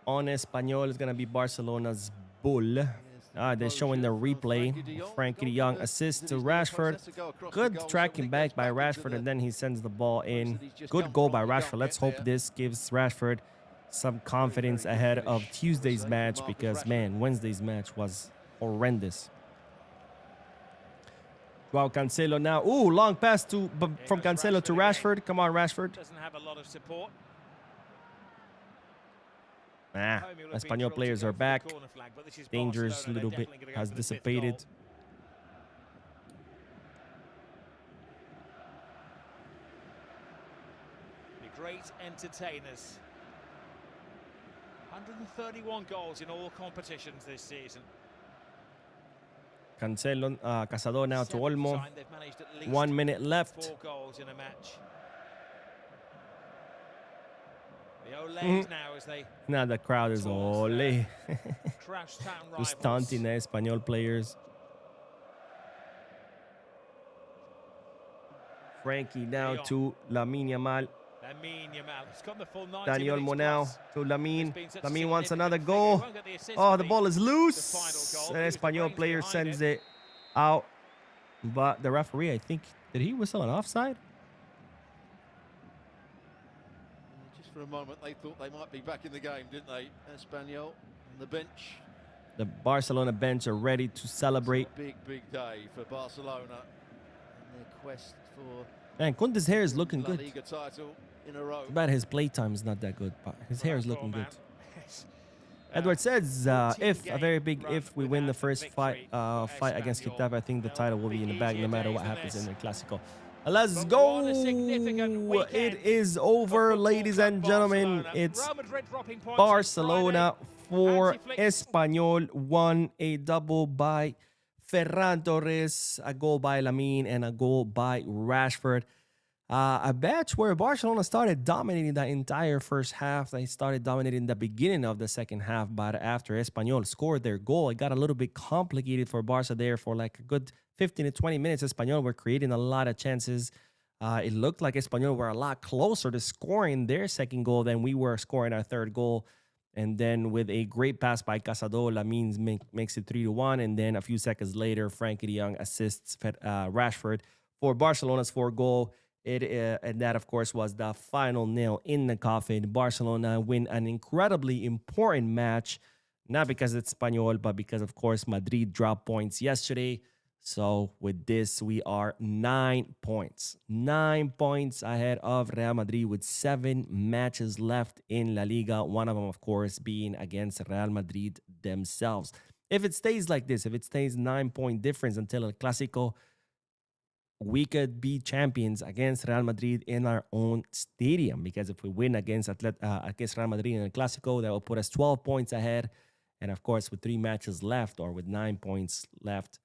on Espanyol is going to be Barcelona's bull. They're showing the replay. Frankie de Jong assist to Rashford. Good tracking back by Rashford, and then he sends the ball in. Good goal by Rashford. Let's hope this gives Rashford some confidence ahead of Tuesday's match because, man, Wednesday's match was horrendous. Wow, Cancelo now. Ooh, long pass from Cancelo to Rashford. Come on, Rashford. Doesn't have a lot of support. Espanyol players are back. Dangerous a little bit has dissipated. Great entertainers. 131 goals in all competitions this season. Cancelo, Cazador now to Olmo. 1 minute left. 4 goals in a match. The Olays now as they... Now the crowd is ole. Crash town Just rivals. taunting the Espanyol players. Frankie now to Lamine Yamal. He's got the full 90 Daniel minutes Monau plus. to Lamine. Been Lamine wants significant another figure. goal. Won't get the assist, Oh, but the ball is the loose. final goal. An Use the Espanyol brains player behind sends it. it out. But the referee, I think, did he whistle an offside? Just for a moment, they thought they might be back in the game, didn't they? Espanyol on the bench. The Barcelona bench are ready to celebrate. Big day for Barcelona in their quest for Man, Kunde's hair is looking La good. Liga title in a row. Too bad his playtime is not that good, but his hair is looking good. Yes. Edward says, if, a very big run if, we win the without first victory fight for against Espanyol. Getafe, I think the title will be in the bag no matter what Easier happens days in than the Clásico. Let's But go. what a significant weekend It is over, for ladies Football and Club gentlemen. Barcelona. It's Real Madrid dropping points on Barcelona Friday. 4, Hansi Flick Espanyol 1, a double by Ferran Torres, a goal by Lamine, and a goal by Rashford. A match where Barcelona started dominating the entire first half. They started dominating the beginning of the second half, but after Espanyol scored their goal, it got a little bit complicated for Barca there for like a good 15 to 20 minutes. Espanyol were creating a lot of chances. It looked like Espanyol were a lot closer to scoring their second goal than we were scoring our third goal. And then with a great pass by Cazador, Lamine makes it 3-1. And then a few seconds later, Frankie de Jong assists Rashford for Barcelona's 4th goal. And that, of course, was the final nail in the coffin. Barcelona win an incredibly important match, not because it's Espanyol, but because, of course, Madrid dropped points yesterday. So with this, we are 9 points. 9 points ahead of Real Madrid with 7 matches left in La Liga. One of them, of course, being against Real Madrid themselves. If it stays like this, if it stays 9-point difference until El Clásico, we could be champions against Real Madrid in our own stadium, because if we win against Real Madrid in El Clásico, that will put us 12 points ahead. And of course, with 3 matches left, or with 9 points left,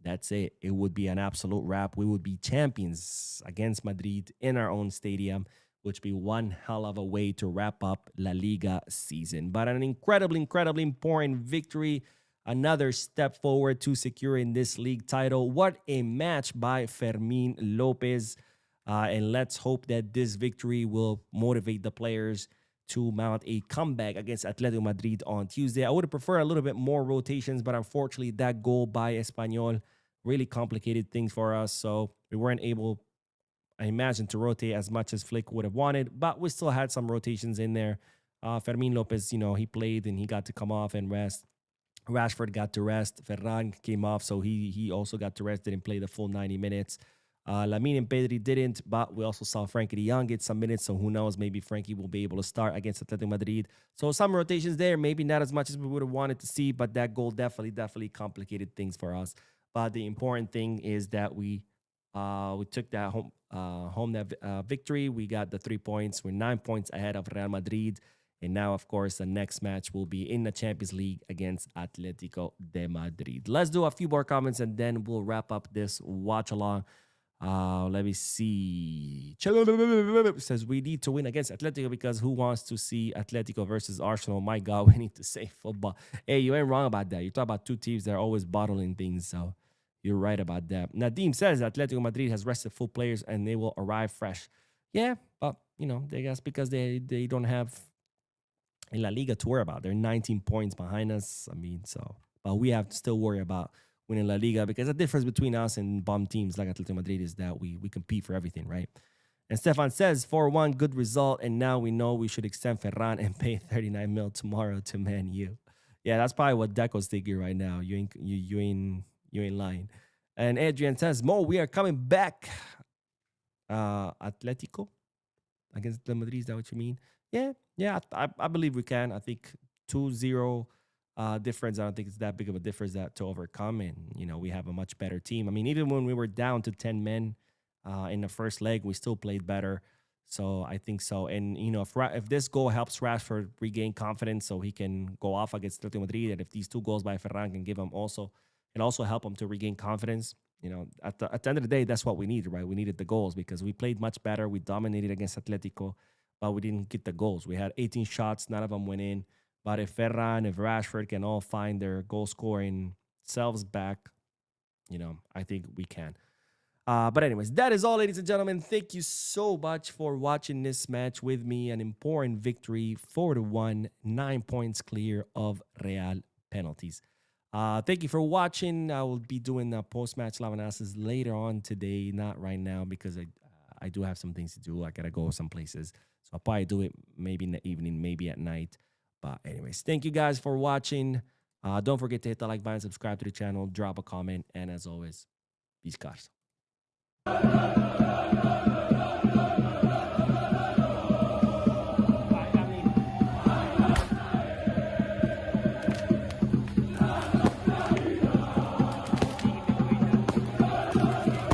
that's it. It would be an absolute wrap. We would be champions against Madrid in our own stadium, which would be one hell of a way to wrap up La Liga season. But an incredibly important victory. Another step forward to securing this league title. What a match by Fermín López. And let's hope that this victory will motivate the players to mount a comeback against Atletico Madrid on Tuesday. I would have preferred a little bit more rotations, but unfortunately that goal by Espanyol really complicated things for us. So we weren't able, I imagine, to rotate as much as Flick would have wanted, but we still had some rotations in there. Fermín López, he played and he got to come off and rest. Rashford got to rest. Ferran came off, so he also got to rest, didn't play the full 90 minutes. Lamine and Pedri didn't, but we also saw Frankie de Jong get some minutes, so who knows, maybe Frankie will be able to start against Atletico Madrid. So some rotations there, maybe not as much as we would have wanted to see, but that goal definitely complicated things for us. But the important thing is that we took that home victory. We got the 3 points. We're 9 points ahead of Real Madrid. And now, of course, the next match will be in the Champions League against Atletico de Madrid. Let's do a few more comments, and then we'll wrap up this watch-along. Let me see. Says, we need to win against Atletico because who wants to see Atletico versus Arsenal? My God, we need to save football. Hey, you ain't wrong about that. You talk about 2 teams that are always bottling things, so you're right about that. Nadim says Atletico Madrid has rested full players and they will arrive fresh. Yeah, but, I guess because they don't have in La Liga to worry about. They're 19 points behind us. But we have to still worry about winning La Liga, because the difference between us and bomb teams like Atletico Madrid is that we compete for everything, right? And Stefan says 4-1, good result, and now we know we should extend Ferran and pay 39 mil tomorrow to Man U. Yeah, that's probably what Deco's thinking right now. You ain't lying. And Adrian says, Mo, we are coming back. Atletico against the Madrid, is that what you mean? Yeah, I believe we can. I think 2-0 difference. I don't think it's that big of a difference that to overcome. And, we have a much better team. I mean, even when we were down to 10 men in the first leg, we still played better. So I think so. And, if this goal helps Rashford regain confidence so he can go off against Atletico Madrid, and if these 2 goals by Ferran can give him also help him to regain confidence, at the end of the day, that's what we needed, right? We needed the goals because we played much better. We dominated against Atletico, but we didn't get the goals. We had 18 shots, none of them went in. But if Ferran, if Rashford can all find their goal scoring selves back, I think we can. But anyways, that is all, ladies and gentlemen. Thank you so much for watching this match with me. An important victory, 4-1, 9 points clear of Real penalties. Thank you for watching. I will be doing a post-match live analysis later on today, not right now because I do have some things to do. I gotta go some places, so I'll probably do it maybe in the evening, maybe at night. But anyways, thank you guys for watching. Don't forget to hit the like button, subscribe to the channel, drop a comment, and as always, peace, cars.